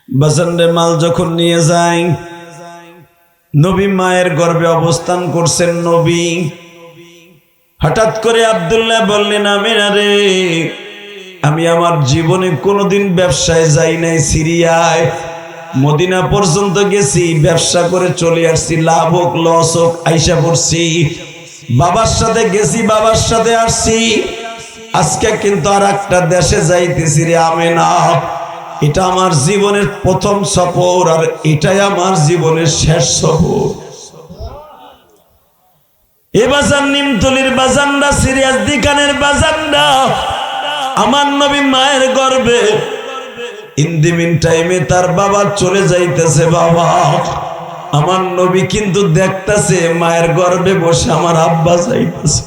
বাজারে মাল যখন নিয়ে যায়, নবী মায়ের গর্ভে অবস্থান করছেন। নবী হঠাৎ করে আব্দুল্লাহ বললেন, আমিনা রে, আমি আমার জীবনে কোনোদিন ব্যবসায় যাই নাই। সিরিয়ায় মদিনা পর্যন্ত গেছি, ব্যবসা করে চলে আসছি, লাভ হোক লস হোক আইসা পড়ছি। বাবার সাথে গেছি, বাবার সাথে আসছি। আজকে কিন্তু আর একটা দেশে যাইতেছি রে আমেনা। এটা আমার জীবনের প্রথম সফর, আর এটাই আমার জীবনের শেষ সফর। এ বাজার নিমতলির বাজানরা, সিরিয়াস দিকানের বাজানরা, আমার নবী মায়ের গর্ভে। ইন দি মিন টাইমে তার বাবা চলে যাইতেছে। বাবা, আমার নবী কিন্তু দেখতেছে মায়ের গর্ভে বসে আমার আব্বা যাইতেছে।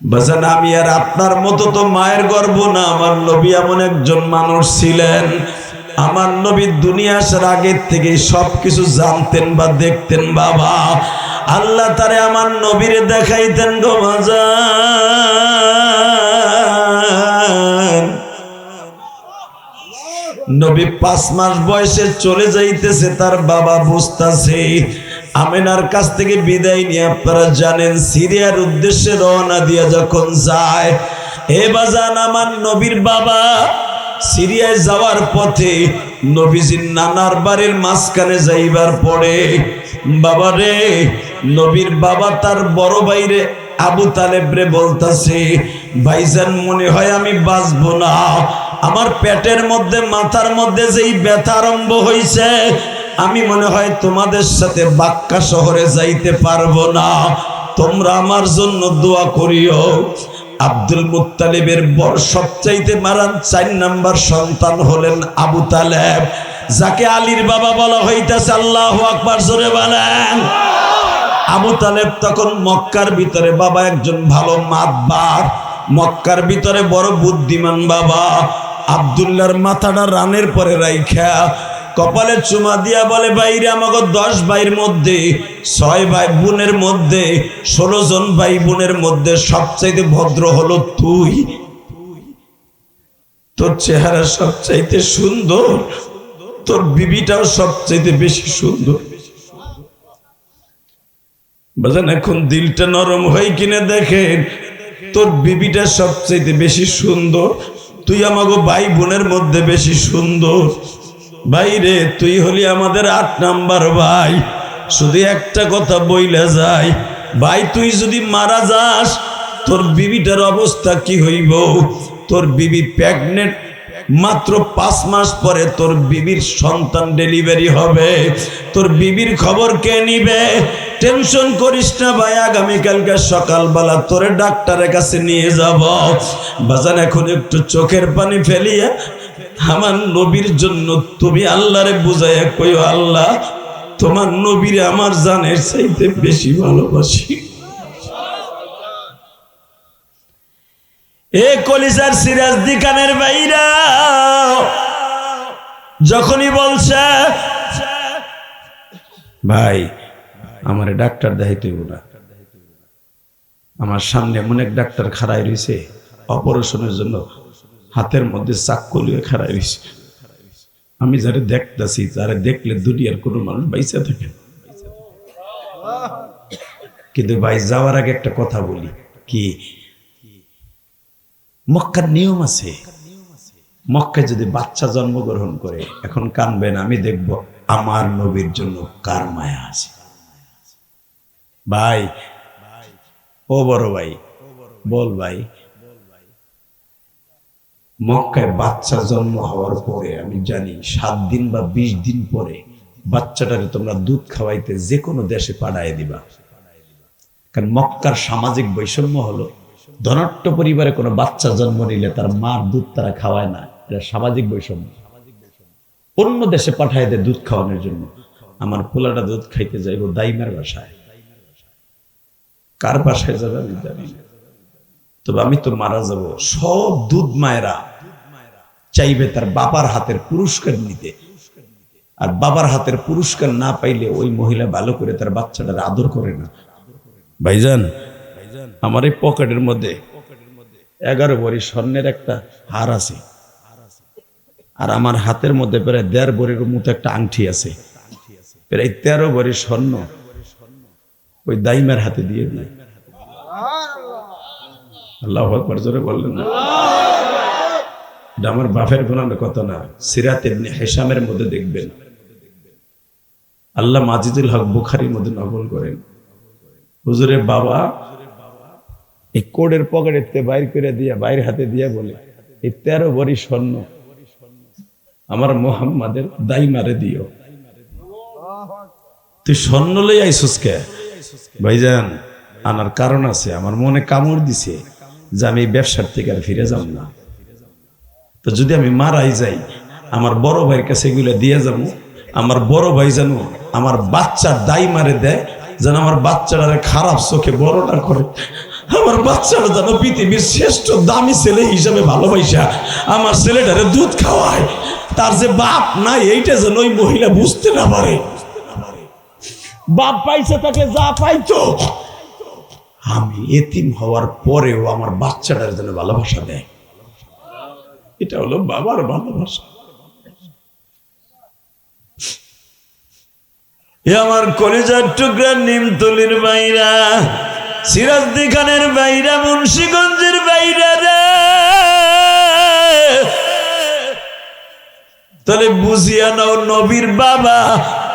বাজান, আমি আর আপনার মতো তো মায়ের গর্ভ না। আমার নবী এমন একজন মানুষ ছিলেন, আমার নবী দুনিয়া আসার আগের থেকে সবকিছু জানতেন বা দেখতেন। বাবা, আল্লাহ তারে আমার নবীরে দেখাইতেন গো বাজান। নবী 5 মাস বয়সে চলে যাইতেছে, তার বাবা বুঝতাছে। আমেনার কাছ থেকে বিদায় নিয়ে আপনারা জানেন সিরিয়ার উদ্দেশ্যে রওনা দিয়া যখন যায়, এ বাজান আমার নবীর বাবা সিরিয়ায় যাওয়ার পথে নবীজির নানার বাড়ির মাঝখানে যাইবার পরে, বাবা রে, নবীর বাবা তার বড় ভাইরে আবু তালেব রে বলতাছে, ভাইজান মনে হয় আমি বাঁচবো না। আমার পেটের মধ্যে মাথার মধ্যে যেই ব্যথা আরম্ভ হয়েছে, আমি মনে হয় তোমাদের সাথে বাক্কা শহরে যাইতে পারবো না। তোমরা আমার জন্য দোয়া করিও। আব্দুল মুত্তালিবের বড় সবচাইতে মারান 4 নাম্বার সন্তান হলেন আবু তালেব, যাকে আলীর বাবা বলা হইতেছে। আল্লাহু আকবার, জোরে বলেন। আবু তালেব তখন মক্কার ভিতরে বাবা একজন ভালো মাতবার, মক্কার ভিতরে বড় বুদ্ধিমান বাবা। আব্দুল্লাহর মাথাটা রানের পরে রাইখা কপালে চুমা দিয়া বলে, ভাইরে, আমাকে 10 ভাইয়ের মধ্যে 6 ভাই বোনের মধ্যে 16 জন ভাই বোনের মধ্যে সবচাইতে ভদ্র হলো তুই। তোর চেহারা সবচাইতে সুন্দর, তোর বিবিটাও সবচাইতে বেশি সুন্দর। বাজান, এখন দিলটা নরম হয়ে কিনে দেখেন, তোর বিবিটা সবচাইতে বেশি সুন্দর, তুই আমাকে ভাই বোনের মধ্যে বেশি সুন্দর। ভাইরে, তুই হলি আমাদের 8 নাম্বার ভাই। শুধু একটা কথা বইলা যায়, ভাই, তুই যদি মারা যাস, তোর বিবিটার অবস্থা কি হইব? তোর বিবি প্রেগনেন্ট, মাত্র 5 মাস পরে তোর বিবির সন্তান ডেলিভারি হবে। তোর বিবির খবর কে নিবে? টেনশন করিস না ভাই, আগামীকালকে সকালবেলা তোরে ডাক্তারের কাছে নিয়ে যাব। বাজান, এখন একটু চোখের পানি ফেলিয়া আমার নবীর জন্য তুমি আল্লাহরে বুঝাইয়া কইও, আল্লাহ, তোমার নবীরে আমার জানের চাইতে বেশি ভালোবাসি। এ কলিজার সিরাজ দিকানের ভাইরা যখনই বলছে, ভাই, আমারে ডাক্তার দেখাইতে হইব না, আমার সামনে এমন এক ডাক্তার খাড়াই রয়েছে অপারেশনের জন্য, হাতের মধ্যে চাক্কু লিয়ে খাড়াই রয়েছে। আমি যারা দেখতেছি, যারা দেখলে দুনিয়ার কোনো মানুষ বাইসা থাকে। কিন্তু ভাই, যাওয়ার আগে একটা কথা বলি, কি মক্কার নিয়ম আছে, মক্কায় যদি বাচ্চা জন্মগ্রহণ করে, এখন কানবেন, আমি দেখব আমার নবীর জন্য কার মায়া আছে। ভাই, ও বড় ভাই, বল ভাই, মক্কায় বাচ্চা জন্ম হওয়ার পরে আমি জানি 7 দিন বা 20 দিন পরে বাচ্চাটাকে তোমরা দুধ খাওয়াইতে যে কোনো দেশে পাঠায় দিবা। কারণ মক্কার সামাজিক বৈষম্য হলো, ধনাঢ্য পরিবারে কোনো বাচ্চা জন্ম নিলে তার মার দুধ তারা খাওয়ায় না, এটা সামাজিক বৈষম্য। অন্য দেশে পাঠায় দেয় দুধ খাওয়ানোর জন্য। আমার পোলাটা দুধ খাইতে যাইব দাইমার বাসায়, কার বাসায় যাবে আমি জানি না, তবে আমি তো মারা যাব। সব দুধ মায়েরা চাইবে তার বাবার হাতের পুরস্কার নিতে, আর বাবার হাতের পুরস্কার না পাইলে ওই মহিলা ভালো করে তার বাচ্চাটার আদর করে না। ভাইজান, আমার এই পকেটের মধ্যে 11 ভরি স্বর্ণের একটা হার আছে, আর আমার হাতের মধ্যে প্রায় ১.৫ ভরির মতো একটা আংটি আছে, প্রায় ১৩ ভরি স্বর্ণ ওই দাইমার হাতে দিয়ে দিই। আল্লাহু আকবার, জোরে বললেন না? এটা আমার বাপের বানানোর কথা না, সিরাত ইবনে হিশামের মধ্যে দেখবেন। আল্লাহ আজিজুল হক বুখারীর মধ্যে নকল করেন, হুজুরের বাবা এই কোডের পকেটে বাইর করে দিয়া, বাইর হাতে দিয়া বলে, এই ১৩ ভরি স্বর্ণ আমার মুহাম্মাদের দাইমারে দিও। তুই স্বর্ণ লই আইসুস কে? ভাইজান, আনার কারণ আছে, আমার মনে কামড় দিছে যে আমি ব্যবসার থেকে আর ফিরে যাব না। তো যদি আমি মারাই যাই, আমার বড় ভাইয়ের কাছে এগুলো দিয়ে যাবো, আমার বড় ভাই যেন আমার বাচ্চার দাইমারে দেয়, যেন আমার বাচ্চাটারে খারাপ চোখে বড় না করে, আমার বাচ্চাটা যেন পৃথিবীর শ্রেষ্ঠ দামি ছেলে হিসাবে ভালোবাসা আমার ছেলেটারে দুধ খাওয়ায়। তার যে বাপ নাই এইটা যেন ওই মহিলা বুঝতে না পারে। বাপ পাইছে তাকে যা পাইতো, আমি এতিম হওয়ার পরেও আমার বাচ্চাটার জন্য ভালোবাসা দেয়। এটা হলো বাবার ভালোবাসা। এ আমার কলেজার টুকরা, নিমতলির বাইরা, সিরাজদি খানের বাইরা, মুন্সিগঞ্জের বাইরা রে, তাহলে বুঝিয়া নাও নবীর বাবা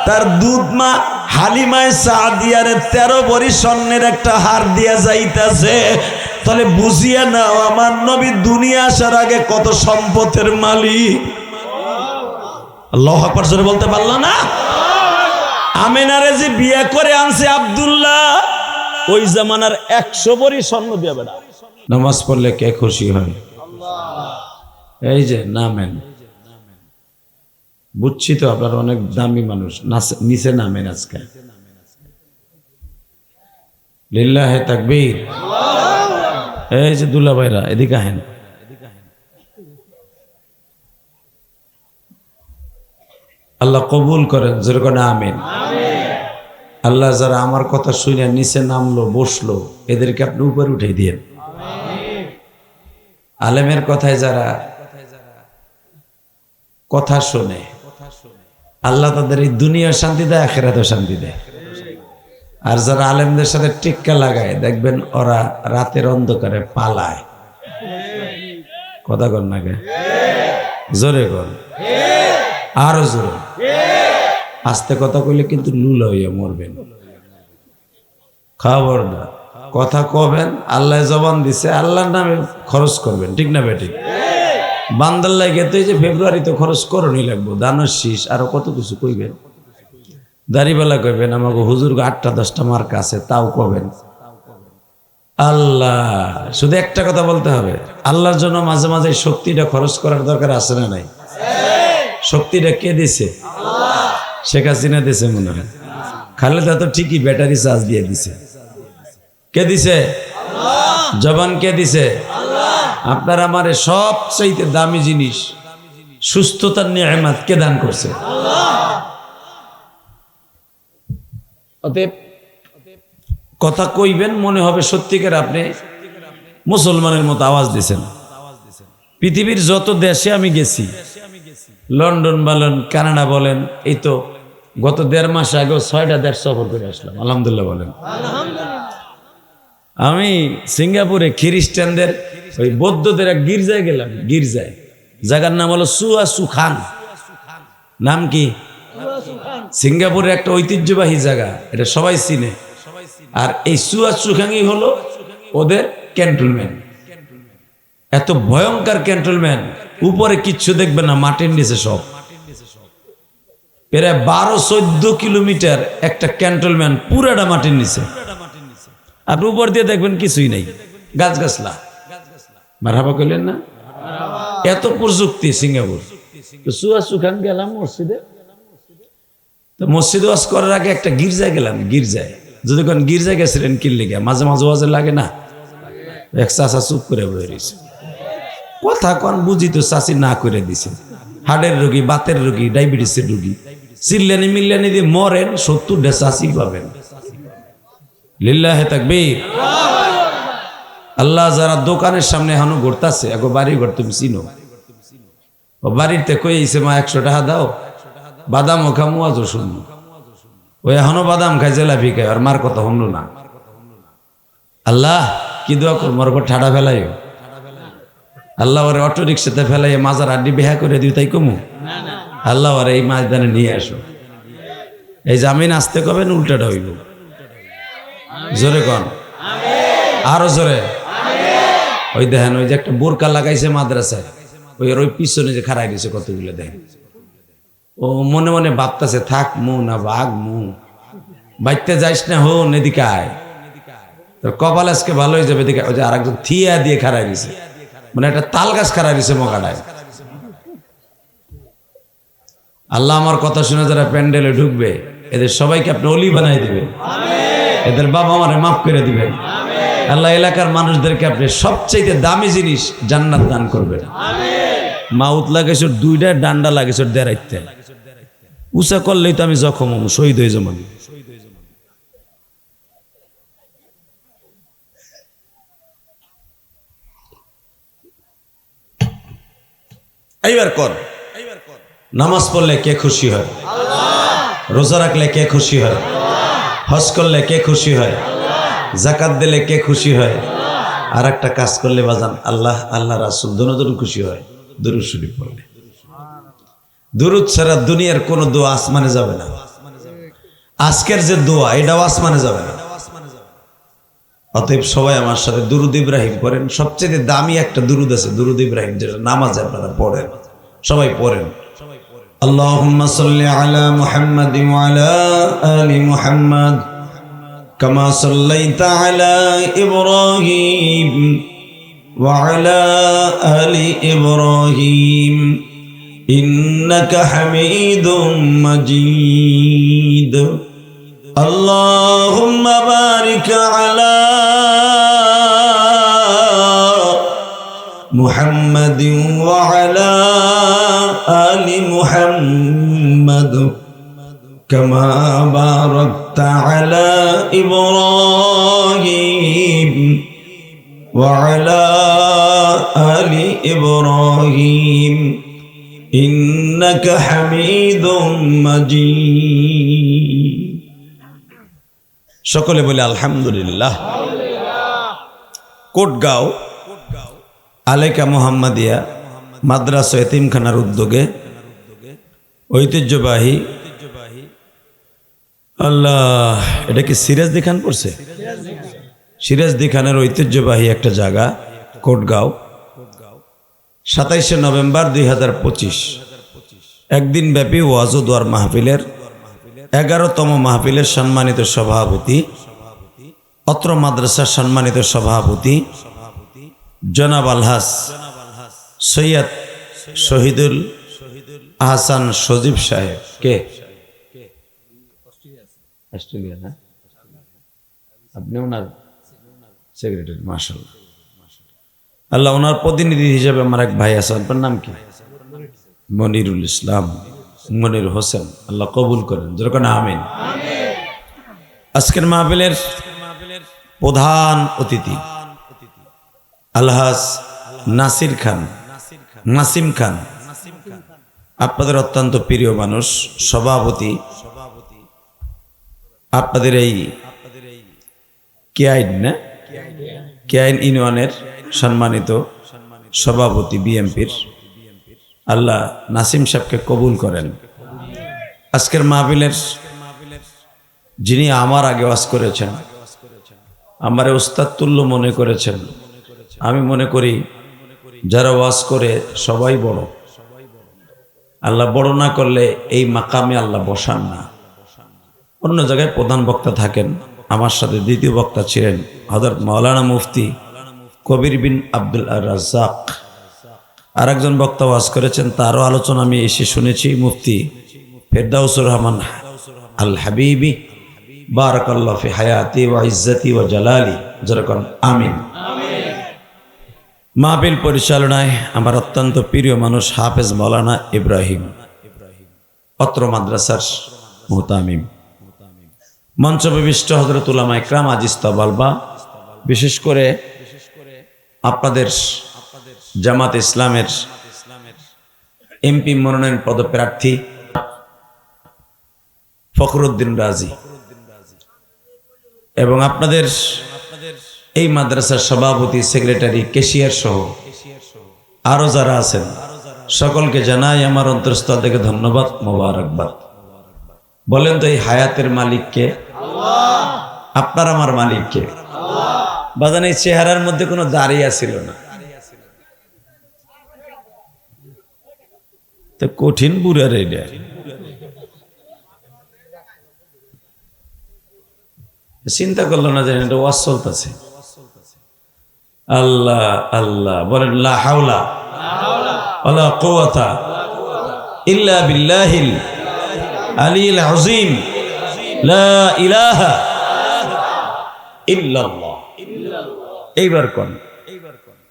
তার দুধ মা হালিমায় সাদিয়ারে 13 ভরি স্বর্ণের একটা হার দিয়া যাইতাছে। তাহলে বুঝিয়া নাও আমার নবী দুনিয়া আসার আগে কত সম্পদের মালিক। আল্লাহু আকবার, জোরে বলতে পারল না? আমিনারে যে বিয়ে করে আনছে আব্দুল্লাহ, ওই জামানার 100 ভরি স্বর্ণ দিয়া বেড়া। নামাজ পড়লে কে খুশি হয়? এই যে নামেন, বুঝছি তো আপনার অনেক দামি মানুষ, নিচে নামেন আজকে। লিল্লাহে তাকবীর। এই যে দুলা ভাইরা এদিকে আহেন। আল্লাহ কবুল করেন, যেরকম আমিন। আল্লাহ যারা আমার কথা শুনে নিচে নামলো, বসলো, এদেরকে আপনি উপরে উঠে দিয়েন। আলেমের কথায় যারা কথা শোনে, আল্লাহ তাদের এই দুনিয়ার শান্তি দেয়, আখিরাতেও শান্তি দেয়। আর যারা আলেমদের সাথে টিক্কা লাগায়, দেখবেন ওরা রাতের অন্ধকারে পালায়। কথা কর না কে? জোরে কর, আরো জোরে। আস্তে কথা কইলে কিন্তু লুলা হইয়া মরবেন। খবরদার, কথা কবেন, আল্লাহ জবান দিছে, আল্লাহর নামে খরচ করবেন, ঠিক না বেটি? বান্দার লাগে তো এই যে ফেব্রুয়ারিতে খরচ করণই লাগবো, দানের শীষ আরো কত কিছু কইবেন। দাড়িবেলা কইবেন, আমাকে হুজুর 8টা 10টা মার্ক আছে, তাও কবেন। আল্লাহ, শুধু একটা কথা বলতে হবে, আল্লাহর জন্য মাঝে মাঝে শক্তিটা খরচ করার দরকার আছে না নাই? শক্তিটা কে দিছে? শেখ হাসিনা দিছে মনে হয়। খালেদা তো ঠিকই ব্যাটারি চার্জ দিয়ে দিছে। কে দিছে? জবান কে দিছে? আপনার আমারে সবচাইতে দামি জিনিস সুস্থতার নিয়ামত কে দান করছে? অতএব কথা কইবেন, মনে হবে সত্যিকার আপনি মুসলমানের মতো আওয়াজ দিছেন। পৃথিবীর যত দেশে আমি গেছি, লন্ডন বলেন, কানাডা বলেন, এই তো গত 1.5 মাস আগে 6টা দেশ সফর করে আসলাম, আলহামদুলিল্লাহ বলেন। আমি সিঙ্গাপুরে খ্রিস্টানদের ওই বৌদ্ধদের এক গির্জায় গেলাম, গির্জায়, জায়গার নাম হলো সুয়া সুখান। নাম কি? সিঙ্গাপুরের একটা ঐতিহ্যবাহী জায়গা, এটা সবাই চিনে। আর এই সুয়া সুখাংই হলো ওদের ক্যান্টনমেন্ট। এত ভয়ঙ্কর ক্যান্টনমেন্ট, উপরে কিচ্ছু দেখবে না, মাটির নিচে সব। প্রায় 12-14 কিলোমিটার একটা ক্যান্টনমেন্ট, পুরাটা মাটির নিচে। আপনি উপর দিয়ে দেখবেন কিছুই নেই, গাছ গাছলা। মারহাবা কইলেন না? এত প্রযুক্তি সিঙ্গাপুর। তো সুয়া সুখান গেলাম মসজিদে, তো মসজিদে ওয়াজ করার আগে একটা গির্জায় গেলাম। গির্জায় যদি কোন গির্জায় গেছিলেন কিনলে গিয়া, মাঝে মাঝে ওয়াজে লাগে না? এক চাচা চুপ করে বয়ে রয়েছে, কথা কন বুঝি তো চাচি না করে দিছে। হার্টের রোগী, বাতের রোগী, ডায়াবেটিসের রোগী, চিল্লানি মিল্লানি দিয়ে মরেন, 70টা চাচি পাবেন। লিল্লাহে তাকবীর। আল্লাহ যারা দোকানের সামনে এখনো ঘুরতাছে, এগো বাড়ি ঘর তুমি চিনো, ও বাড়িতে কইছে মা 100 টাকা দাও, বাদামও খামু আজও শুনবো। ওই এখনো বাদাম খায়, জেলাপি খায়, আর মার কথা শুনলো না। আল্লাহ কি দোয়া করবো, ওর উপর ঠাডা ফেলাই, আল্লাহ ওরে অটো রিক্সাতে ফেলাই মাজার আড্ডি বেহা করে দিও, তাই কমু? আল্লাহ ওরে এই ময়দানে নিয়ে আসো। এই জামিন আসতে কবেন, উল্টাটা হইব। জোরে কন, আরো জোরে। ওই দেখেন, ওই যে একটা বোরকা লাগাইছে মাদ্রাসায়, ওই পিছনে যে খাড়াই দিছে কতগুলো, দেখেন ও মনে মনে ভাবতেছে থাক মু না ভাগ মু, বাইতে যাইস না, হন এদিকে আয়, তোর কপাল আজকে ভালো হয়ে যাবে। এদিকে ওই যে আরেকজন থিয়া দিয়ে খাড়াই দিছে, মানে একটা তাল গাছ খাড়াই দিছে মোকাটায়। আল্লাহ আমার কথা শুনে যারা প্যান্ডেলে ঢুকবে, এদের সবাইকে আপনি অলি বানাই দিবেন, এদের বাবা মারে মাফ করে দিবেন। আল্লাহ এলাকার মানুষদেরকে আপনি সবচেয়ে দামি জিনিস জান্নাত দান করবেন। মাউত লাগাইছ 2টা, ডান্ডা লাগাইছ 1.5টা, উঁচা করলেই তো আমি জখম হব, শহীদ হয়ে যাবো। এইবার কর, নামাজ পড়লে কে খুশি হয়? রোজা রাখলে কে খুশি হয়? হজ করলে কে খুশি হয়? জাকাত দিলে কে খুশি হয়? আর একটা কাজ করলে বাজান আল্লাহ আল্লাহ রাসূল দুজন খুশি হয়, দুরূদ শরীফ পড়লে। দুরূদ ছাড়া দুনিয়ার কোনো দোয়া আসমানে যাবে না। আজকের যে দোয়া, এটাও আসমানে যাবে না। অতএব সবাই আমার সাথে দুরূদ ইব্রাহিম পড়েন। সবচেয়ে দামি একটা দুরূদ আছে, দুরূদ ইব্রাহিম, যেটা নামাজে আপনারা পড়েন, সবাই পড়েন। আল্লাহুম্মা সাল্লি আলা মুহাম্মাদিন ওয়া আলা আলি মুহাম্মাদ কামা সাল্লাইতা আলা ইব্রাহিম ওয়া আলা আলি ইব্রাহিম ইন্নাকা হামিদুম মাজিদ। আল্লাহুম্মা বারিক আলা মুহাম্মাদিন ওয়া আলা আলি মুহাম্মাদ কামা বারাকতা আলা ইব্রাহিম ওয়া আলা আলি ইব্রাহিম ইন্নাকা হামিদুম মাজিদ। সকলে বলে আলহামদুলিল্লাহ। কোটগাঁও আলেকা মোহাম্মদিয়া মাদ্রাসা এতিমখানার উদ্যোগে ঐতিহ্যবাহী, আল্লাহ এটা কি সিরাজদি খান পড়ছে? সিরাজদি খানের ঐতিহ্যবাহী একটা জায়গা কোটগাঁও, 27শে নভেম্বর 2025 একদিন ব্যাপী ওয়াজ ও দোয়ার মাহফিলের 11তম মাহফিলের সম্মানিত সভাপতি, অত্র মাদ্রাসার সম্মানিত সভাপতি জনাব আলহাজ সৈয়দ শহীদুল আহসান সজীব সাহেব, কে অস্ট্রেলিয়া না, আপনি ওনার সেক্রেটারি, মাশাআল্লাহ। আল্লাহ ওনার প্রতিনিধি হিসেবে আমার এক ভাই আছে, আপনার নাম কি? মনিরুল ইসলাম, মনির হোসেন, আল্লাহ কবুল করেন, যেরকম আমিন। আজকের মাহফিলের প্রধান অতিথি আলহাজ নাসির খান, নাসিম খান, আপনাদের অত্যন্ত প্রিয় মানুষ, সভাপতি আপনাদের এই কেআইন না, কেআইন ইউনিয়নের সম্মানিত সভাপতি বিএমপির, আল্লাহ নাসিম সাহেবকে কবুল করেন। আজকের মাহফিলের যিনি আমার আগে ওয়াজ করেছেন, আমারে উস্তাদ তুল্য মনে করেছেন, আমি মনে করি যারা ওয়াজ করে সবাই বড়, আল্লাহ বড় না করলে এই মাকামে আল্লাহ বসান না। অন্য জায়গায় প্রধান বক্তা থাকেন, আমার সাথে দ্বিতীয় বক্তা ছিলেন হযরত মাওলানা মুফতি কবির বিন আব্দুল রাজ্জাক। আর একজন বক্তা ওয়াজ করেছেন, তারও আলোচনা আমি এসে শুনেছি, মুফতি ফেরদাউসুর রহমান আল হাবিবি, বারাকাল্লাহু ফি হায়াতি ওয়া ইজ্জতি ওয়া জালালি, যেরকম আমিন। মাহফিল পরিচালনায় আমার অত্যন্ত প্রিয় মানুষ হাফেজ মাওলানা ইব্রাহিম, অত্র মাদ্রাসার মুহতামিম, মঞ্চবিষ্ট হযরত উলামা ইকরাম আজিজ তাবালবা, বিশেষ করে আপনাদের জামাত ইসলামের এমপি মনোনয়ন পদপ্রার্থী ফখরুদ্দিন রাজি এবং আপনাদের এই মাদ্রাসার সভাপতি, সেক্রেটারি, ক্যাশিয়ার সহ আরো যারা আছেন সকলকে জানাই আমার অন্তরস্থল থেকে ধন্যবাদ, মোবারকবাদ। বলেন তো এই হায়াতের মালিককে? আপনার আমার মালিককে? বাজান এই চেহারার মধ্যে কোনো দাঁড়িয়ে ছিল না, তো কঠিন বুড়ার এটা। চিন্তা করলো না যে এটা ওয়াজ চলতেছে। আল্লাহ আল্লাহ বলেন, লা হাওলা ওয়ালা কুওয়াতা ইল্লা বিল্লাহিল আলিয়্যিল আযীম, লা ইলাহা ইল্লাল্লাহ। এইবার কোন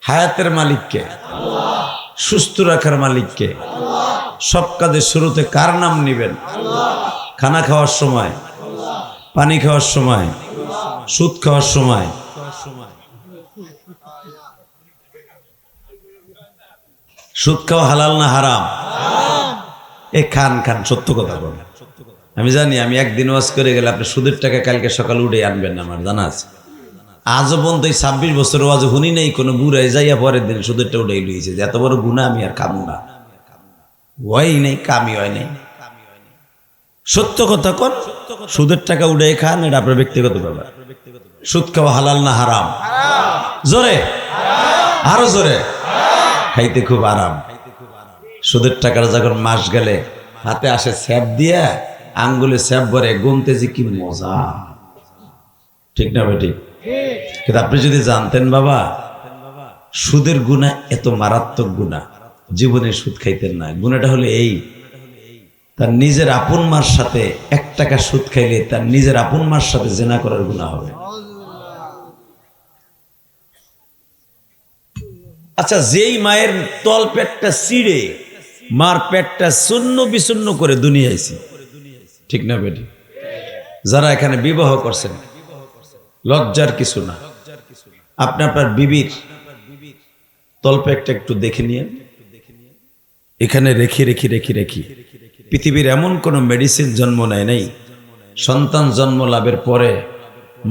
হায়াতের মালিককে, সুস্থ রাখার মালিককে। সব কাজের শুরুতে কার নাম নিবেন? খানা খাওয়ার সময়, পানি খাওয়ার সময়, সুদ খাওয়ার সময়। সুদ খাওয়া হালাল না হারাম? এ খান খান, সত্য কথা বলেন। আমি জানি আমি একদিন ওয়াজ করে গেলে আপনি সুদের টাকা কালকে সকাল উঠে আনবেন না, আমার জানা আছে। আজও পর্যন্ত এই 26 বছর ওয়াজ শুনি নাই কোনো বুড়াই যাইয়া পরের দিন সুদেরটা উঠে লইছে যে এত বড় গুণা আমি আর খাবো না। হয় নাই, কামি হয় নাই। সত্য কথা কোন, সুদের টাকা উঠে খান, এটা আপনার ব্যক্তিগত ব্যাপার। সুদ খাওয়া হালাল না হারাম? জোরে, আরো জোরে। খাইতে খুব আরাম। সুদের টাকার যখন মাস গেলে হাতে আসে স্যাপ দিয়া, আঙ্গুলে স্যাপ ভরে গুনতে যে কি মজা, ঠিক না ভাই? ঠিক। কিন্তু আপনি যদি জানতেন বাবা সুদের গুনাহ এত মারাত্মক গুনাহ, জীবনে সুদ খাইতেন না। গুনাহটা হলো এই, তার নিজের আপন মার সাথে 1 টাকা সুদ খাইলে তার নিজের আপন মার সাথে জিনা করার গুনাহ হবে। আচ্ছা, যেই মায়ের তল পেটটা ছিঁড়ে মার পেটটা শূন্য বিশূন্য করে দুনিয়া আইছি, ঠিক না বেটি? যারা এখানে বিবাহ করছেন, লজ্জার কিছু না। আপনি আপনার বিবির তলপেটটা একটু দেখে নিয়ে এখানে রেখে রেখে রেখে রেখে পৃথিবীর এমন কোনো মেডিসিন জন্ম নেয় নাই সন্তান জন্ম লাভের পরে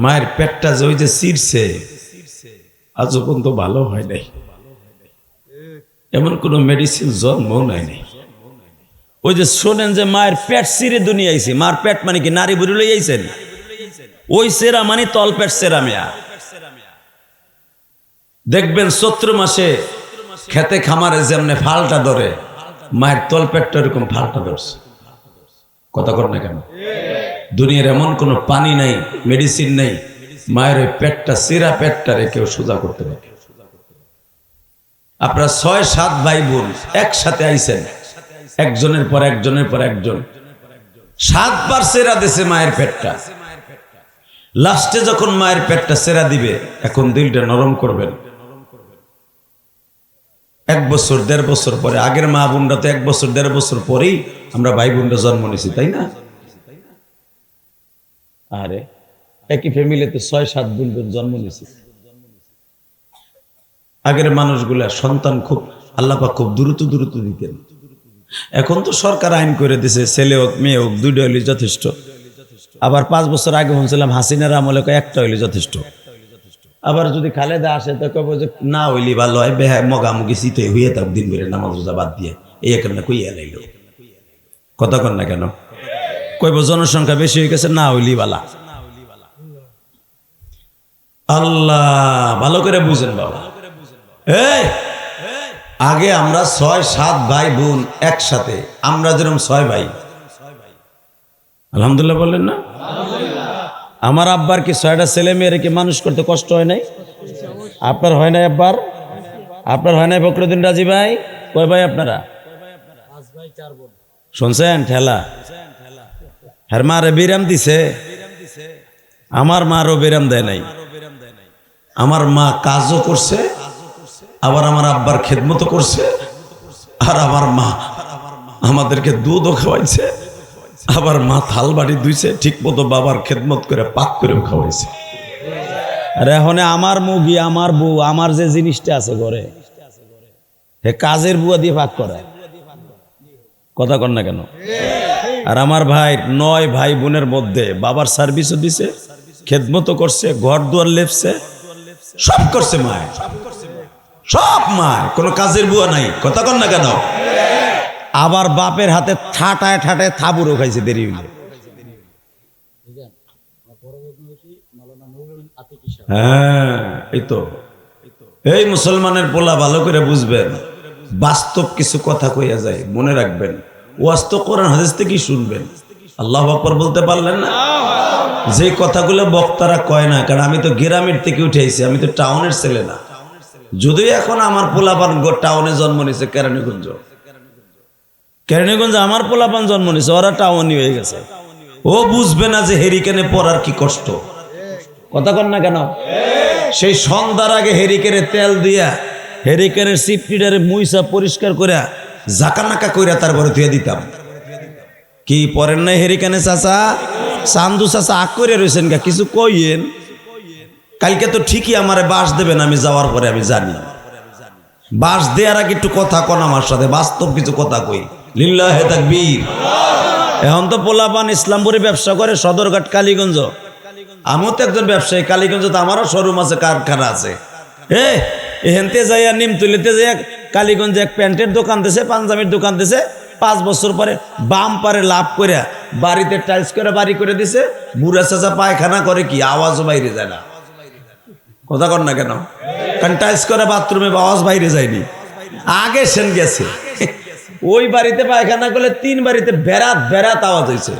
মায়ের পেটটা যে ওই যে ছিঁড়ছে আজও পর্যন্ত ভালো হয় নাই। এমন কোনো মেডিসিন জন্ম নেয় নাই। ওই যে শোনেন যে মায়ের পেট ছিঁড়ে দুনিয়া আইছে, মার পেট মানে কি নারী বুড়ি লই আইছেন? ওই সেরা মানে তল পেট সেরা মেয়া। দেখবেন চৈত্র মাসে খেতে খামারে যেমনে ফালটা ধরে, মায়ের তল পেটটা এরকম ফালটা ধরছে। কথা কর না কেন? দুনিয়ার এমন কোনো পানি নাই, মেডিসিন নেই মায়ের ওই পেটটা সিরা পেটটারে কেউ সোজা করতে পারে। আপনারা 6-7 ভাই বোন একসাথে আইছেন, একজনের পর একজনের পর একজন 7 বার সেরা দিছে মায়ের পেটটা। লাস্টে যখন মায়ের পেটটা সেরা দিবে, এখন দিলটা নরম করবেন। 1 বছর 1.5 বছর পরে, আগের মা বোনরা তো 1 বছর 1.5 বছর পরেই আমরা ভাই বোনরা জন্ম নিয়েছি, তাই না? আরে একই ফ্যামিলিতে 6-7 বোন জন্ম নিয়েছি। আগের মানুষগুলা সন্তান খুব আল্লাহ পাক খুব দ্রুত দ্রুত দিতেন। এখন তো সরকার আইন করে দিছে, ছেলে হোক মেয়ে হোক 2টা হইলে যথেষ্ট। আবার 5 বছর আগে শুনছিলাম হাসিনার আমলে 1টা হইলে যথেষ্ট। আবার যদি খালেদা আসে তো কব যে না হইলি ভালো হয়, বেহায় মগামুগি শীতে হইয়ে তার দিন বেড়ে নামাজ রোজা বাদ দিয়ে এই এখানে কইয়া লাইল। কথা কন না কেন? কইব জনসংখ্যা বেশি হয়ে গেছে, না হইলি বালা। আল্লাহ ভালো করে বুঝেন বাবা। এই আগে আমরা 6-7 ভাই বোন একসাথে, আমরা যেরকম 6 ভাই, আলহামদুলিল্লাহ বললেন না? আমার আব্বার কি 6টা ছেলে মেয়ের কি মানুষ করতে কষ্ট হয় নাই? আপনার হয় নাই আব্বার? আপনার হয় নাই ফখরুদ্দিন রাজি ভাই? কয় ভাই আপনারা? শুনছেন ঠেলা? হের মারে বিরাম দিছে, আমার মারও বিরাম দেয় নাই। আমার মা কাজও করছে, আবার আমার আব্বার খেদমতও করছে, আর আমার মা আমাদেরকে দুধও খাওয়াইছে, আবার মা থাল বাড়ি ধুইছে, ঠিক মতো বাবার খেদমত করে পাক করেও খাওয়াইছে। আর এখন আমার মুগি, আমার বউ, আমার যে জিনিসটা আছে ঘরে, হে কাজের বুয়া দিয়ে পাক করে। কথা কন না কেন? আর আমার ভাই 9 ভাই বোনের মধ্যে বাবার সার্ভিসও দিছে, খেদমতও করছে, ঘর দুয়ার লেপছে, সব করছে মায়, সব মায়, কোনো কাজের বুয়া নাই। কথা কন না কেন? আবার বাপের হাতে ঠাটায় ঠাটায় থাবুরও খাইছে দেরি হইলে। হ্যাঁ, এই তো এই মুসলমানের পোলা ভালো করে বুঝবেন, বাস্তব কিছু কথা কইয়া যায়, মনে রাখবেন। ওয়াজ তো কোরআন হাদিস থেকেই শুনবেন। আল্লাহু আকবার বলতে পারলেন না? যে কথাগুলো বক্তারা কয় না, কারণ আমি তো গ্রামের থেকে উঠে আইছি, আমি তো টাউনের ছেলে না। যদিও এখন আমার পোলাপান টাউনে জন্ম নিছে, কেরানীগঞ্জ আমার পোলাপান জন্ম নিছে, ওরা টাউনই হয়ে গেছে। ও বুঝবে না যে হেরিকেনে পড়ার কি কষ্ট। কথা কন না কেন? সেই সন্ধ্যার আগে হেরিকেনে তেল দিয়া হেরিকেনের সিপটিটারে মুইসা পরিষ্কার করে জাকানাকা কইরা তারপরে ধুয়ে দিতাম। কি পরেন নাই হেরিকেনে? চাচা চান্দু চাচা আগ করে রয়েছেন গা, কিছু কইয়েন। কালকে তো ঠিকই আমারে বাস দেবেন, আমি যাওয়ার পরে আমি জানি। বাস দেওয়ার আগে একটু কথা কন আমার সাথে, বাস্তব কিছু কথা কই। লিল্লাহে তাকবীর। এখন তো পোলাপান ইসলামপুরে ব্যবসা করে, সদরঘাট কালীগঞ্জ। আমিও তো একজন ব্যবসায়ী, কালীগঞ্জ তো আমারও শোরুম আছে, কারখানা আছে। এহেনতে যাইয়া নিমতলিতে যাইয়া কালীগঞ্জে এক প্যান্টের দোকান দিছে, পাঞ্জাবির দোকান দিছে। 5 বছর পরে বাম পারে লাভ করে বাড়িতে টাইলস করে বাড়ি করে দিছে। বুড়া চাচা পায়খানা করে কি, আওয়াজও বাইরে যায় না। কথা কর না কেন? কারণ টাইলস করে বাথরুমে আওয়াজ বাইরে যায়নি, আগে সেন গেছে। ওই বাড়িতে পায়খানা করলে 3 বাড়িতে বেড়াত বেড়াত আওয়াজ হয়েছে।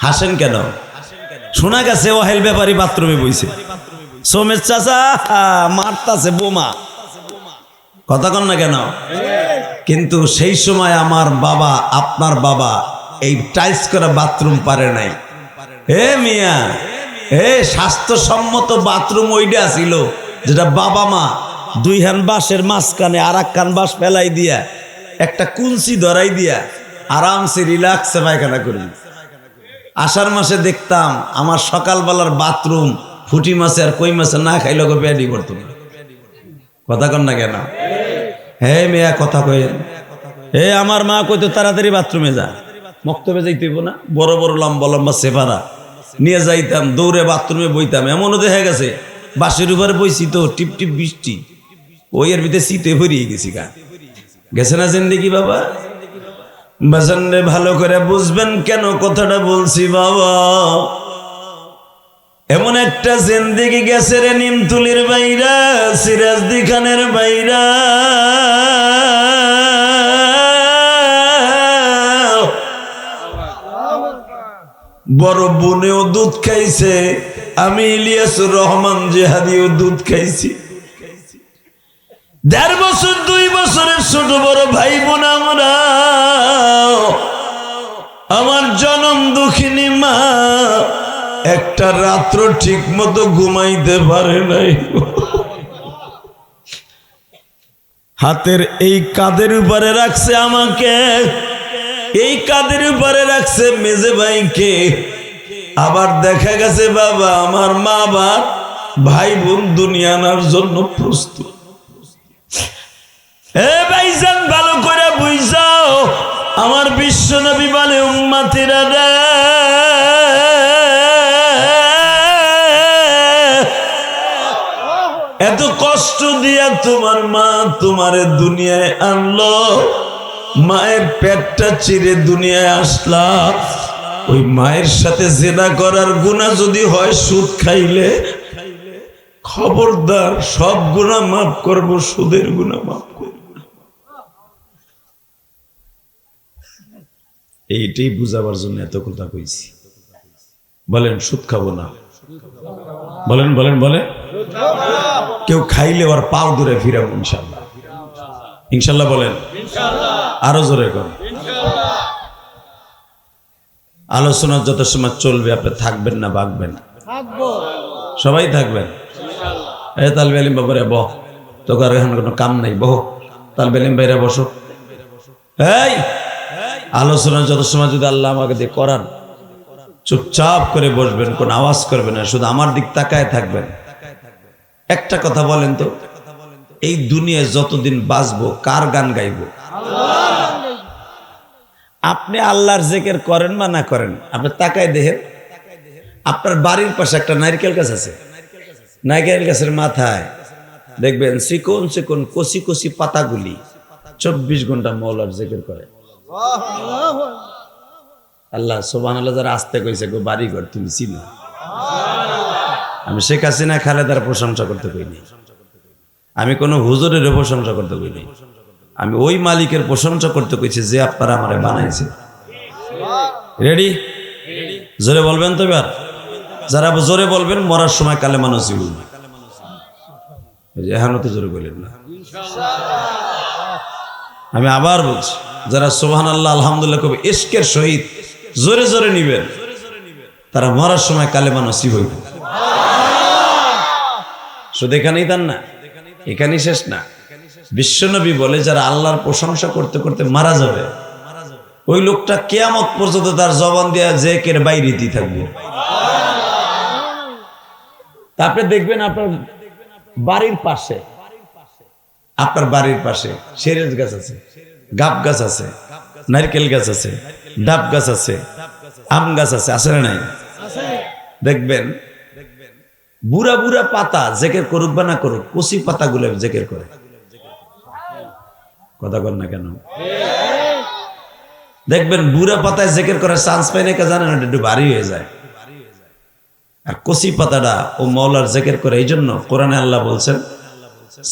হাসেন কেন? শোনা গেছে ও হেল ব্যাপারী বাথরুমে বইছে, সোমেশ চাচা মারতাছে বোমা। কথা কন না কেন? কিন্তু সেই সময় আমার বাবা, আপনার বাবা এই টাইলস করা বাথরুম পারে নাই। মিয়া, স্বাস্থ্যসম্মত বাথরুম ওইটা ছিল যেটা বাবা মা 2 হান বাঁশের মাঝখানে আর 1 কান বাঁশ ফেলাই দিয়া একটা কুঞ্চি ধরাই দিয়া আরামসে রিল্যাক্সে পায়খানা করি। আষাঢ় মাসে দেখতাম আমার সকালবেলার বাথরুম ফুটি মাছে আর কই মাছে না খাইলে পেয়ারি করতো না। কথা কন না কেন? মেয়া কথা কয়েন। আমার মা কইতো তাড়াতাড়ি বাথরুমে যা, মক্তবে যাইতে হইব না। বড় বড় লম্বা লম্বা সেফারা নিয়ে যাইতাম, দৌড়ে বাথরুমে বইতাম। এমনও দেখা গেছে বাসের উপরে বইছি তো টিপ টিপ বৃষ্টি, ওই এর ভিতরে শীতে ভরিয়ে গেছি। গেছে না জিন্দেগি বাবা? বাজানরে ভালো করে বুঝবেন কেন কথাটা বলছি বাবা। এমন একটা জিন্দেগি গেছে রে নিমতুলির বাইরা, সিরাজদি খানের বাইরা। বড় বোনেও দুধ খাইছে, আমি ইলিয়াসুর রহমান জেহাদিও দুধ খাইছি। 1.5 বছর 2 বছরের ছোট বড় ভাই বোন আমরা। আমার জনম দুঃখিনী মা একটা রাত্র ঠিক মতো ঘুমাইতে পারে নাই। হাতের এই কাঁধের উপরে রাখছে আমাকে, এই কাঁধের উপরে রাখছে মেজে ভাইকে। আবার দেখা গেছে বাবা আমার মা বাপ ভাই বোন দুনিয়া আনার জন্য প্রস্তুত। ভাইজান ভালো করে বুঝাও, আমার বিশ্ব নবী বলে উম্মতিরা রে, এত কষ্ট দিয়া তোমার মা তোমারে দুনিয়ায় আনলো, মায়ের পেটটা চিরে দুনিয়ায় আসলা। ওই মায়ের সাথে জেনা করার গুনাহ যদি হয় সুদ খাইলে, খবরদার সব গুনাহ মাফ করব, সুদের গুনাহ মাফ করব। এইটাই বুঝাবার জন্য এত কথা কইছি। বলেন সুদ খাবো না, বলেন বলেন বলে। কেউ খাইলে ওর পাও দূরে ফিরাবো ইনশাল্লাহ, ইনশাল্লাহ বলেন, আরো জোরে কর। আলোচনা যত সময় চলবে আপনি থাকবেন না ভাগবেন? সবাই থাকবেন। তালবে আলিম বাবারে বহ, তোকে আর এখন কোনো কাম নাই, বহ তালবে আলিম ভাইরা বসো। এই আলোচনা যত সময় যদি আল্লাহ আমাকে দিয়ে করান, চুপচাপ করে বসবেন, কোন আওয়াজ করবেন না, শুধু আমার দিক তাকায় থাকবেন। একটা কথা বলেন তো, এই দুনিয়ায় যতদিন বাঁচবো কার গান গাইব? আপনি আল্লাহর জিকির করেন বা না করেন, আপনি তাকায় দেখেন আপনার বাড়ির পাশে একটা নারকেল গাছ আছে, নারকেল গাছের মাথায় দেখবেন চিকন চিকন কচি কচি পাতাগুলি 24 ঘন্টা মৌলার জিকির করে। আল্লাহ সুবহানাল্লাহ, যারা আসতে কইছে গো বাড়ি ঘর তুমি চিনো। আমি শেখ হাসিনা খালেদার প্রশংসা করতে কইনি, আমি কোনো হুজুরের প্রশংসা করতে কইনি, আমি ওই মালিকের প্রশংসা করতে কইছি যে আপনারা আমারে বানাইছে। রেডি? জোরে বলবেন তো এবার? যারা জোরে বলবেন মরার সময় কালেমা নসিব হবে। এখনো তো জোরে বললেন না। আমি আবার বলছি, যারা সুবহানাল্লাহ আলহামদুলিল্লাহ কবে ইশকের সহিত জোরে জোরে নিবেন, তারা মরার সময় কালেমা নসিব হইবে। শুধু এখানেই তার না, এখানেই শেষ না। বিশ্বনবী বলে যারা আল্লাহর প্রশংসা করতে করতে মারা যাবে, ওই লোকটা কিয়ামত পর্যন্ত তার জবান দিয়ে জিকির বাইরেই থাকবে। তারপরে দেখবেন আপনার বাড়ির পাশে, আপনার বাড়ির পাশে সেরেজ গাছ আছে, গাব গাছ আছে, নারকেল গাছ আছে, ডাব গাছ আছে, আম গাছ আছে, আছে না নাই? দেখবেন বুড়া বুড়া পাতা জিকির করুক বা না করুক, কচি পাতাগুলো জিকির করে। কথা বল না কেন? দেখবেন বুড়া পাতায় জিকির করার চান্স পায় না, কে জানেন? একটু ভারী হয়ে যায়। আর কচি পাতাটা ও মওলার জিকির করে। এই জন্য কোরআনে আল্লাহ বলছেন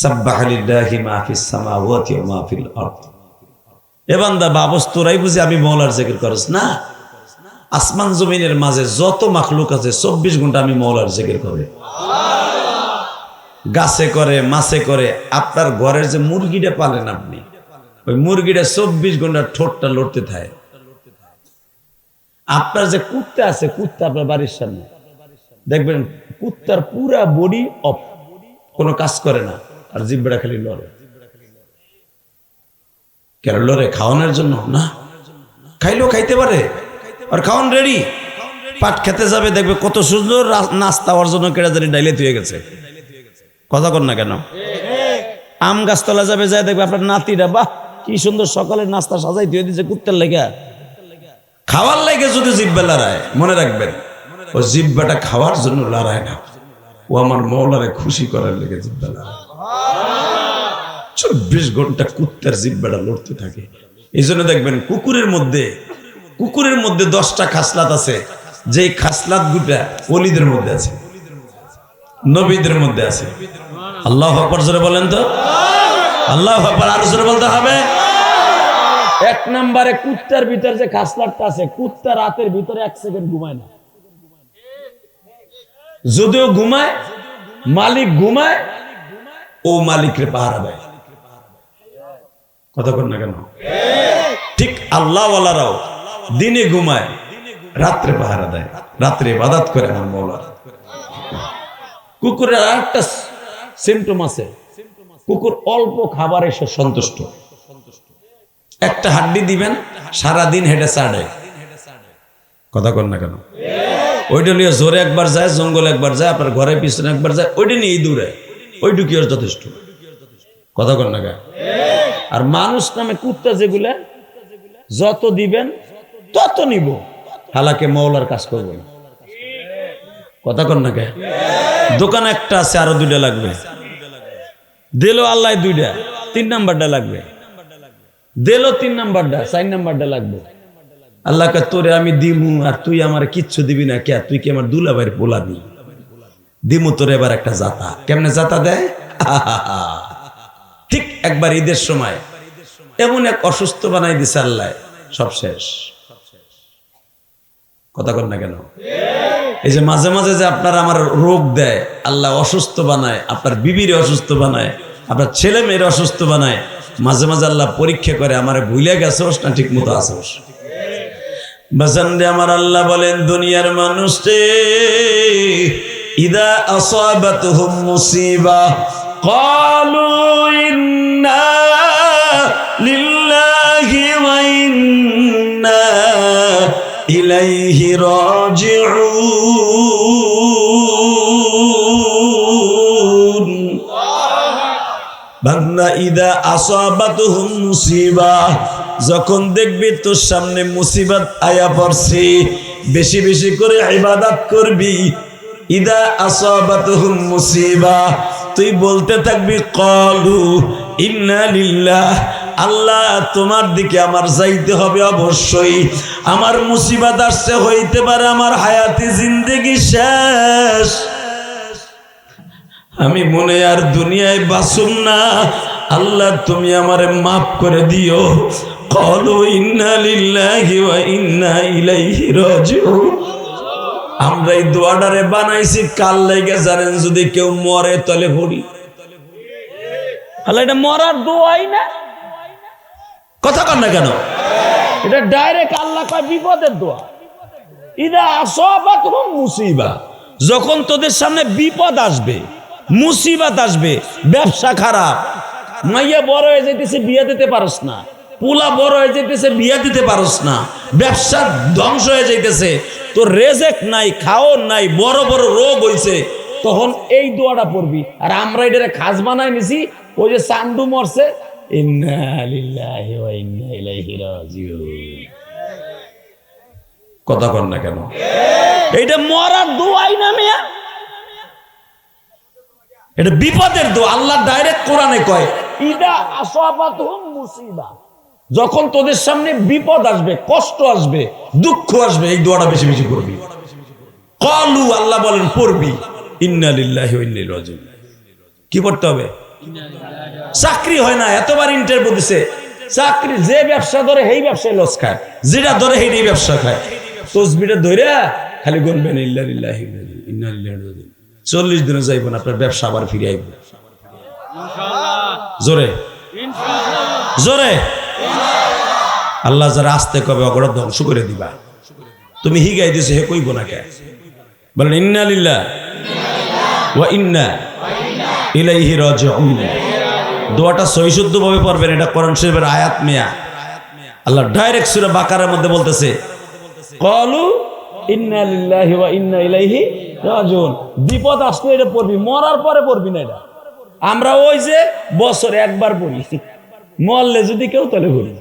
সাব্বাহা লিল্লাহি মা ফিস সামাওয়াতি ওয়া মা ফিল আরদ। এ বান্দা বাবস তোরাই বুঝি আমি মওলার জিকির করস না? আসমান জমিনের মাঝে যত মাখলুক আছে 24 ঘন্টা আমি মওলার জিকির করে। গাছে করে, মাছে করে। আপনার ঘরের যে মুরগিটা পালেন আপনি, ওই মুরগিটা 24 ঘন্টা ঠোঁটটা লড়তে থাকে। আপনার যে কুত্তা আছে, কুত্তা আপনার বাড়ির সামনে, দেখবেন কুত্তার পুরা বডি অফ, কোনো কাজ করে না, আর জিহ্বাটা খালি লড়ে। কেন লড়ে? খাওয়ানোর জন্য না, খাইলেও খাইতে পারে, আর খাওয়ান রেডি। পাট খেতে যাবে, দেখবে কত সুন্দর নাস্তা ওর জন্য কেড়ে জানি ডাইলে থুয়ে গেছে। কথা কর না কেন? আম গাছতলা যাবে, যায় দেখবে আপনার নাতিরা বাহ কি সুন্দর সকালের নাস্তা সাজাই দিয়ে দিচ্ছে কুত্তার লেগে। খাওয়ার লেগে যদি জিহ্বা লড়ায়, মনে রাখবেন ও জিহ্বাটা খাওয়ার জন্য লড়ায় না, ও আমার মওলারে খুশি করার লেগে জিহ্বা লড়ায়। 24 ঘন্টা কুত্তার জিহ্বাটা লড়তে থাকে। এই জন্য দেখবেন কুকুরের মধ্যে 10টা খাসলাত আছে, যেই খাসলাত গুটা ওলিদের মধ্যে আছে, নবীদের মধ্যে আছে। আল্লাহু আকবার জোরে বলেন তো। আল্লাহু আকবার আরো জোরে বলতে হবে। 1 নম্বরে কুত্তার ভিতর যে খাসলাতটা আছে, কুত্তা রাতের ভিতরে 1 সেকেন্ড ঘুমায় না। যদিও ঘুমায়, মালিক ঘুমায়, ও মালিকরে পাহারা দেয়। কথা বল না কেন? ঠিক আল্লাহ ওয়ালারাও দিনে ঘুমায়, রাত্রে পাহারা দেয়, রাত্রে ইবাদত করে আমার মওলা। কুকুরের আরেকটা সিম্পটম আছে, কুকুর অল্প খাবারে সে সন্তুষ্ট। একটা হাড্ডি দিবেন, সারাদিন হেঁটে ছাড়ে। কথা কর না কেন? ওইটা নিয়ে জোরে একবার যায়, জঙ্গলে একবার যায়, আপনার ঘরের পিছনে একবার যায়, ওইটা নিয়েই দৌড়ায়, ওইটুকু যথেষ্ট। কথা কর না কেন? আর মানুষ নামে কুত্তা যেগুলা, যত দিবেন তত নিব, হালাকে মওলার কাজ করবো না। কথা কর না কেন? দোকান একটা আছে, আরো 2টা লাগবে, দিল আল্লাহ 2টা, 3 নাম্বারটা লাগবে, দিল 3 নাম্বারটা, 4 নাম্বারটা লাগবে। আল্লাহকে তোরে আমি দিমু, আর তুই আমার কিচ্ছু দিবি না। কে? তুই কি আমার দুলাভাইয়ের পোলাবি? দিমু তোরে এবার একটা জাতা। কেমনে জাতা দেয়? ঠিক একবার ঈদের সময় এমন এক অসুস্থ বানাই দিছে আল্লাহ, সব শেষ। কথা কর না কেন? এই যে মাঝে মাঝে যে আপনার আমার রোগ দেয়, আল্লাহ অসুস্থ বানায়, আপনার বিবির অসুস্থ বানায়, আপনার ছেলে মেয়ের অসুস্থ বানায়, মাঝে মাঝে আল্লাহ পরীক্ষা করে আমারে ভুলে গেছোস না ঠিক মতো আসোস। বাজানরে আমার আল্লাহ বলেন, দুনিয়ার মানুষ রে, ইদা আসাবাতুহুম মুসিবা ক্বালু ইন্না লিল্লাহি ওয়া ইন্না ইলাইহি রাজিউন। বান্দা ইদা আসাবাতুহুম মুসিবা, যখন দেখবি তোর সামনে মুসিবত আয়া পড়ছে, বেশি বেশি করে ইবাদত করবি। ইদা আসাবাতুহুম মুসিবা, তুই বলতে থাকবি ক্বালু ইন্না লিল্লাহ, আল্লাহ তোমার দিকে আমার যাইতে হবে অবশ্যই। আমার মুসিবত আসছে, হইতে পারে আমার হায়াতে জিন্দেগি শেষ, আমি মনে আর দুনিয়ায় বাসুম না, আল্লাহ তুমি আমারে মাফ করে দিও। ক্বালু ইন্না লিল্লাহি ওয়া ইন্না ইলাইহি রাজিউন। আমরা এই দোয়াটারে বানাইছি কাল লাগে জানেন, যদি কেউ মরে তলে পড়ি। আল্লাহ এটা মরার দোয়াই না, কথা কন না কেন? এটা ডাইরেক্ট আল্লাহ কয় বিপদের দোয়া। ইদা আসাবাতুহুম মুসিবা, যখন তোদের সামনে বিপদ আসবে, মুসিবত আসবে, ব্যবসা খারাপ, মাইয়া বড় হয়ে যেতেছে বিয়ে দিতে পারস না, পোলা বড় হয়ে যেতেছে বিয়ে দিতে পারস না, ব্যবসা ধ্বংস হয়ে যাইতেছে, তোর রেজেক নাই, খাওয়ার নাই, বড় বড় রোগ হইছে, তখন এই দোয়াটা পড়বি। আর আমরা এটারে খাস বানাই নিছি, ওই যে চান্দু মরছে, ইন্না লিল্লাহি ওয়া ইন্না ইলাইহি রাজিউন। কথা কন না কেন? এইটা মরার দোয়াই না মিয়া, এটা বিপদের দোয়া। আল্লাহ ডাইরেক্ট কোরআনে কয় ইদা আসাবাতুহুম মুসিবা, যখন তোদের সামনে বিপদ আসবে, কষ্ট আসবে, দুঃখ আসবে, এই দোয়াটা বেশি বেশি করবি। ক্বালু, আল্লাহ বলেন পড়বি ইন্না লিল্লাহি ওয়া ইন্না ইলাইহি রাজিউন। কি পড়তে হবে? চাকরি হয় না, এতবার ইন্টারভিউ দিছে, চাকরি যে ব্যবসা ধরে সেই ব্যবসায় লস খায়, যেটা ধরে সেই ব্যবসা খায়। তসবিটা ধরে খালি গুনবেন ইন্না লিল্লাহি ওয়া ইন্না ইলাইহি রাজিউন। 40 দিনে যাইব না, আপনার ব্যবসা আবার ফিরে আইব। জোরে জোরে। আল্লাহ যারা আসতে কবে অগড়া ধ্বংস করে দিবা। তুমি হিগাই দিছো, হে কইব না কে? বলেন ইন্না লিল্লাহি ওয়া ইন্না ইলাইহি রাজিউন। দোয়াটা সহিশুদ্ধ ভাবে পড়বেন, এটা কোরআন শরীফের আয়াত মিয়া। আল্লাহ ডাইরেক্ট সূরা বাকারার মধ্যে বলতেছে ক্বালু ইন্না লিল্লাহি ওয়া ইন্না ইলাইহি রাজিউন। বিপদ আসলে এটা পড়বি, মরার পরে পড়বি না। এটা আমরা ওই যে বছরে একবার পড়ি, মরলে যদি কেউ তাহলে পড়ি।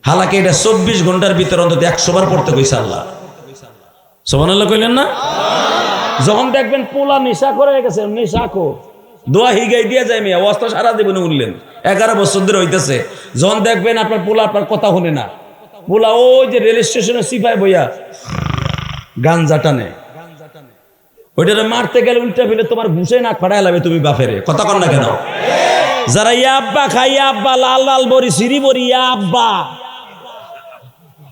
হালাকি এটা 24 ঘন্টার ভিতরে অন্তত 100 বার পড়তে কইছে আল্লাহ। সুবহানাল্লাহ কইলেন না? যখন দেখবেন পোলা নেশা করে গেছে, নেশা কো দোয়া হিগাই দিয়ে যায় মিয়া, অবস্থা সারা জীবনে উঠলেন, 11 বছর ধরে হইতেছে। যখন দেখবেন আপনার পোলা আপনার কথা শুনে না, পোলা ওই যে রেল স্টেশনে সিপাই বইয়া গাঞ্জা টানে, ওইটারে মারতে গেলে উল্টা ফেলে তোমার ঘুষে না ফাটাই লাগবে তুমি বাপেরে। কথা কন না কেন? যারা ইয়া আব্বা খাই, ইয়া আব্বা লাল লাল বড়ি সিঁড়ি বড়ি, ইয়া আব্বা,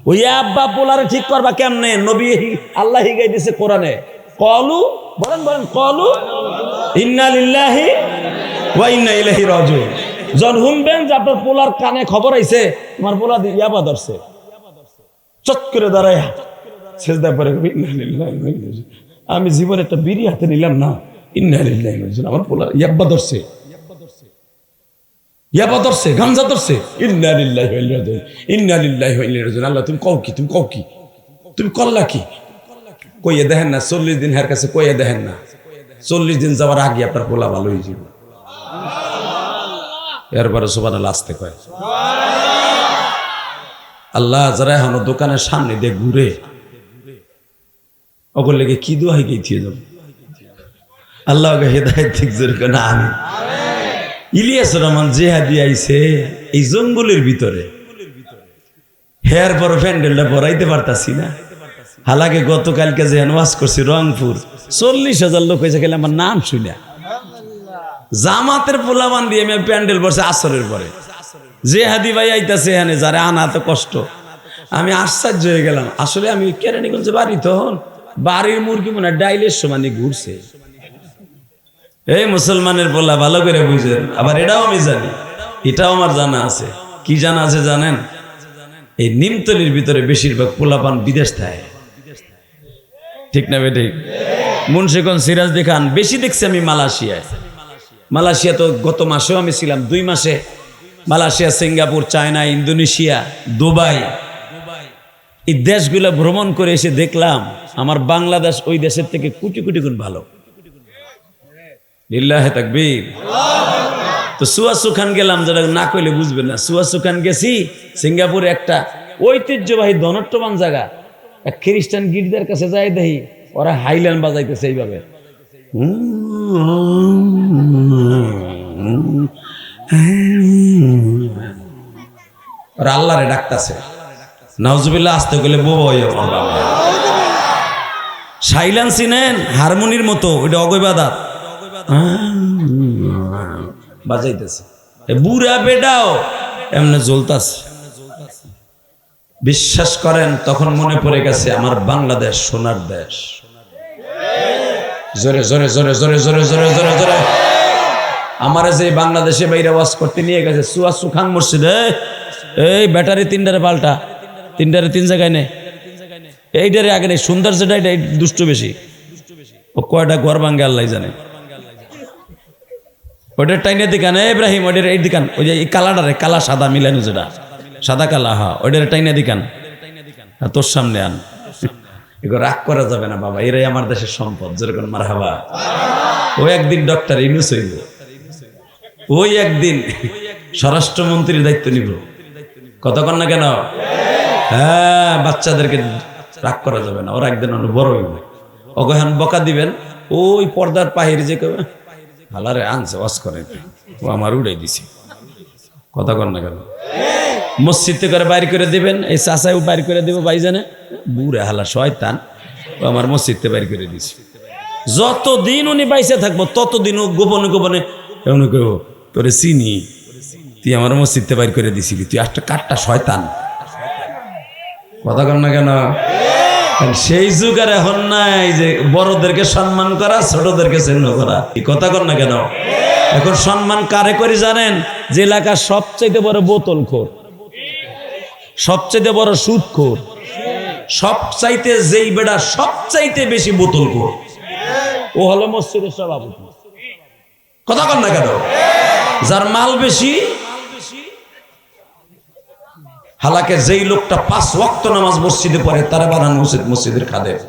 ওই আব্বা পোলারে ঠিক করবা কেমনে? নবী আল্লাহ হিগাই দিছে কোরআনে। ক্বালু, বলেন বলেন, ক্বালু ইন্না লিল্লাহি ওয়া ইন্না ইলাইহি রাজিউন। যখন শুনবেন যে আপনার পোলার কানে খবর আইছে তোমার পোলা ইয়াবা ধরছে, চট করে দাঁড়ায় সেজদা পড়ে ইন্না লিল্লাহি ওয়া ইন্না ইলাইহি, আমি জীবনে একটা বিড়ি হাতে নিলাম না, ইন্না লিল্লাহি ওয়া ইন্না, আমার পোলা ইয়াবা ধরছে, ইয়াবা ধরছে, গাঞ্জা ধরছে, ইন্না লিল্লাহি ওয়া ইন্না ইলাইহি, ইন্না লিল্লাহি ওয়া ইন্না ইলাইহি রাজিউন। আল্লাহ তুমি কও কি, তুমি কও কি, তুমি করলা কি? কইয়ে দেখেন না 40 দিন হের কাছে কইয়ে দেখেন না, 40 দিন যাওয়ার আগে আপনার পোলা ভালো হয়ে যাবে। এরপরে সুবহানাল্লাহ আসতে কয়। আল্লাহ যারা এখন দোকানের সামনে দিয়ে ঘুরে ওগুলো লেগে কি দোয়া গিয়ে যাব, আল্লাহ হেদায়েত ঠিক যেরকম না। আমি ইলিয়াস রহমান জেহাদি আইছে এই জঙ্গলের ভিতরে, হের পর প্যান্ডেলটা ভরাইতে পারতাছি না। হালাকে গতকালকে যে ওয়াজ করছি রংপুর, 40,000 লোক হয়েছে, গেলে আমার নাম শুনে জামাতের পোলাবান দিয়ে আমি প্যান্ডেল বসে আসরের পরে জেহাদি ভাই আইতাছে এখানে, যারা আনা তো কষ্ট। আমি আশ্চর্য হয়ে গেলাম, আসলে আমি কেরানীগঞ্জে বাড়ি, তখন বাড়ির মুরগি মনে ডাইলের সমানে ঘুরছে। এই মুসলমানের পোলা ভালো করে বুঝেন, আবার এটাও আমি জানি, এটাও আমার জানা আছে। কি জানা আছে জানেন? এই নিমতলির ভিতরে বেশিরভাগ পোলাপান বিদেশ থাকে, ঠিক না বেটি? মুন্সিগঞ্জ সিরাজদি খান বেশি দেখছি আমি মালয়েশিয়ায়। মালয়েশিয়া তো গত মাসেও আমি ছিলাম, 2 মাসে Malaysia, Singapore, China, Indonesia, Dubai, এই দেশগুলো ভ্রমণ করে এসে দেখলাম আমার বাংলাদেশ ওই দেশের থেকে কোটি কোটি গুণ ভালো। লিল্লাহে তাকবীর। তো সুয়াসু খান গেলাম, যেটা না কইলে বুঝবে না। সুয়াসু খান গেছি সিঙ্গাপুরে, একটা ঐতিহ্যবাহী ধনট্টবান জায়গা। এক খ্রিস্টান গির্জার কাছে যাই দেখি ওরা হাইল্যান্ড বাজাইতেছে এইভাবে। ওরা আল্লাহরে ডাকতেছে, নাউজুবিল্লাহ। আসতে গেলে সাইলেন্স চিনেন, হারমোনির মতো, ওইটা অগৈবাদাত বাজাইতেছে। বুড়া বেডাও এমনি জ্বলতাছে। বিশ্বাস করেন, তখন মনে পড়ে গেছে আমার বাংলাদেশ সোনার দেশ। জোরে জোরে জোরে জোরে জোরে জোরে জোরে জোরে আমারে যে বাংলাদেশে বাইরে ওয়াজ করতে নিয়ে গেছে সুয়াসু খান মসজিদে, এই ব্যাটারি 3টারে পাল্টা, 3টারে 3 জায়গায় নে, এইটারে আগে নেই। সুন্দর যেটা এটা দুষ্ট বেশি, ও কয়টা ঘর ভাঙ্গে আল্লাহ জানে। ওইটার টাইনে দিকান ইব্রাহিম, ওইটার এই দিকান, ওই যে কালাটারে কালা সাদা মিলানো, যেটা সাদা কালা, হ্যাঁ ওইটার টাইনে দিকান, তোর সামনে আন। এগুলো রাগ করা যাবে না বাবা, এরাই আমার দেশের সম্পদ। যেরকম মারহাবা। ওই একদিন ডক্টর ইউনূস হইল, ওই একদিন স্বরাষ্ট্রমন্ত্রীর দায়িত্ব নিব। কতক্ষণ না কেন? হ্যাঁ, বাচ্চাদেরকে রাগ করা যাবে না, ওরা একদিন বড় হইব। অগহান বকা দিবেন, ওই পর্দার পাহির যে কেউ হালারে আনছে ওয়াজ করে, ও আমার উড়াই দিছে। কতক্ষণ না কেন? মসজিদ করে বাইর করে দিবেন, এই চাচাও বাইর করে দিব, ভাইজানে বুড়ে হালা শয়তান, ও আমার মসজিদে বাইর করে দিছে। যতদিন উনি বাইসে থাকবো ততদিন ও গোপনে গোপনে এমন কেউ, তোরে চিনি, তুই আমার মসজিদে বাইর করে দিছিলি, তুই একটা কাঠটা শয়তান। কথা কর না কেন? সেই যুগ আর এখন নাই যে বড়দেরকে সম্মান করা, ছোটদেরকে চিহ্ন করা। কথা কর না কেন? এখন সম্মান কারে করি জানেন? যে এলাকার সবচাইতে বড় বোতলখোর, সবচাইতে বড় সুদখোর, সবচাইতে যেই বেড়া সবচাইতে বেশি বোতলখোর, ও হলো মসজিদের সভাপতি। কথা কর না কেন? যার মাল বেশি, হালাকে যেই লোকটা 5 ওয়াক্ত নামাজ মসজিদে পড়ে তারা বানানো উচিত মসজিদের খাদেম।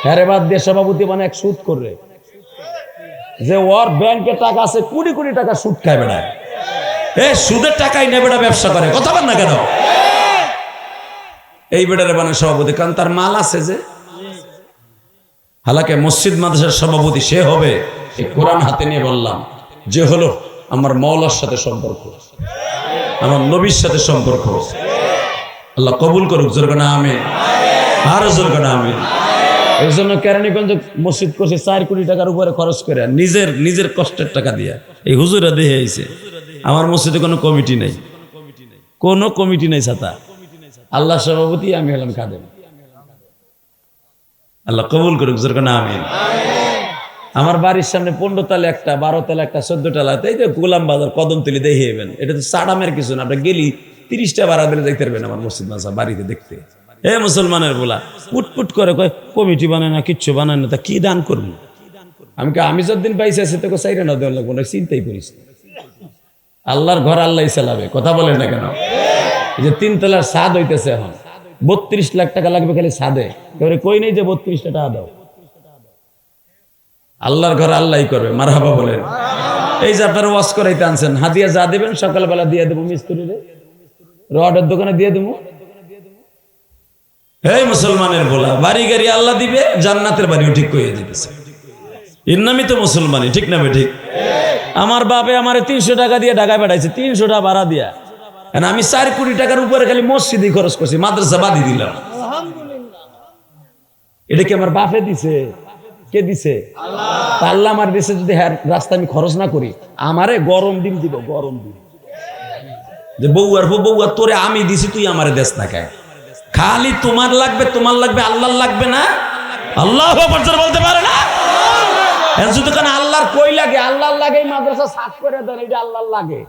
হ্যাঁ বাদ দিয়ে সভাপতি মানে এক সুদ করে, যে ওর ব্যাংকে টাকা আছে কোটি কোটি টাকা সুদ খায় বেড়ায়, এ সুদের টাকাই নেই বেড়া ব্যবসা করে। কথা বল না কেন? এই বেড়ারে বানায় সভাপতি, কারণ তার মাল আছে। যে হালাকে মসজিদ মাদ্রাসার সভাপতি সে হবে এই কোরআন হাতে নিয়ে বললাম, যে হলো আমার মাওলার সাথে সম্পর্ক, আমার নবীর সাথে সম্পর্ক। আল্লাহ কবুল করুক। জোরে না আমিন, আরো জোরে না আমিন। এই জন্য কেরানীগঞ্জ মসজিদ করছে 4 কোটি টাকার উপরে খরচ করে, নিজের কষ্টের টাকা দিয়া। এই হুজুরা দেখে আইছে আমার মসজিদে কোনো কমিটি নেই, কোনো কমিটি নেই। ছাতা আল্লাহ সভাপতি, আমি হলাম খাদেম। আল্লাহ কবুল করুক। জোরে না আমিন। আমার বাড়ির সামনে 15 তলা একটা, 12 তলা একটা, 14 তলা, এই যে গোলাম বাজার কদমতলি দেখিয়েবেন। এটা তো সাডামের কিছু না, আমরা গেলি 30টা ভাড়া দিলে দেখতে পারবেন আমার মসজিদ মাসা বাড়িতে দেখতে। এ মুসলমানের বলা পুটপুট করে কয় কমিটি বানায় না, কিচ্ছু বানায় না, তা কি দান করবো? আমি যতদিন পাইছি আছে তোকে চাইরে না দেওয়ার লাগবো না, চিন্তাই করিস। আল্লাহর ঘর আল্লাহ চালাবে। কথা বলেন না কেন? এই যে 3 তলার ছাদ হইতেছে, এখন 32 লাখ টাকা লাগবে খালি ছাদে। এবারে কই নেই যে 32টা টাকা দাও। আল্লাহর ঘর আল্লাহই করবে। মারহাবা বলেন। এই যে আপনারা ওয়াজ করাইতে আনছেন, হাদিয়া যা দেবেন সকালবেলা দিয়ে দেবো মিস্ত্রিরে, রডের দোকানে দিয়ে দেবো। এই মুসলমানের বলা বাড়ি গাড়ি আল্লাহ দিবে, জান্নাতের বাড়িও ঠিক করে দিতেছে। এর নামই তো মুসলমানই, ঠিক না? ঠিক। আমার বাপে আমার 300 টাকা দিয়ে ঢাকায় পাঠাইছে, 300 টাকা ভাড়া দিয়া। আমি 4 কোটি টাকার উপরে খালি মসজিদে খরচ করছি, মাদ্রাসা বাদি দিলাম। এটা কি আমার বাপে দিছে? কে দিছে? আল্লাহ আমার দেশে যদি রাস্তা আমি খরচ না করি, আমারে গরম দিন দিব, গরম দিন। যে বউয়ার তোরে আমি দিছি, তুই আমারে দেশ না খায়। খালি তোমার লাগবে, তোমার লাগবে, আল্লাহর লাগবে না। আল্লাহ বলতে পারে না। যদি কেন আল্লাহর কই লাগে, আল্লাহর লাগে। মাদ্রাসা সাফ করে দেন, এটা আল্লাহর লাগে।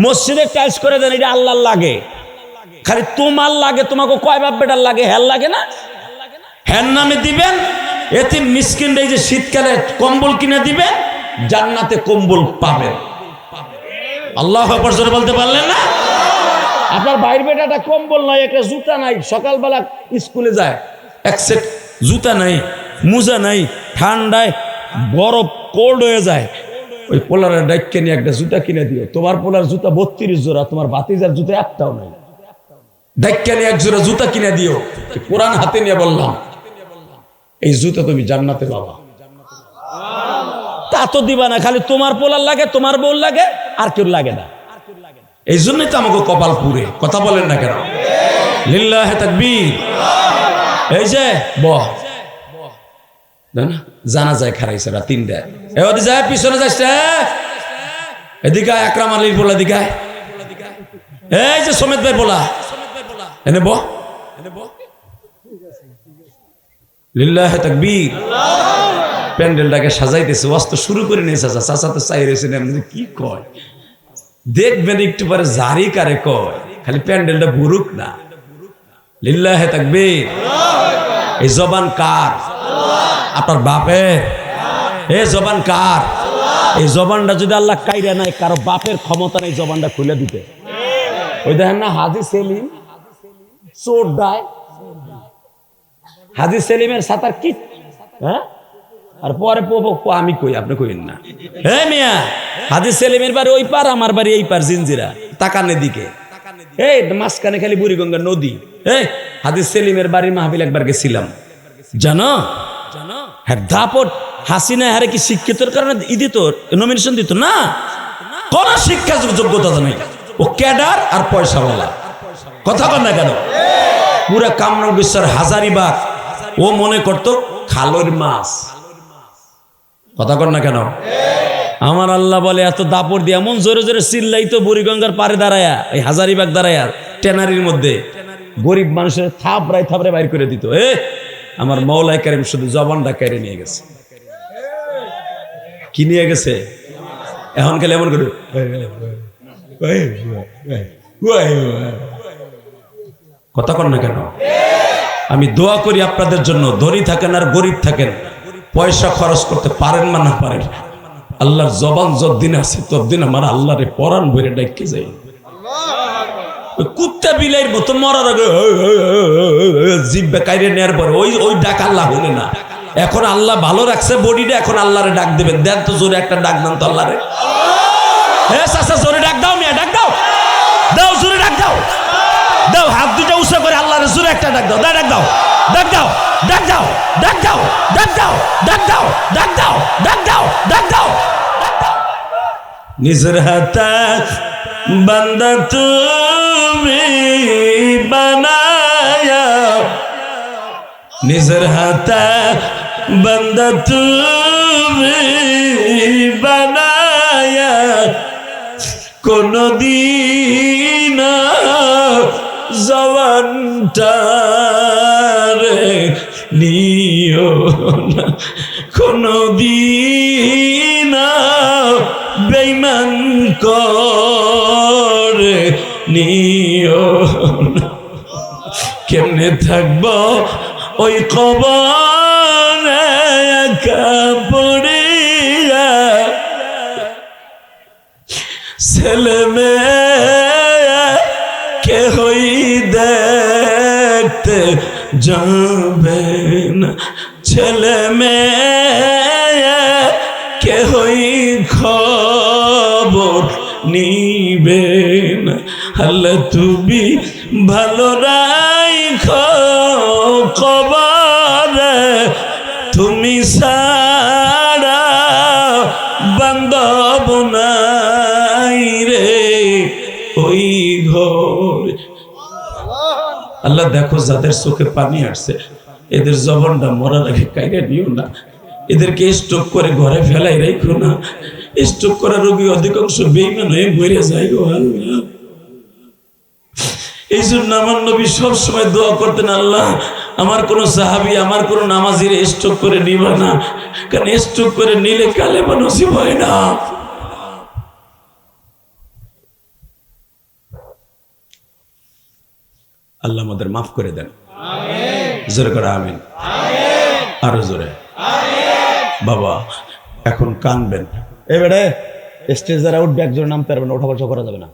মসজিদে টাইলস করে দেন, এটা আল্লাহর লাগে। খালি তোমার লাগে, তোমাকে কয় বাপ বেটার লাগে, হেল লাগে না? হ্যার নামে দিবেন এতে মিসকিন, এই যে শীতকালে কম্বল কিনে দিবেন, জান্নাতে কম্বল পাবেন। আল্লাহু আকবার জোরে বলতে পারলেন না? আপনার বাইর বেটাটা কম্বল নাই, একটা জুতা নাই, সকালবেলা স্কুলে যায়, এক সেট জুতা নাই, মোজা নাই, ঠান্ডায় বরফ কোল্ড হয়ে যায়, ওই পোলারের ডাইককে নিয়ে একটা জুতা কিনে দিও। তোমার পোলার জুতা 32 জোড়া, তোমার ভাতিজার জুতা একটাও নাই। ডাইককে নিয়ে এক জোড়া জুতা কিনে দিও। কোরআন হাতে নিয়ে বললাম, এই জুতা তুমি জান্নাতে পাবা। তা তো দিবা না, খালি তোমার পোলার লাগে, তোমার বউ লাগে, আর কেউ লাগে না। এই জন্যই তো আমাকে কপাল পুরে। কথা বলেন না কেন? লিল্লাহে তাকবীর। এই যে জানা যায় খারাইছে রাত 3টায়। এদিকে যায়, পিছনে যাচ্ছে, এদিকে আকরাম আলীর বলা দিকে, এই যে সমেত ভাই বলা, এনে ব লিল্লাহে তাকবীর। প্যান্ডেলটাকে সাজাইতেছে, ওয়াজ তো শুরু করে নিয়েছে। চাচা তো চাই রয়েছে না, কি কয় দেখবেন একটু পরে জারি কারে কয়, খালি প্যান্ডেলটা ভুরুক না। লিল্লাহে তাকবীর। এই জবান কার? আপনার বাপের। এই জবান কার? এই জবানটা যদি আল্লাহ কাইরা নাই, কারো বাপের ক্ষমতা নেই জবানটা খুলে দিতে। ওই দেখেন না হাজী সেলিম চোর ডায়, হাজী সেলিমের সাতার কি, হ্যাঁ? আর পরে আমি কই, আপনি কইন না। হ্যাঁ মিয়া, হাজী সেলিমের বাড়ি ওই পার, আমার বাড়ি এই পার, জিনজিরা তাকানের দিকে। এই মাঝখানে খালি বুড়িগঙ্গা নদী। এই হাজী সেলিমের বাড়ির মাহফিল একবার গেছিলাম, জানো? হ্যাঁ, দাপট হাসিনা হারে কি শিক্ষিতর কারণে দিত, নমিনেশন দিত না? কোন শিক্ষা যোগ্যতা নেই, ও ক্যাডার আর পয়সাওয়ালা। কথা বল না কেন? পুরা কামরাঙ্গ বিশ্বের হাজারিবাগ ও মনে করতো খালের মাছ। কথা কর না কেন? আমার আল্লাহ বলে এত দাপড় দিয়ে এমন জোরে জোরে চিল্লাইতো বুড়িগঙ্গার পারে দাঁড়ায়া, এই হাজারিবাগ দাঁড়ায়া টেনারির মধ্যে, গরিব মানুষের থাপড়াই থাপড়ে বাইর করে দিত। আমার মৌলাই কারিম শুধু জবানটা কেড়ে নিয়ে গেছে। কি নিয়ে গেছে? এখন খালি এমন করে কথা কর না কেন? আমি দোয়া করি আপনাদের জন্য, ধনী থাকেন আর গরিব থাকেন, পয়সা খরচ করতে পারেন বা না পারেন, আল্লাহর জবান যতদিন আছে ততদিন আমার আল্লাহরে পরাণ ভরে ডাইকে যাই। কুত্তা বিলাইয়ের মতো মরার আগে জিব্বা কাইরে নেয়ার পরে ওই ডাক আল্লাহ হলে না। এখন আল্লাহ ভালো রাখছে বডিটা, এখন আল্লাহরে ডাক দেবেন। দেন তো জোরে একটা ডাক দেন তো আল্লাহরে। হ্যাঁ চাচা জোরে ডাক দাও, মিয়া ডাক দাও, দাও জোরে ডাক দাও, দাও হাত দুটো উঁচু করে আল্লাহরে জোরে একটা ডাক দাও, ডাক দাও, ডাক দাও, ডাক দাও, ডাক দাও, ডাক দাও, ডাক দাও, ডাক দাও, ডাক দাও, ডাক দাও। নিজের হাতে বান্দা তুমি বানায়া, নিজের হাতে বান্দা তুমি বানায়া, কোনদিন জবানটারে নিও না, কোনদিন বেঈমান করে নিও না। কেমনে থাকব ওই কবরে একা পড়িয়া, ছেলে মেয়ে কেহই দেখতে যাবে না, ছেলে মেয়ে কেহই খবর নিবে না। আল্লাহ তুমি ভালো রাখো কবরে, তুমি সারা বান্ধব নাই রে ওই ঘর। আল্লাহ দেখো যাদের চোখে পানি আসছে, এদের জবানটা মরার আগে কাইরে নিও না, এদেরকে স্ট্রোক করে ঘরে ফেলাই রাখো না। স্ট্রোক করা রোগী অধিকাংশ বেঈমান হয়ে মরে যায় গো আল্লাহ। এই জন্য আমার নবী সবসময় দোয়া করতেন, আল্লাহ আমার কোন সাহাবী, আমার কোন নামাজির স্ট্রোক করে নিবা না, কারণ স্ট্রোক করে নিলে কালেমা নসিব হয় না। আল্লাহ আমাদের মাফ করে দেন, জোরে করে আমিন, আরো জোরে। বাবা এখন কানবেন, এবারে স্টেজ যারা উঠবে একজনের নাম পারবে না, ওঠা বসা করা যাবে না,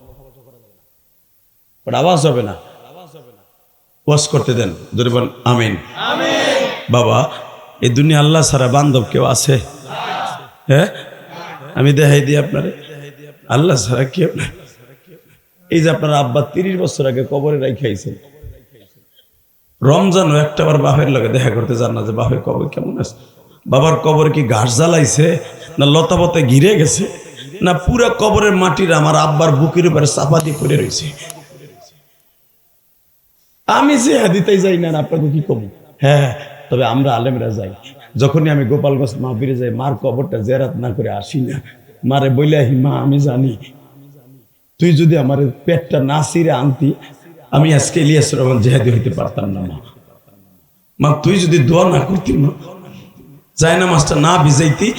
ওটা আওয়াজ হবে না, ওয়াজ করতে দেন, জোরে বলেন আমিন। বাবা এই দুনিয়া আল্লাহ ছাড়া বান্ধব কেউ আছে? হ্যাঁ আমি দেখাই দিই আপনারে, আল্লাহ ছাড়া কি আপনার। এই যে আপনার আব্বা 30 বছর আগে কবরে রাখাইছেন, রমজানও একটাবার বাপের লগে দেখা করতে যান না যে বাপের কবর কেমন আছে, বাবার কবর কি ঘাস জ্বালাইছে না লতাপতে ঘিরে গেছে, না পুরা কবরের মাটির আমার আব্বার বুকের উপরে চাপা দিয়ে পড়ে রয়েছে। আমি যে হাদিতাই যাই না, আপনাকে কি কব। হ্যাঁ, তবে আমরা আলেমরা যাই, যখনই আমি গোপালগঞ্জ মাহফিলে যাই, মার কবরটা জেরাত না করে আসি না। মারে বইলে আহি, মা আমি জানি তুই যদি আমার পেটটা না ছিঁড়ে আনতি, আমি আজকে ইলিয়াস রহমান জেহাদি হইতে পারতাম না। মা তুই যদি দোয়া না করতি, মা যায় না মাছটা না ভিজাইতি,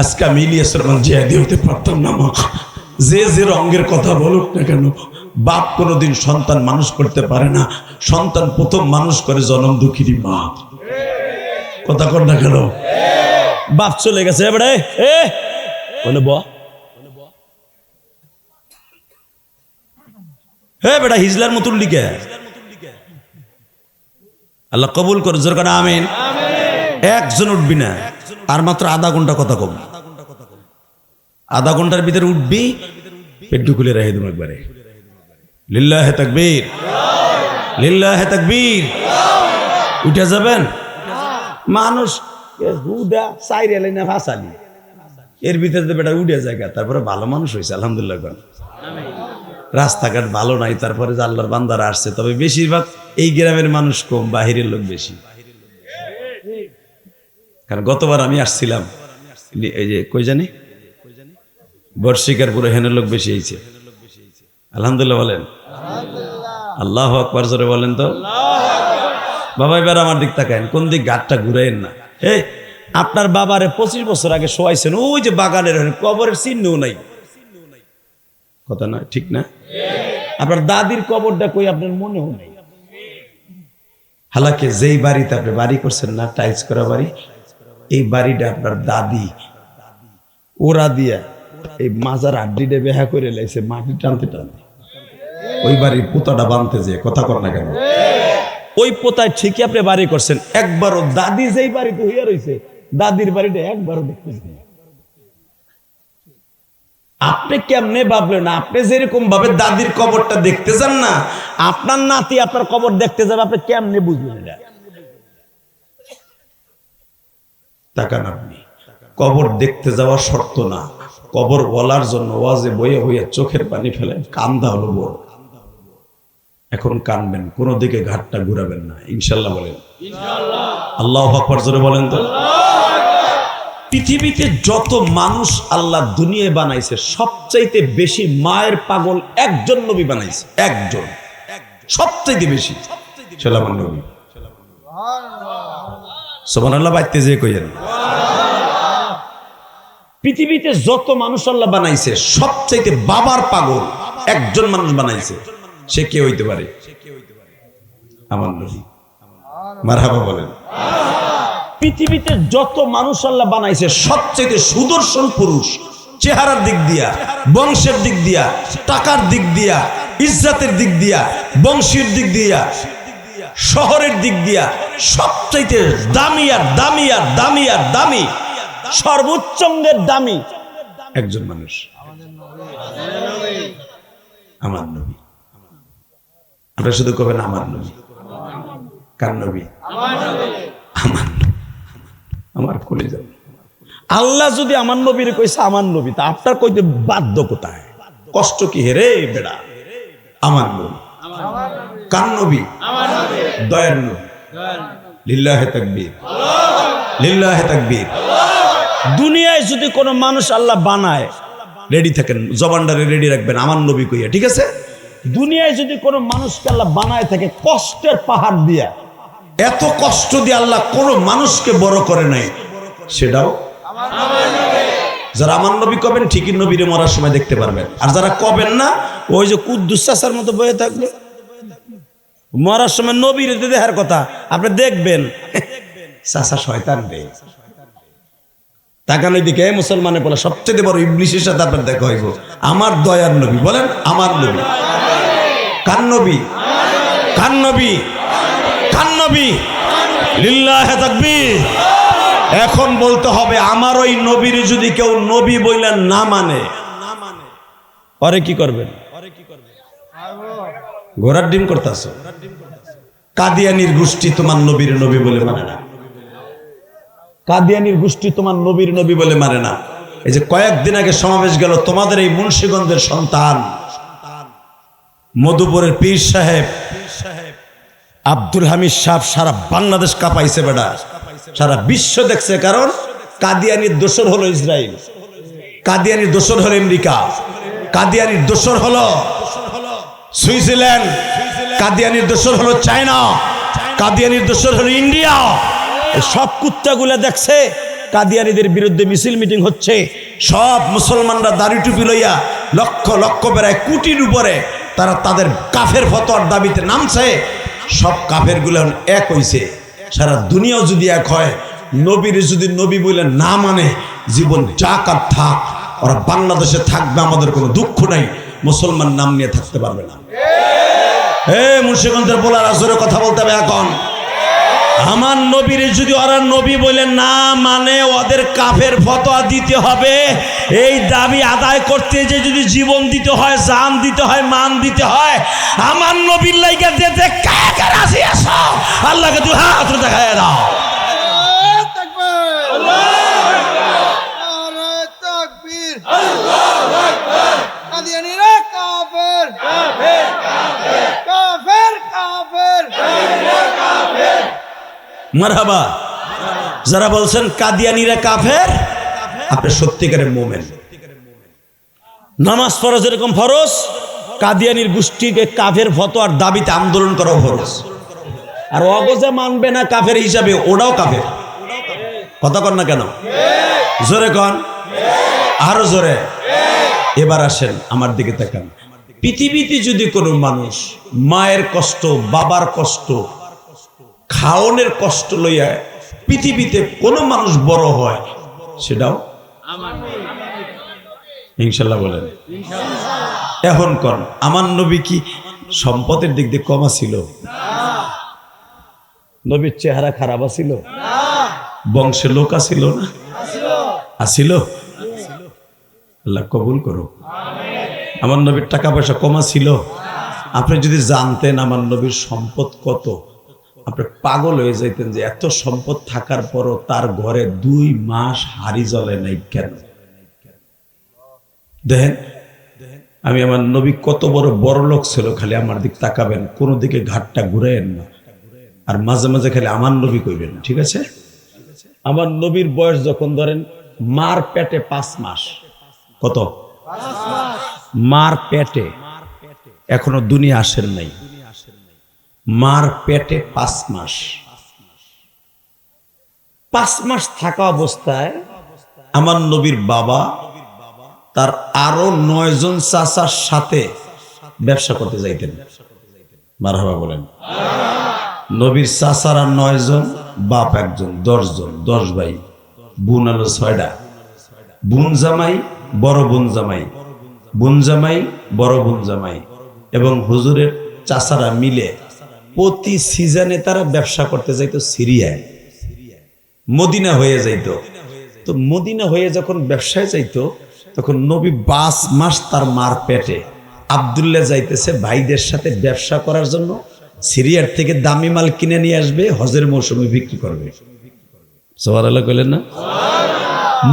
আজকে আমি ইলিয়াস রহমান জেহাদি হইতে পারতাম না। মা যে যে রঙের কথা বলুক না কেন, বাপ কোনোদিন সন্তান মানুষ করতে পারে না, সন্তান প্রথম মানুষ করে জনম দুঃখিনী মা। কথা কর না কেন, বাপ চলে গেছে এবারে বলে ব হে বেটা হিজলার মতন লিখে আল্লাহ কবুল করে, জোর করে আমিন। একজন উঠবি না, আর মাত্র আধা ঘন্টা কথা কম, আধা ঘন্টার ভিতরে উঠবি, পেট্টু খুলে রেখে দেবো একবারে। লিল্লাহে তাকবীর, লিল্লাহে তাকবীর। উঠে যাবেন। মানুষ এর ভিতরে বেটা উঠে জায়গা, তারপরে ভালো মানুষ হয়েছে আলহামদুলিল্লাহ। রাস্তাঘাট ভালো নাই, তারপরে যে আল্লাহর বান্দারা আসছে, তবে বেশিরভাগ এই গ্রামের মানুষ কম, বাহিরের লোক বেশি। কারণ গতবার আমি আসছিলাম, এই যে কই জানি বর্ষিকার পুরো হেনের লোক বেশি হয়েছে আলহামদুলিল্লাহ। বলেন আল্লাহু আকবার, জোরে বলেন তো। বাবা এবার আমার দিক তাকায়েন, কোন দিক ঘাটটা ঘুরাইন না। এই আপনার বাবারে 25 বছর আগে শোয়াইছেন, ওই যে বাগানের কবরের চিহ্নও নাই, কথা নয় ঠিক না? আপনার দাদির কবরটা কই আপনার মনেও নেই। হালাকে যেই বাড়িতে আপনি বাড়ি করছেন না, টাইলস করা বাড়ি, এই বাড়িটা আপনার দাদি ওরা দিয়া এই মাজার আড্ডিটা বেহা করে লাইছে, মাটি টানতে টানতে ওই বাড়ির পোতাটা বানতে যে, কথা কর না কেন, ওই পোতায় ঠিকই আপনি বাড়ি করছেন। একবারও দাদি যেই বাড়িতে হইয়া রয়েছে, দাদির বাড়িটা একবারও দেখতেছেন। আপনি কেমনে ভাবলেন, আপনি যেরকম ভাবে দাদির কবরটা দেখতে যান না, আপনার নাতি আপনার কবর দেখতে যাবে, আপনি কেমনে বুঝলেন এটা? তাকান, আপনি কবর দেখতে যাওয়া শর্ত না, কবর বলার জন্য ওয়াজে বইয়ে বইয়ে চোখের পানি ফেলেন, কান্দা হলো বড়। এখন কানবেন, কোনো দিকে ঘাটটা ঘুরাবেন না, ইনশাল্লাহ বলেন। আল্লাহু আকবার, জোরে বলেন তো। পৃথিবীতে যত মানুষ আল্লাহ দুনিয়ায় বানাইছে, সবচাইতে বেশি মায়ের পাগল একজন নবী বানাইছে, একজন, সবচাইতে বেশি, সেটা আমার নবী। সুবহানাল্লাহ বাইতে যে কইেন। পৃথিবীতে যত মানুষ আল্লাহ বানাইছে, সবচাইতে বাবার পাগল একজন মানুষ বানাইছে, সে কে হইতে পারে? আমার নবী। মারহাবা বলেন। পৃথিবীতে যত মানুষ আল্লাহ বানাইছে, সবচেয়ে সুদর্শন পুরুষ, চেহারার দিক দিয়া, বংশের দিক দিয়া, টাকার দিক দিয়া, ইজ্জতের দিক দিয়া, বংশের দিক দিয়া, শহরের দিক দিয়া, সবচাইতে দামি আর দামি আর দামি আর দামি, সর্বোচ্চঙ্গের দামি একজন মানুষ, আমার নবী। আপনারা শুধু কবেন আমার নবী। কার নবী? আমার নবী, আমার কলিজা। আল্লাহ যদি আমার নবীর কইছে আমার নবী, তা আপনার কইতে বাধ্য কোথায়? কষ্ট কি হেরে বেড়া? আমার নবী। কার নবী? দয়ার নবী। লিল্লাহে তাকবীর, লিল্লাহে তাকবীর। দুনিয়ায় যদি কোনো মানুষ আল্লাহ বানায়, রেডি থাকেন, জবানটারে রেডি রাখবেন আমার নবী কইয়া, ঠিক আছে? দুনিয়ায় যদি কোনো মানুষকে আল্লাহ বানায় থাকে কষ্টের পাহাড় দিয়া, এত কষ্ট দিয়ে আল্লাহ কোনো মানুষকে বড় করে নাই, সেটাও যারা আমার নবী কবেন, ঠিকই নবীরে মরার সময় দেখতে পারবেন। আর যারা কবেন না, ওই যে কুদ্দুস চাচার মতো বয়ে থাকবে, মরার সময় নবীর দেখার কথা আপনি দেখবেন, চাচা শয়তান রে। তাকানোর দিকে মুসলমানের বলে সবচেয়ে বড় ইবলিসের সাথে আপনার দেখা হইব আমার দয়ার নবী। বলেন আমার নবী। কার নবী? কার নবী? কার নবী? লিল্লাহে তাকবীর, এখন বলতে হবে আমার ওই নবীর যদি কেউ নবী বললেন না মানে পরে কি করবেন? ঘোড়ার ডিম করতেছ। কাদিয়ানির গোষ্ঠী তোমার নবীর নবী বলে মানে না। কাদিয়ানির গোষ্ঠী তোমার নবীর নবী বলে মানে না। এই যে কয়েকদিন আগে সমাবেশ গেল তোমাদের এই মুন্সিগঞ্জের সন্তান মধুপুরের পীর সাহেব আব্দুল হামিদ সাহেব সারা বাংলাদেশ কাঁপাইছে বেটা, সারা বিশ্ব দেখছে। কারণ কাদিয়ানির দোসর হলো ইসরায়েল, কাদিয়ানির দোসর হলো আমেরিকা, কাদিয়ানির দোসর হলো সুইজারল্যান্ড, কাদিয়ানির দোসর হলো চায়না, কাদিয়ানির দোসর হলো ইন্ডিয়া। সব কুত্তাগুলা দেখছে কাদিয়ানিদের বিরুদ্ধে মিছিল মিটিং হচ্ছে। সব মুসলমানরা দাড়ি টুপি লইয়া লক্ষ লক্ষ বেড়ায় কোটির উপরে তারা তাদের কাফের ফতোয়ার দাবিতে নামছে। সব কাফের গুলো এক হইছে। সারা দুনিয়াও যদি এক হয়, নবীর যদি নবী বলে না মানে জীবন যাক আর থাক, ওরা বাংলাদেশে থাকবে, আমাদের কোনো দুঃখ নাই, মুসলমান নাম নিয়ে থাকতে পারবে না। মুন্সিগঞ্জের বলার আসরে কথা বলতে হবে এখন। আমার নবীর যদি ওরা নবী বলে না মানে ওদের কাফের ফতোয়া দিতে হবে। এই দাবি আদায় করতে যে যদি জীবন দিতে হয়, জান দিতে হয়, মান দিতে হয়, আমার নবীর লাইগা দিতে কাকে রাজি আছো? আল্লাহকে তুই হাত দেখায় দাও। মারহাবা। যারা বলছেন কাদিয়ানিরা কাফের, আপনি সত্যিকারের মোমেন। নামাজ পড়া যেরকম ফরজ, কাদিয়ানির গোষ্ঠীকে কাফের ফতোয়ার দাবিতে আন্দোলন করাও ফরজ। আর অগজে মানবে না কাফের হিসাবে, ওটাও কাফের। কথা কন না কেন? জোরে কন, আরো জোরে। এবার আসেন আমার দিকে তাকান। পৃথিবীতে যদি কোনো মানুষ মায়ের কষ্ট, বাবার কষ্ট, খাওনের কষ্ট লইয়া পৃথিবীতে কোনো মানুষ বড় হয়, সেটাও ইনশাল্লাহ বলেন। এখন কোন আমার নবী কি সম্পদের দিক দিয়ে কমা ছিল? নবীর চেহারা খারাপ আছিল? বংশে লোক আছিল না? আসিল? আল্লাহ কবুল করো। আমার নবীর টাকা পয়সা কমা ছিল? আপনি যদি জানতেন আমার নবীর সম্পদ কত, আপনি পাগল হয়ে যাইতেন যে এত সম্পদ থাকার পরও তার ঘরে 2 মাস হাড়ি জ্বলে নাই কেন? দেখেন আমি আমার নবী কত বড় লোক ছিল, খালি আমার দিক তাকাবেন, কোনো দিকে ঘাটটা ঘুরাইয়েন না, আর মাঝে মাঝে খালি আমার নবী কইবেন, ঠিক আছে? আমার নবীর বয়স যখন ধরেন মার পেটে 5 মাস। কত? মার পেটে, এখনো দুনিয়া আসেন নাই। মার পেটে 5 মাস। 5 মাস থাকা অবস্থায় আমার নবীর বাবা তার আরো 9 জন চাচার সাথে ব্যবসা করতে যাইতেন। মারহাবা বলেন। নবীর চাচারা 9 জন, বাপ 1 জন, 10 জন, 10 ভাই, বোন হলো 6টা। বোন জামাই, বড় বোন জামাই, বোন জামাই, বড় বোন জামাই এবং হুজুরের চাচারা মিলে প্রতি সিজনে তারা ব্যবসা করতে যাইতো সিরিয়ায়, মদিনা হয়ে যাইতো। তো মদিনা হয়ে যখন ব্যবসায় যাইতো তখন নবী 5 মাস তার মার পেটে। আব্দুল্লাহ যাইতেছে ভাইদের সাথে ব্যবসা করার জন্য, সিরিয়ার থেকে দামি মাল কিনে নিয়ে আসবে, হজের মৌসুমে বিক্রি করবে। সুবহানাল্লাহ কইলেন না?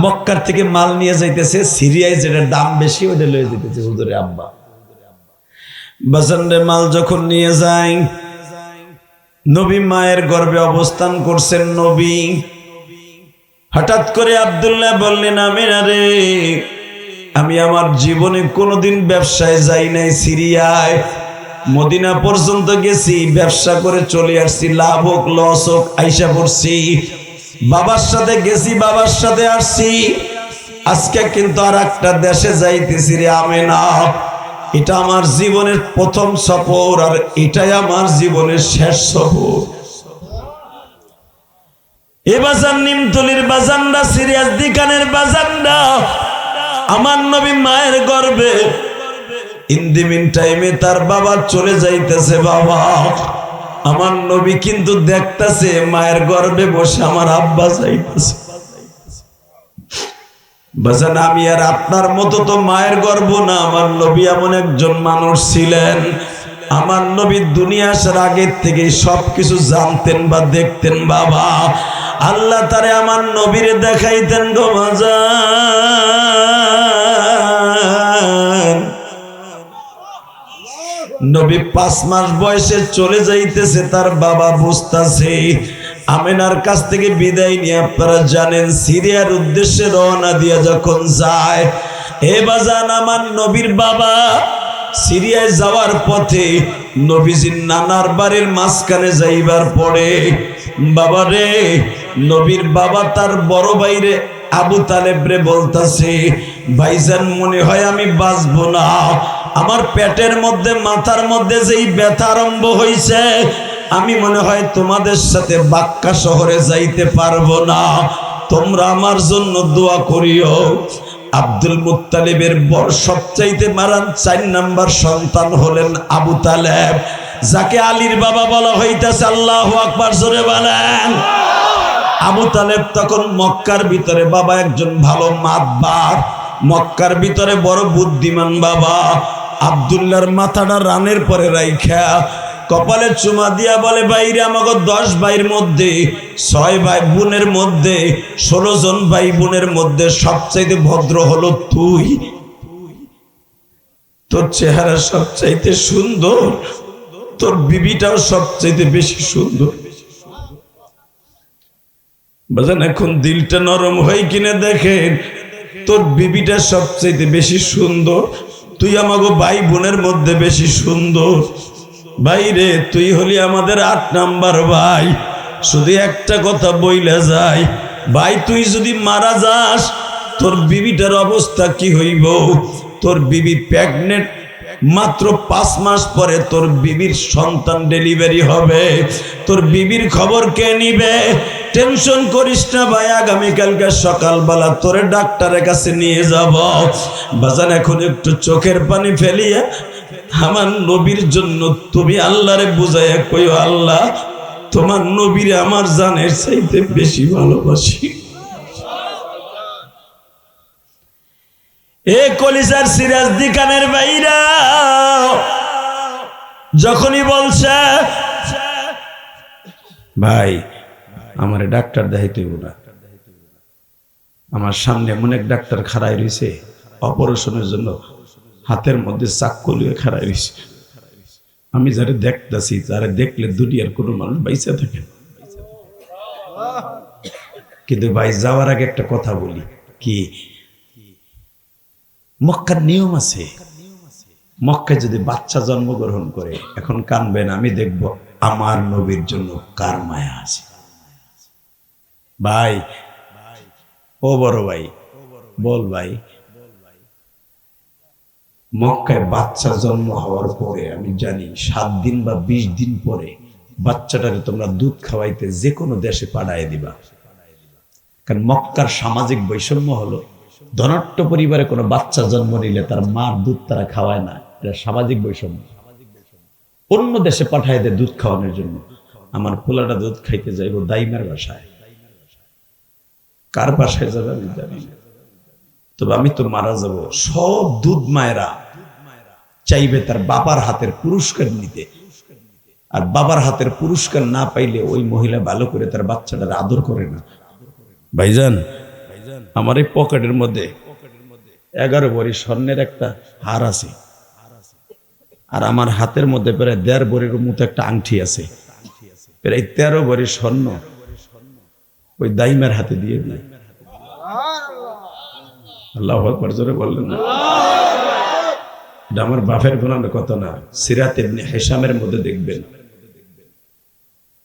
মক্কার থেকে মাল নিয়ে যাইতেছে, সিরিয়ায় যেটা দাম বেশি ওইটা লয়ে যেতেছে হুজুরের আব্বা। বাজারে মাল যখন নিয়ে যায়, নবী মায়ের গর্ভে অবস্থান করছেন। নবী হঠাৎ করে আব্দুল্লাহ বললেন, আমিনা রে, আমি আমার জীবনে কোনোদিন ব্যবসায় যাই নাই, সিরিয়ায় মদিনা পর্যন্ত গেছি, ব্যবসা করে চলে আসছি, লাভ হোক লস হোক আইসা পড়ছি, বাবার সাথে গেছি, বাবার সাথে আসছি, আজকে কিন্তু আর একটা দেশে যাইতেছি রে আমেনা। এটা আমার জীবনের প্রথম সফর, আর এটাই আমার জীবনের শেষ সফর। এ বাজার নিমতলির বাজানরা, সিরিয়াস দিকানের বাজানরা, আমার নবী মায়ের গর্ভে। ইন দি মিন টাইমে তার বাবা চলে যাইতেছে। বাবা আমার নবী কিন্তু দেখতেছে মায়ের গর্ভে বসে আমার আব্বা যাইতেছে। বাজান আমি আর আপনার মতো তো মায়ের গর্ভ না। আমার নবী এমন একজন মানুষ ছিলেন, আমার নবী দুনিয়া আসার আগের থেকে সবকিছু জানতেন বা দেখতেন। বাবা আল্লাহ তারে আমার নবীরে দেখাইতেন গো বাজান। নবী 5 মাস বয়সে চলে যাইতেছে, তার বাবা বুঝতাছে। আমেনার কাছ থেকে বিদায় নিয়ে আপনারা জানেন সিরিয়ার উদ্দেশ্যে রওনা দিয়া যখন যায়, এ বাজান আমার নবীর বাবা সিরিয়ায় যাওয়ার পথে নবীজির নানার বাড়ির মাঝখানে যাইবার পরে বাবা রে, নবীর বাবা তার বড় ভাইরে আবু তালেব রে বলতাছে, ভাইজান মনে হয় আমি বাঁচবো না, আমার পেটের মধ্যে মাথার মধ্যে যেই ব্যথা আরম্ভ হয়েছে, আমি মনে হয় তোমাদের সাথে বাক্কা শহরে যাইতে পারবো না, তোমরা আমার জন্য দোয়া করিও। আব্দুল মুত্তালিবের বড় সবচাইতে মারান 4 নাম্বার সন্তান হলেন আবু তালেব, যাকে আলীর বাবা বলা হইতেছে। আল্লাহু আকবার, জোরে বলেন। আবু তালেব তখন মক্কার ভিতরে বাবা একজন ভালো মাতবার, মক্কার ভিতরে বড় বুদ্ধিমান বাবা। আব্দুল্লাহর মাথাটা রানের পরে রাইখা কপালে চুমা দিয়া বলে, ভাইরে আমাকে 10 ভাইয়ের মধ্যে 6 ভাই বোনের মধ্যে 16 জন ভাই বোনের মধ্যে সবচাইতে ভদ্র হলো তুই, তোর চেহারা সবচাইতে সুন্দর, তোর বিবিটাও সবচাইতে বেশি সুন্দর। বাজান এখন দিলটা নরম হয় কিনা দেখেন, তোর বিবিটা সবচাইতে বেশি সুন্দর, তুই আমাকে ভাই বোনের মধ্যে বেশি সুন্দর। ভাইরে তুই হলি আমাদের 8 নাম্বার ভাই, শুধু একটা কথা বইলা যায়, ভাই তুই যদি মারা যাস তোর বিবিটার অবস্থা কি হইব? তোর বিবি প্রেগনেন্ট, মাত্র 5 মাস পরে তোর বিবির সন্তান ডেলিভারি হবে, তোর বিবির খবর কে নিবে? টেনশন করিস না ভাই, আগামীকালকে সকালবেলা তোরে ডাক্তারের কাছে নিয়ে যাব। বাজান এখন একটু চোখের পানি ফেলিয়া আমার নবীর জন্য তুমি আল্লাহরে বুঝাইয়া কইও, আল্লাহ তোমার নবীরে আমার জানের চাইতে বেশি ভালোবাসি। এ কলিজার সিরাজদি খানের ভাইরা যখনই বলছে, ভাই আমারে ডাক্তার দেখাইতে হইব না, আমার সামনে এমন এক ডাক্তার খাড়াই রয়েছে অপারেশনের জন্য, হাতের মধ্যে চাক্কু লিয়ে খাড়াই রয়েছে, আমি যারা দেখতেছি যারা দেখলে দুনিয়ার কোনো মানুষ বাইসা থাকে। কিন্তু ভাই যাওয়ার আগে একটা কথা বলি, কি মক্কার নিয়ম আছে, মক্কায় যদি বাচ্চা জন্মগ্রহণ করে, এখন কানবেন, আমি দেখব আমার নবীর জন্য কার মায়া আছে। ভাই ও বড় ভাই বল, ভাই মক্কায় বাচ্চা জন্ম হওয়ার পরে আমি জানি 7 দিন বা 20 দিন পরে বাচ্চাটারে তোমরা দুধ খাওয়াইতে যে কোনো দেশে পাঠায় দিবা, কারণ মক্কার সামাজিক বৈষম্য হলো ধনাঢ্য পরিবারে কোনো বাচ্চা জন্ম নিলে তার মার দুধ তারা খাওয়ায় না, এটা সামাজিক বৈষম্য। অন্য দেশে পাঠায় দেয় দুধ খাওয়ানোর জন্য। আমার পোলাটা দুধ খাইতে যাইব দাইমার বাসায়, কার বাসায় যাবে আমি জানি না, তবে আমি তো মারা যাব, সব দুধ মায়েরা চাইবে তার বাবার হাতের পুরস্কার নিতে, আর বাবার হাতের পুরস্কার না পাইলে ওই মহিলা ভালো করে তার বাচ্চাটার আদর করে না। ভাইজান আমার এই পকেটের মধ্যে 11 ভরি স্বর্ণের একটা হার আছে, আর আমার হাতের মধ্যে প্রায় 1.5 ভরির মতো একটা আংটি আছে, প্রায় 13 ভরি স্বর্ণ ওই দাইমার হাতে দিয়ে দিয়ে। আল্লাহু আকবার, জোরে বললেন না? এটা আমার বাপের গোনার কথা না, সিরাত ইবনে হিশামের মধ্যে দেখবেন,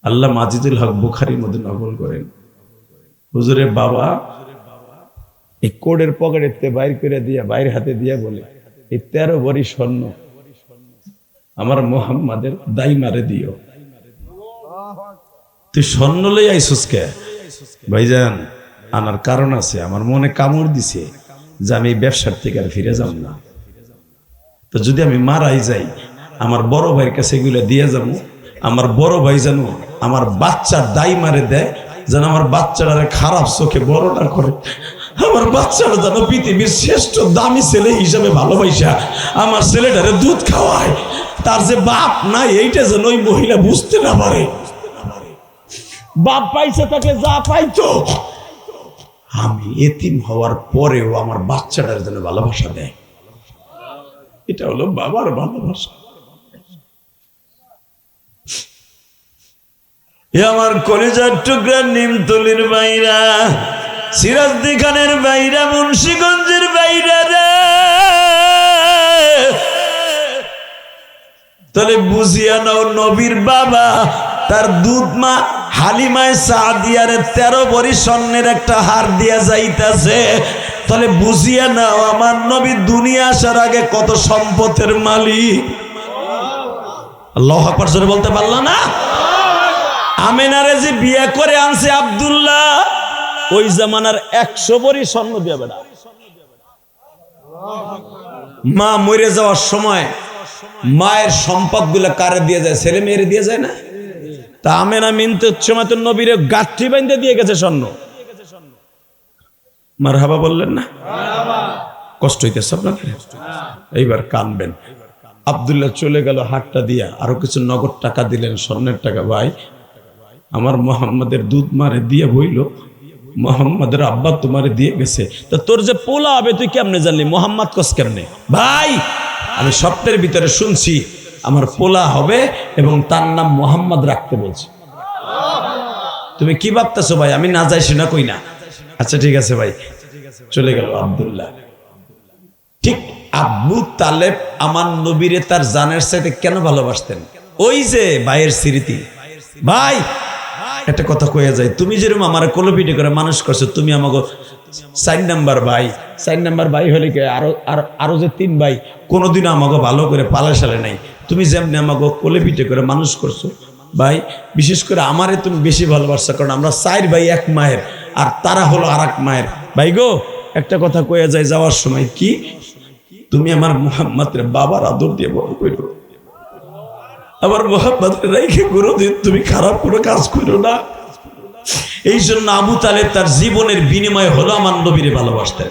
আল্লাহ মাজিদুল হক বুখারীর মধ্যে নকল করেন, হুজুরের বাবা এই কোডের পকেটে বাইর করে দিয়া, বাইরের হাতে দিয়া বলে, এই 13 ভরি স্বর্ণ আমার মুহাম্মাদের দাইমারে দিও। তুই স্বর্ণ লই আইসুস কে? ভাইজান আনার কারণ আছে, আমার মনে কামড় দিছে যে আমি এই ব্যবসার থেকে আর ফিরে যাব না, তো যদি আমি মারাই যাই আমার বড় ভাইয়ের কাছে এগুলো দিয়ে যাবো, আমার বড় ভাই যেন আমার বাচ্চার দাই মারে দেয়, যেন আমার বাচ্চাটারে খারাপ চোখে বড় না করে, আমার বাচ্চাটা যেন পৃথিবীর শ্রেষ্ঠ দামি ছেলে হিসাবে ভালোবাসা আমার ছেলেটারে দুধ খাওয়ায়, তার যে বাপ নাই এইটা যেন ওই মহিলা বুঝতে না পারে। বাপ পাইছে তাকে যা পাইতো, আমি এতিম হওয়ার পরেও আমার বাচ্চাটার যেন ভালোবাসা দেয়, এটা হলো বাবার ভালোবাসা। এ আমার কলেজার টুকরা নিমতলির বাইরা, সিরাজদি খানের বাইরা, মুন্সিগঞ্জের বাইরা রে, তাহলে বুঝিয়া নাও নবীর বাবা তার দুধ মা হালিমায় সাদিয়ারে 13 ভরি স্বর্ণের একটা হার দিয়া যাইতাছে। তাহলে বুঝিয়া নাও আমার নবী দুনিয়া আসার আগে কত সম্পদের মালিক। আল্লাহু আকবার জোরে বলতে পারলা না? আমেনারে যে বিয়ে করে আনছে আব্দুল্লাহ, ওই জামানার 100 ভরি স্বর্ণ দিয়ে বেড়া। মা মরে যাওয়ার সময় মায়ের সম্পদ গুলা কারে দিয়ে যায়? ছেলে মেয়েরে দিয়ে যায় না? তা আমেনা মিনতে সময় তো নবীরে গাঠি বাইন্ধে দিয়ে গেছে স্বর্ণ। মারহাবা বললেন না? কষ্ট হইতেছে আপনাদের? এইবার কানবেন। আব্দুল্লাহ চলে গেল হাটটা দিয়া, আরো কিছু নগদ টাকা দিলেন, স্বর্ণের টাকা। ভাই আমার মোহাম্মদের দুধ মারে দিয়ে বইল, মোহাম্মদের আব্বা তোমারে দিয়ে গেছে, তা তোর যে পোলা হবে তুই কেমনে জানলি? মোহাম্মদ কস কেমনে? ভাই আমি সপ্তাহের ভিতরে শুনছি আমার পোলা হবে এবং তার নাম মোহাম্মদ রাখতে বলছে। তুমি কি ভাবতেছো ভাই? আমি না যাই শোনা কই না। আচ্ছা ঠিক আছে ভাই। চলে গেল আব্দুল্লাহ। ঠিক আবু তালেব আমার নবীরে তার জানের সাথে কেন ভালোবাসতেন? ওই যে ভাইয়ের স্মৃতি। ভাই একটা কথা কইয়া যায়, তুমি যেরকম আমার কোলপিটে করে মানুষ করছো, তুমি আমাকে 4 নাম্বার ভাই, 4 নাম্বার ভাই হলে কি আরো যে 3 ভাই কোনোদিনও আমাকে ভালো করে পালাশালে নাই। তুমি যেমনি আমাকে কোলপিটে করে মানুষ করছো ভাই, বিশেষ করে আমারে তুমি বেশি ভালোবাসছো, কারণ আমরা 4 ভাই 1 মায়ের, আর তারা হলো আর 1 মায়ের। ভাই গো একটা কথা কইয়া যায় যাওয়ার সময়, কি তুমি আমার মুহাম্মদের বাবার আদর দিয়ে বড় করো, আমার মোহাম্মদের রাইখে কোনোদিন তুমি খারাপ কোনো কাজ করো না। এই জন্য আবু তালেব তার জীবনের বিনিময় হলো আমার নবীরে ভালোবাসতেন।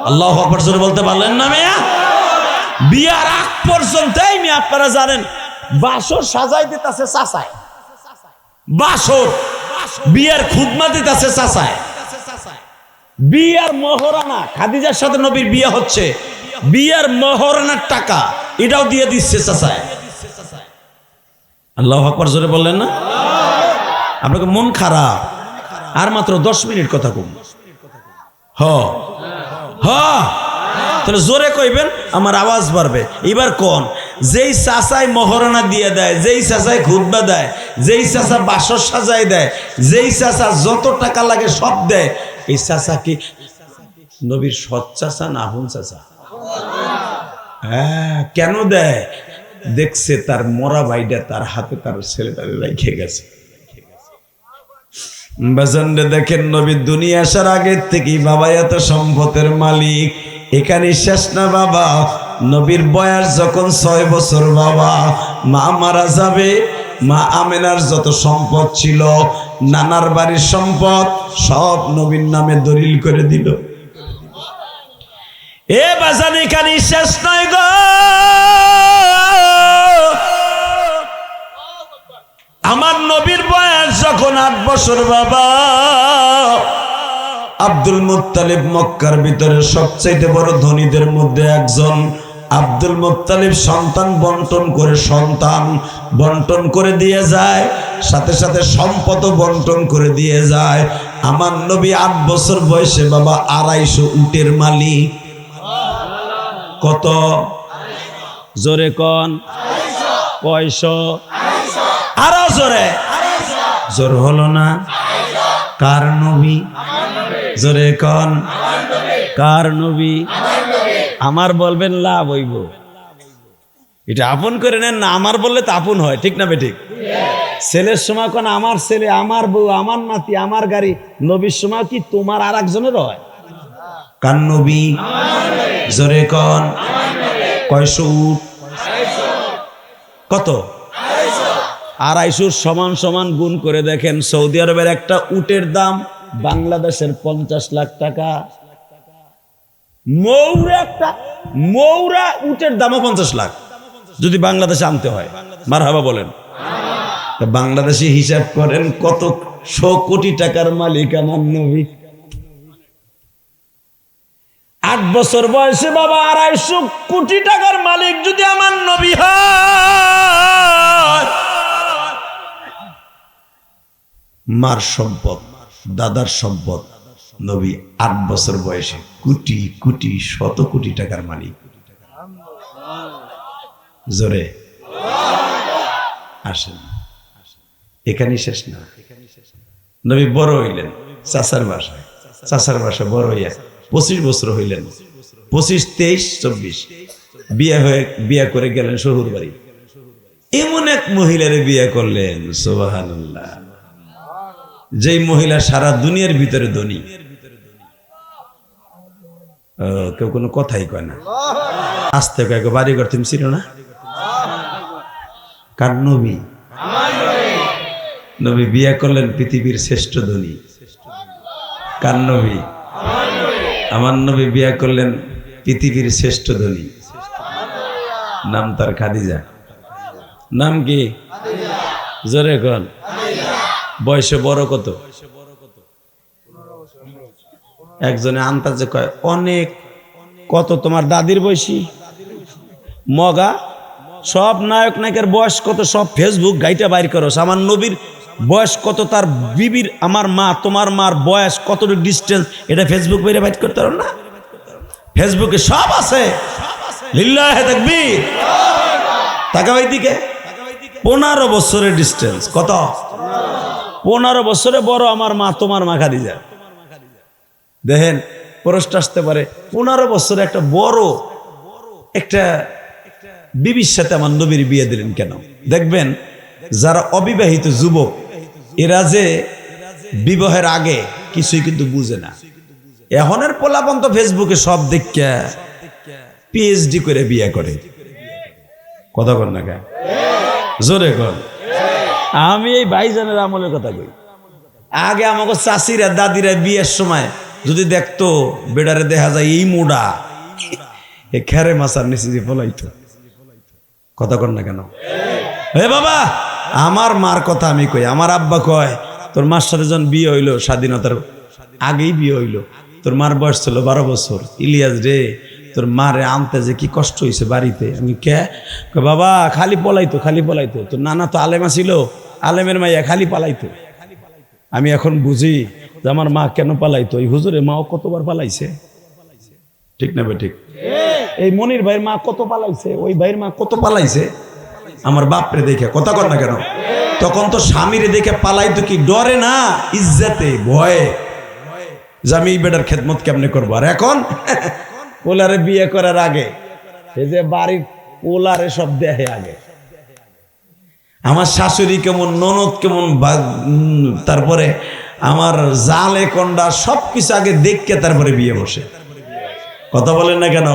আল্লাহু আকবার জোরে বলতে পারলেন না মিয়া? বিয়ার আগ পর্যন্ত আপনারা জানেন বাসর সাজাই দিতেছে চাচায়, বাসর বিয়ার খুদমা দিতেছে চাচায়, বিয়ার মহরানা, খাদিজার সাথে নবীর বিয়ে হচ্ছে, বিয়ার মহরানার টাকা এটাও দিয়ে দিচ্ছে চাচায়। আল্লাহু আকবার জোরে বললেন না? আপনাকে মন খারাপ? আর মাত্র 10 মিনিট কথা কম। তাহলে জোরে কইবেন, আমার আওয়াজ বাড়বে। এবার কোন যেই চাচাই মহরানা দিয়ে দেয়, যেই চাচাই খুতবা দেয়, যেই চাচা বাসর সাজাই দেয়, যেই চাচা যত টাকা লাগে সব দেয়, এই চাচা কি নবীর সৎ চাচা না আপন চাচা? হ্যাঁ, কেন দেয়? দেখছে তার মরা ভাইটা তার হাতে তার ছেলেটারে রেখে গেছে। বাজানরে দেখেন, নবী দুনিয়া আসার আগের থেকেই বাবা এত সম্পদের মালিক। এখানে শেষ না বাবা, নবীর বয়স যখন 6 বছর বাবা মা মারা যাবে, মা আমেনার যত সম্পদ ছিল, নানার বাড়ির সম্পদ সব নবীর নামে দলিল করে দিল। এ বাজান এখানে শেষ নয় গো, আমার নবীর বয়স যখন 8 বছর বাবা, আব্দুল মুত্তালিব মক্কার ভিতরে সবচেয়ে বড় ধনীদের মধ্যে একজন। আব্দুল মুত্তালিব সন্তান বন্টন করে দিয়ে যায়, সাথে সাথে সম্পদও বন্টন করে দিয়ে যায়। আমার নবী 8 বছর বয়সে বাবা 250 উটের মালিক। কত? জোরে কন। কয়শো? আরো জোরে। জোর হলো না? কার নবী? জোরে কন। কার নবী? আমার বলবেন লাভ হইব, এটা আপন করে নেন না। আমার বললে তো আপন হয়, ঠিক না বেঠিক? ছেলের সময় কোন আমার ছেলে, আমার বউ, আমার নাতি, আমার গাড়ি। নবীর সময় কি তোমার আর একজনের হয়? কার নবী? জোরে কন। কয়শো উট? কত? 250 সমান সমান গুণ করে দেখেন। সৌদি আরবের একটা উটের দাম বাংলাদেশের 50 লাখ টাকা মৌরা উটের দামও 50 লাখ যদি বাংলাদেশে আনতে হয়। মারহাবা বলেন। বাংলাদেশে হিসাব করেন কত 100 কোটি টাকার মালিক আমার নবী। 8 বছর বয়সে বাবা 250 কোটি টাকার মালিক যদি আমার নবী হয়, মার সম্পদ, দাদার সম্পদ, নবী 8 বছর বয়সে কোটি কোটি 100 কোটি টাকার মালিক। জোরে আসেন, এখানেই শেষ না। নবী বড় হইলেন চাচার বাসায় বড় হইয়া 25 বছর হইলেন। 25, 23, 24 বিয়ে করে গেলেন শ্বশুর বাড়ি। এমন এক মহিলারে বিয়ে করলেন, সুবহানাল্লাহ, যেই মহিলা সারা দুনিয়ার ভিতরে ধনী। কেউ কোনো কথাই কয় না, আসতে কয় বাড়ি ঘর তুমি ছিল না। কার নবী? নবী বিয়ে করলেন পৃথিবীর শ্রেষ্ঠ ধনী। কার নবী? আমার নবী বিয়ে করলেন পৃথিবীর শ্রেষ্ঠ ধনী। নাম তার খাদিজা। নাম কি? জোরে কোন। বয়সে বড় কত? একজনে আন্তাজে কয় অনেক। কত তোমার দাদির বয়সী? মগা সব নায়ক নায়কের বয়স কত সব ফেসবুক গাইটা বাইর করো। আমার নবীর বয়স কত, তার বিবির, আমার মা, তোমার মার বয়স কত ডিস্টেন্স, এটা ফেসবুক বাইরে বাইট করতে পারো না? ফেসবুকে সব আছে। লিল্লাহে তাকবীর। তাকাও এইদিকে। 15 বছরের ডিস্টেন্স। কত? 15 বছরে বড় আমার মা, তোমার মা খাদিজা। দেখেন প্রশ্ন আসতে পারে 15 বছরে একটা বড় একটা বিবির সাথে আমার নবীর বিয়ে দিলেন কেন? দেখবেন যারা অবিবাহিত যুবক, এরা যে বিবাহের আগে কিছুই কিন্তু বুঝে না। এখনের পোলাপন তো ফেসবুকে সব দেখে পিএইচডি করে বিয়ে করে। কথা কর না কেন? জোরে কর। আমি এই ভাইজানের আমলের কথা কই। আগে আমাকে চাষিরা দাদিরা বিয়ের সময় যদি দেখতো বেড়ারে দেখা যায় এই মোড়া এ খেরে মাছার নিচে যে পলাইতো। কথা কর না কেন? হে বাবা, আমার মার কথা আমি কই। আমার আব্বা কয় তোর মার সাথে যখন বিয়ে হইলো, স্বাধীনতার আগেই বিয়ে হইলো, তোর মার বয়স ছিল 12 বছর। ইলিয়াস রে, তোর মারে আনতে যে কি কষ্ট হয়েছে বাড়িতে। আমি কে? বাবা খালি পলাইতো, খালি পলাইতো। তোর নানা তো আলেমা ছিল, আলেমের মাইয়া খালি পালাইতো। আমি এখন বুঝি যে আমার মা কেন পালাইতো। এই হুজুরের মাও কতবার পালাইছে, ঠিক না বে? ঠিক। এই মনির ভাইয়ের মা কত পালাইছে, ওই ভাইয়ের মা কত পালাইছে আমার বাপরে দেখে। কথা কর না কেন? তখন তো স্বামীরে দেখে পালাইতো কি ডরে না, ইজ্জতে ভয়ে, যে আমি এই বেটার খেদমত কেমনে করবো। আর এখন পোলারে বিয়ে করার আগে এই যে বাড়ির পোলারে সব দেখে আগে। আমার শাশুড়ি কেমন, ননদ কেমন, তারপরে আমার জালে কন্ডা সবকিছু আগে দেখকে তারপরে বিয়ে বসে। কথা বলেন না কেন?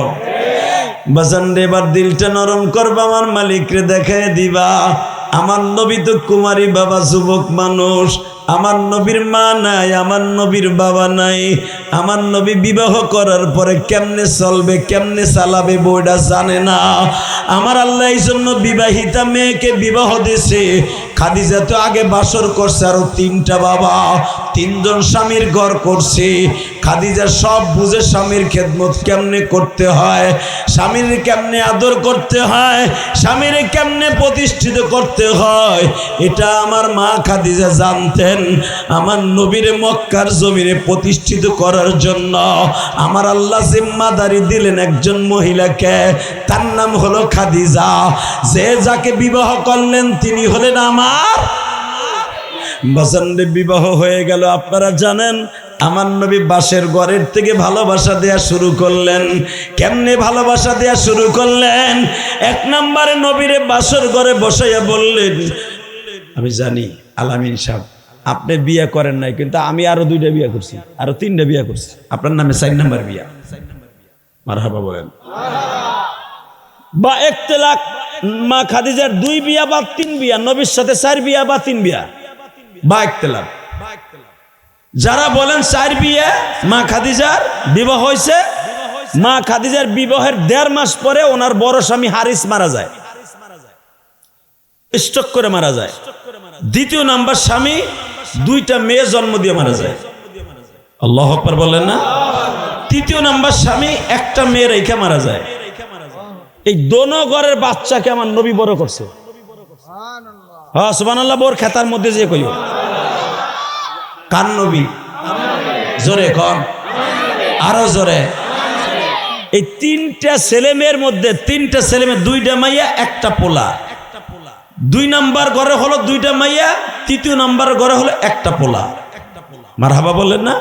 বাজানরে এবার দিলটা নরম করবা, আমার মালিকরে দেখায় দিবা। আমার নবী তো কুমারী বাবা, যুবক মানুষ। আমার নবীর মা নাই, আমার নবীর বাবা নাই। আমার নবী বিবাহ করার পরে কেমনে চলবে, কেমনে চালাবে বইটা জানে না। আমার আল্লাহ এই জন্য বিবাহিতা মেয়েকে বিবাহ দিয়েছে। খাদিজা তো আগে বাসর করছে আরো 3টা বাবা, 3 জন স্বামীর ঘর করছে। খাদিজা সব বুঝে স্বামীর খেদমত কেমনে করতে হয়, স্বামীর কেমনে আদর করতে হয়, স্বামীর কেমনে প্রতিষ্ঠিত করতে হয়, এটা আমার মা খাদিজা জানতেন। আমার নবীর মক্কার জমিনে প্রতিষ্ঠিত করার জন্য আমার আল্লাহ জিম্মাদারি দিলেন একজন মহিলাকে, তার নাম হলো খাদিজা। যে যাকে বিবাহ করলেন তিনি হলেন আমার বাজানরে। বিবাহ হয়ে গেল, আপনারা জানেন আমার নবী বাসের ঘরের থেকে ভালোবাসা দেয়া শুরু করলেন। কেমনে ভালোবাসা দেয়া শুরু করলেন? 1 নম্বরে নবীরে বাসর ঘরে বসাইয়া বললেন, আমি জানি আলামিন সাহেব আপনি বিয়ে করেন নাই, কিন্তু আমি আরো 2টা বিয়ে করছি, আরো 3টা বিয়ে করছি, আপনার নামে 4 নম্বর বিয়া। মারহাবা বলেন। বা ইখতিলাফ, মা খাদিজার 2 বিয়া বা 3 বিয়া, নবীর সাথে 4 বিয়া বা 3 বিয়া, বা ইখতিলাফ। যারা বলেন 4 বিয়ে, মা খাদিজার বিবাহ হয়েছে, মা খাদিজার বিবাহের 1.5 মাস পরে ওনার বড় স্বামী হারিস মারা যায়, স্ট্রোক করে মারা যায়। দ্বিতীয় নাম্বার স্বামী 2টা মেয়ে জন্ম দিয়ে মারা যায়। আল্লাহু আকবার বলেন না। তৃতীয় নাম্বার স্বামী 1টা মেয়ে রেখে মারা যায়। এই দোনো ঘরের বাচ্চাকে আমার নবী বড় করছে। হ্যাঁ সুবহানাল্লাহ, বোর খেতার মধ্যে যে কইও কার নবী? জোরে কন, আরো জোরে। এই 3টা ছেলে মেয়ের মধ্যে 3টা ছেলে মেয়ে, 2টা মাইয়া 1টা পোলা। 2 নাম্বার ঘরে হলো 2টা মাইয়া, তৃতীয় নাম্বার ঘরে হলো 1টা পোলা। মারহাবা বলেন না।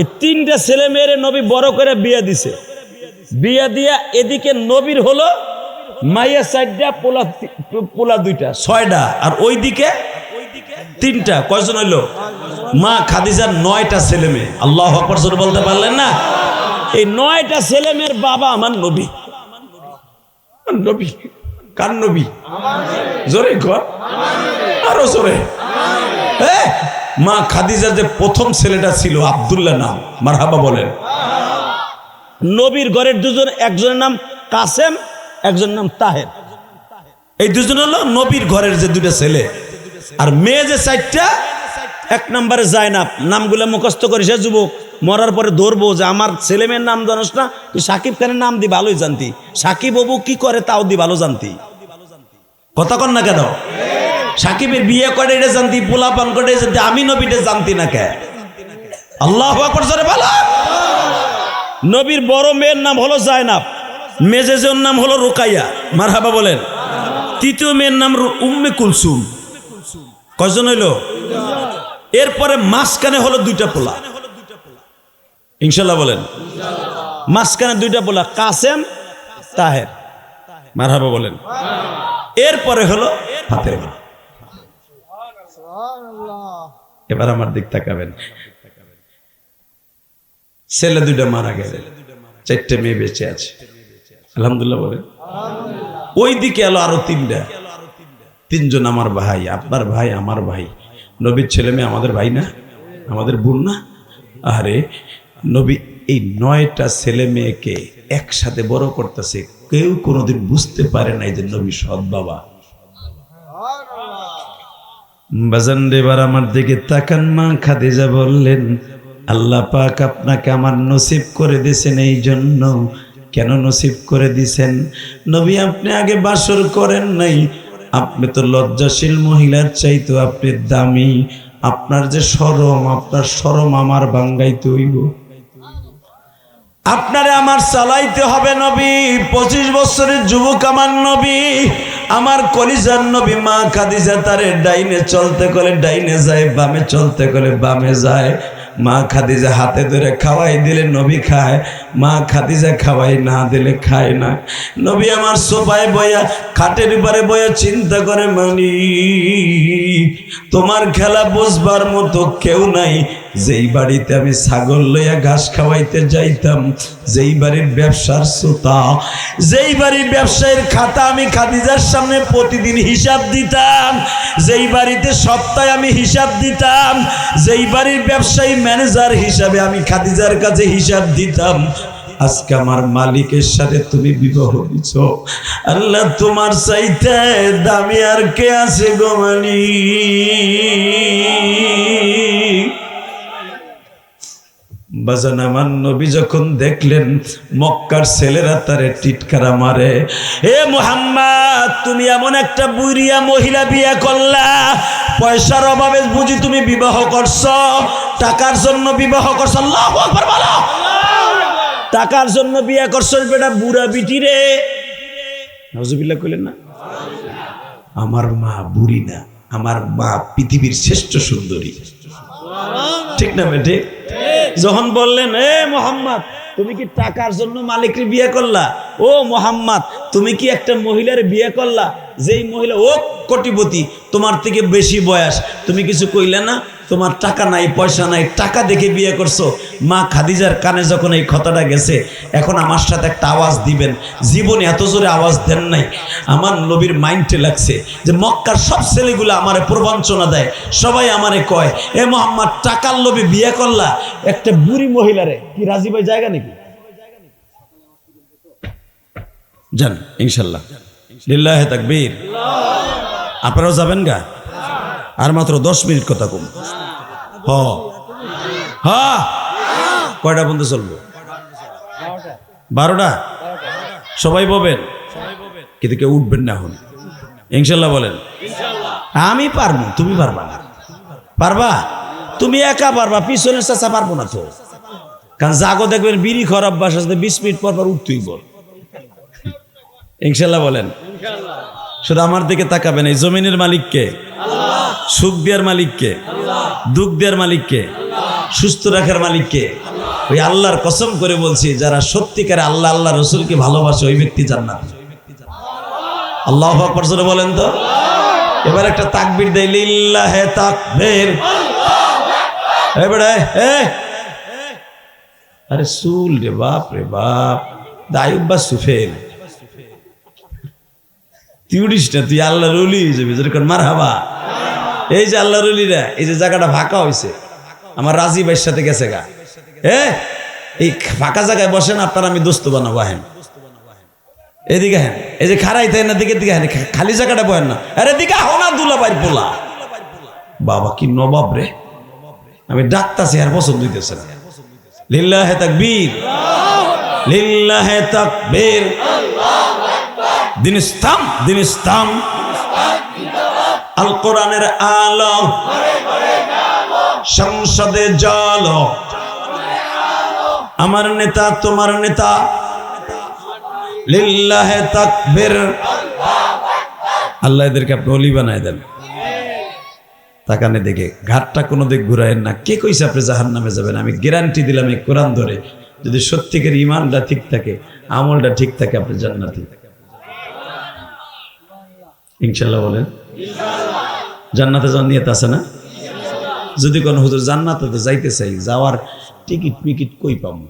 এই 3টা ছেলে মেয়ের নবী বড় করে বিয়ে দিছে। বিয়ে দিয়া এদিকে নবীর হলো মাইয়া 4টা, পোলা 2টা, 6টা, আর ওইদিকে 3টা। কয়জন হইল? মা খাদিজার 9টা ছেলে মেয়ে। আল্লাহু আকবার জোরে বলতে পারলেন না? এই 9টা ছেলে মেয়ের বাবা আমার নবী। নবী কার নবী? জোরে কর, আরো জোরে। মা খাদিজার যে প্রথম ছেলেটা ছিল আব্দুল্লাহ নাম, মারহাবা বলেন। নবীর ঘরের 2জন, একজনের নাম কাসেম, একজনের নাম তাহের। এই 2জন হলো নবীর ঘরের যে 2টা ছেলে। আর মেয়ে যে 4টা, 1 নম্বরে জায়নাব। নামগুলো মুখস্থ করিস যুবক, মরার পরে ধরবো যে আমার ছেলে মেয়ের নাম জানোস না, তুই সাকিব খানের নাম দি ভালোই জানতি, সাকিব বাবু কি করে তাও দি ভালো জানতি। কথা কন না কেন? সাকিবের বিয়ে করে এটা জানতি, পোলাপান করে জানতি, আমি নবীটা জানতি না কে? আল্লাহু আকবার জোরে বলো। নবীর বড় মেয়ের নাম হলো জায়নাব, মেজেজের নাম হলো রুকাইয়া, মারহাবা বলেন। তৃতীয় মেয়ের নাম উম্মে কুলসুম। কয়জন হইল? এরপরে মাঝখানে হলো 2টা পোলা। ইনশাল্লাহ বলেন। মাঝখানে 2টা পোলা, কাসেম, তাহের, মারহাবা বলেন। এরপরে হলো ফাতেমা। এবার আমার দিক তাকাবেন। ছেলে 2টা মারা গেছে, 4টে মেয়ে বেঁচে আছে, আলহামদুলিল্লাহ বলেন। ওই দিকে এলো আরো 3টা, 3জন আমার ভাই, আপনার ভাই, আমার ভাই। নবীর ছেলে মেয়ে আমাদের ভাই না, আমাদের বোন না? আরে নবী এই 9টা ছেলে মেয়েকে একসাথে বড় করতেছে। কেউ কোনোদিন বুঝতে পারে নাই যে নবী সৎ বাবা। বাজান এবার আমার দিকে তাকান। মা খাদিজা বললেন, আল্লাহ পাক আপনাকে আমার নসিব করে দিয়েছেন, এই জন্য। কেন নসিব করে দিছেন? নবী আপনি আগে বাসর করেন নাই, আপনি তো লজ্জাশীল মহিলার চাইতো আপনি দামি। আপনার যে শরম, আপনার শরম আমার ভাঙ্গাইতে হইব, আপনারে আমার চালাইতে হবে। নবী 25 বছরের যুবক আমার নবী, আমার কলিজার নবী। মা খাদিজা তারে ডাইনে চলতে গেলে ডাইনে যায়, বামে চলতে গেলে বামে যায়। মা খাদিজা হাতে ধরে খাওয়াই দিলে নবী খায়, মা খাদিজা খাওয়াই না দিলে খায় না। নবী আমার সোফায় বয়া, খাটের উপরে বয়া চিন্তা করে, মানি তোমার খেলা বুঝবার মতো কেউ নাই। যেই বাড়িতে আমি ছাগল লইয়া ঘাস খাওয়াইতে যাইতাম, যেই বাড়ির ব্যবসার সুতা, যেই বাড়ির ব্যবসায়ীর খাতা আমি খাদিজার সামনে প্রতিদিন হিসাব দিতাম, যেই বাড়িতে সপ্তাহে আমি হিসাব দিতাম, যেই বাড়ির ব্যবসায়ী ম্যানেজার হিসাবে আমি খাদিজার কাছে হিসাব দিতাম, আজকে আমার মালিকের সাথে তুমি বিবাহ দিছ। আল্লাহ তোমার চাইতে দামি আর কে আছে গো মালিক? বাজান আমার নবী যখন দেখলেন মক্কার ছেলেরা তারে টিটকারা মারে, হে মুহাম্মদ তুমি এমন একটা বুড়িয়া মহিলা বিয়ে করলা, পয়সার অভাবে বুঝি তুমি বিবাহ করছো, টাকার জন্য বিবাহ করছো। আল্লাহু আকবার বলো। টাকার জন্য বিয়ে করছো বেটা, বুড়া বিটি রে। নাউজুবিল্লাহ কইলেন না? আমার মা বুড়ি না, আমার মা পৃথিবীর শ্রেষ্ঠ সুন্দরী। ঠিক না বেটে? যখন বললেন, এ মোহাম্মদ তুমি কি টাকার জন্য মালিকরে বিয়ে করলা? ও মোহাম্মদ তুমি কি একটা মহিলার বিয়ে করলা যেই মহিলা ও কোটিপতি, তোমার থেকে বেশি বয়স, তুমি কিছু কইলে না? তোমার টাকা নাই পয়সা নাই, টাকা দেখে বিয়ে করছো। মা খাদিজার কানে যখন এই কথাটা গেছে, এখন আমার সাথে একটা আওয়াজ দিবেন, জীবনে এত জোরে আওয়াজ দেন নাই। আমার নবীর মাইন্ডে লাগছে যে মক্কার সব ছেলেগুলো আমারে প্রবঞ্চনা দেয়, সবাই আমারে কয় এ মোহাম্মদ টাকার লোভে বিয়ে করলা একটা বুড়ি মহিলারে। কি রাজি ভাই জায়গা নাকি? যান ইনশাল্লাহ, লিল্লাহে তাকবীর। আপনারাও যাবেন গা? আর মাত্র 10 মিনিট কথা কম। হ্যাঁ, কয়টা পর্যন্ত চলবো? 12টা। সবাই বলবেন, কিন্তু কেউ উঠবেন না এখন। ইনশাল্লাহ বলেন। আমি পারবো, তুমি পারবা না। পারবা? তুমি একা পারবা, পিছনের চাচা পারবো না তো। কারণ জাগো দেখবেন বিড়ি খারাপ বাসা 20 মিনিট পর পর উঠতেই বল। ইনশাল্লাহ বলেন। শুধু আমার দিকে তাকাবেন। এই জমিনের মালিককে, সুখ দেওয়ার মালিককে, দুঃখ দেওয়ার মালিককে, সুস্থ রাখার মালিককে। ওই আল্লাহর কসম করে বলছি, যারা সত্যিকারে আল্লাহ আল্লাহ রসুলকে ভালোবাসে ওই ব্যক্তি জান্নাত। আল্লাহু আকবার জোরে বলেন তো। এবার একটা তাকবীর দেই, লিল্লাহে তাকবীর। এবারে আরে সুল রে বাপ রে বাপ, দায়ুব বা সুফেল। তুই উড়িস না, তুই আল্লাহর ওলি হয়ে যাবি। যেরকম মারহাবা। এই যে আল্লাহর ওলিরা, এই যে জায়গাটা ফাঁকা হয়েছে, আমার রাজি ভাইয়ের সাথে গেছে গা। এই ফাঁকা জায়গায় বসেন আপনারা, আমি দোস্ত বানাবো। হেন এদিকে, হ্যাঁ এই যে খারাই থাকে না, দিকে দিকে হ্যাঁ, খালি জায়গাটা বহেন না। আরে দিকে হোনা দুলা বাইর পোলা। বাবা কি নবাব রে, আমি ডাকতাছি আর পছন্দ হইতেছে না। লিল্লাহে তাকবীর, লিল্লাহে তাকবীর। দিন ইসলাম, দিন ইসলাম। আল কোরআনের আলো, সংসদে জল। আমার নেতা তোমার নেতা, লিল্লাহে তাকবীর। আল্লাহ এদেরকে আপনি ওলি বানায় দেন। তাকানে দেখে ঘাটটা কোনো দিক ঘুরায়েন না। কে কইছে আপনি জাহান্নামে যাবেন? আমি গ্যারান্টি দিলাম এই কোরআন ধরে, যদি সত্যিকার ইমানটা ঠিক থাকে, আমলটা ঠিক থাকে, আপনি জান্নাতি ইনশাল্লাহ বলেন। জান্নাতে যাওয়ার নিয়ত আছে না? যদি কোনো হুজুর জান্নাতে তো যাইতে চাই, যাওয়ার টিকিট কই পাবো?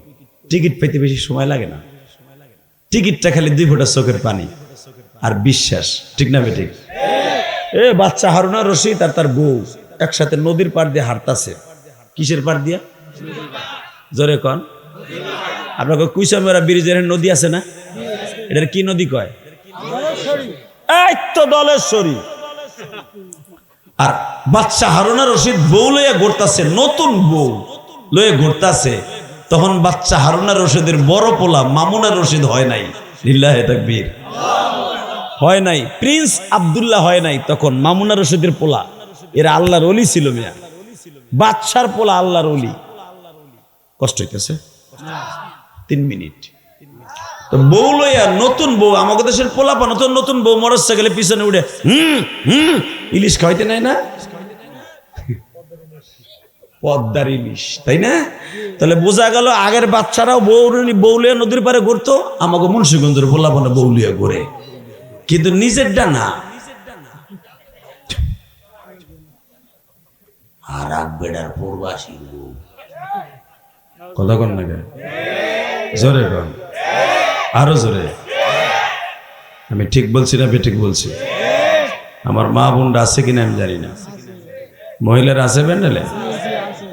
টিকিট পেতে বেশি সময় লাগে না। টিকিটটা খালি 2 ফোঁটা চোখের পানি আর বিশ্বাস, ঠিক না বেঠিক? বাচ্চা হারুন আর রশিদ আর তার বউ একসাথে নদীর পাড় দিয়ে হাঁটতাছে। কিসের পাড় দিয়া? জোরে কন। আপনাকে কুইসামেরা ব্রিজের নদী আছে না? এটার কি নদী কয়? এই তো দলেশ্বরী। আর বাচ্চা হারুন আর রশিদ বউ লইয়া ঘুরতাছে, নতুন বউ লইয়া ঘুরতাছে। তখন বাচ্চা হারুন আর রশিদের বড় পোলা মামুন আর রশিদ হয় নাই। লিল্লাহে তাকবীর। হয় নাই, প্রিন্স আব্দুল্লাহ হয় নাই। তখন মামুন আর রশিদের পোলা, এরা আল্লাহর ওলি ছিল মিয়া। বাদশার পোলা আল্লাহর ওলি। কষ্ট হইতেছে? 3 মিনিট। তো বউ লইয়া, নতুন বউ, আমাদের দেশের পোলা পানো তো নতুন বউ মরচ্ছে গেলে পিছনে উঠে ইলিশ খাওয়াইতে নাই না? পদ্মার ইলিশ, তাই না? তাহলে বোঝা গেল আগের বাচ্চারাও বউ লইয়া নদীর পারে ঘুরতো, আমাকে মুন্সিগঞ্জের পোলা পানো বউ লইয়া ঘুরে, কিন্তু নিজেরটা না। আর এক বেড়ার পূর্বাসী কথা কন না, জোরে কন, আরো জোরে। আমি ঠিক বলছি না বেঠিক বলছি? আমার মা বোনরা আছে কিনা আমি জানি না, মহিলারা আছে প্যান্ডেলে?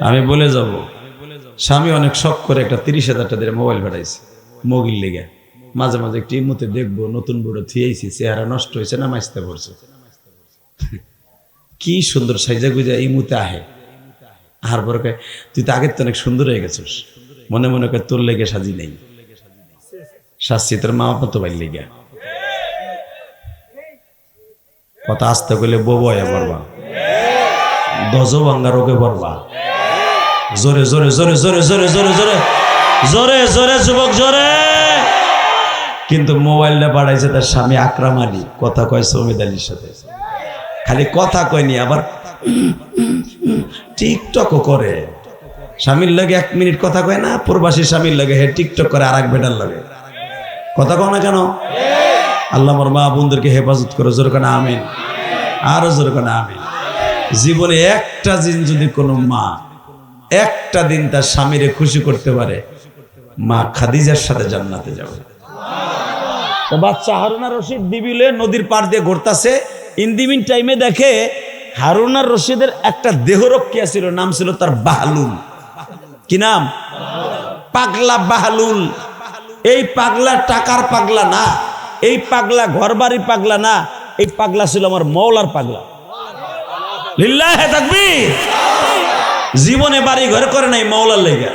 আমি বলে যাব, স্বামী অনেক শখ করে একটা 30,000 টাকা দিয়ে মোবাইল পাঠাইছে মগির লেগে। মাঝে মাঝে একটু ইমুতে দেখবো, নতুন বড় থিয়েছি, চেহারা নষ্ট হয়েছে না মাইস্তে পড়ছে। কি সুন্দর সাইজা গুজা ইমুতে আহে। আর বড় কয় তুই তো আগের তো অনেক সুন্দর হয়ে গেছিস। মনে মনে কয় তোর লেগে সাজি নেই, শাস্তি তোর মা বাবা তো বাইর লেগে। কথা আসতে গেলে বয়া পড়বা, দজ ভাঙ্গা রোগে পড়বা। জোরে জোরে জোরে জোরে জোরে জোরে জোরে জোরে জোরে যুবক জোরে। কিন্তু মোবাইলটা পাঠাইছে তার স্বামী আকরাম আলী, কথা কয় সৌমিদ আলীর সাথে। খালি কথা কয়নি, আবার টিকটকও করে। স্বামীর লাগে 1 মিনিট কথা কয় না, প্রবাসী স্বামীর লাগে হে টিকটক করে আর এক বেটার লাগে। কথা কও না কেন? আল্লাহ আমার মা বোনদেরকে হেফাজত করে, জোরে কেন আমিন, আরো জোরে কেন আমিন। জীবনে একটা দিন যদি কোনো মা একটা দিন তার স্বামীরে খুশি করতে পারে, মা খাদিজার সাথে জান্নাতে যাবে। তো বাচ্চা হারুন আর রশিদ বিবিলে নদীর পাড় দিয়ে ঘুরতেছে। ইন্দিমিন টাইমে দেখে হারুন আর রশিদের একটা দেহরক্ষী ছিল, নাম ছিল তার বাহলুল। কি নাম? পাগলা বাহলুল। এই পাগলা টাকার পাগলা না, এই পাগলা ঘরবাড়ি পাগলা না, এই পাগলা ছিল আমার মওলার পাগলা। লিল্লাহে তাকবীর। জীবনে বাড়ি ঘর করে নাই, মওলার লেগে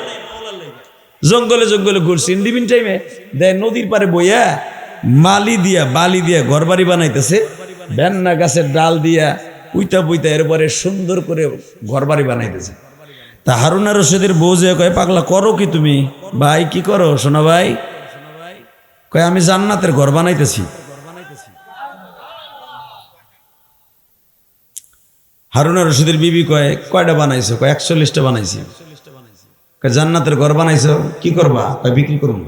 জঙ্গলে জঙ্গলে ঘুরছি। ইন্দিমিন টাইমে দেখ নদীর পারে বইয়া বালি দিয়া ঘর বাড়ি বানাইতেছে, বেন্না গাছের ডাল দিয়া উইতা বুইতা এরপরে সুন্দর করে ঘর বাড়ি বানাইতেছে। তা হারুন আর রশিদের বউ যে কয়, পাগলা করো কি তুমি? ভাই কি করো শোনা ভাই? কয় আমি জান্নাতের ঘর বানাইতেছি। হারুন আর রশিদের বিবি কয়, কয়টা বানাইছো? কয় 41টা বানাইছি। কয় জান্নাতের ঘর বানাইছো, কি করবা? কয় বিক্রি করুন।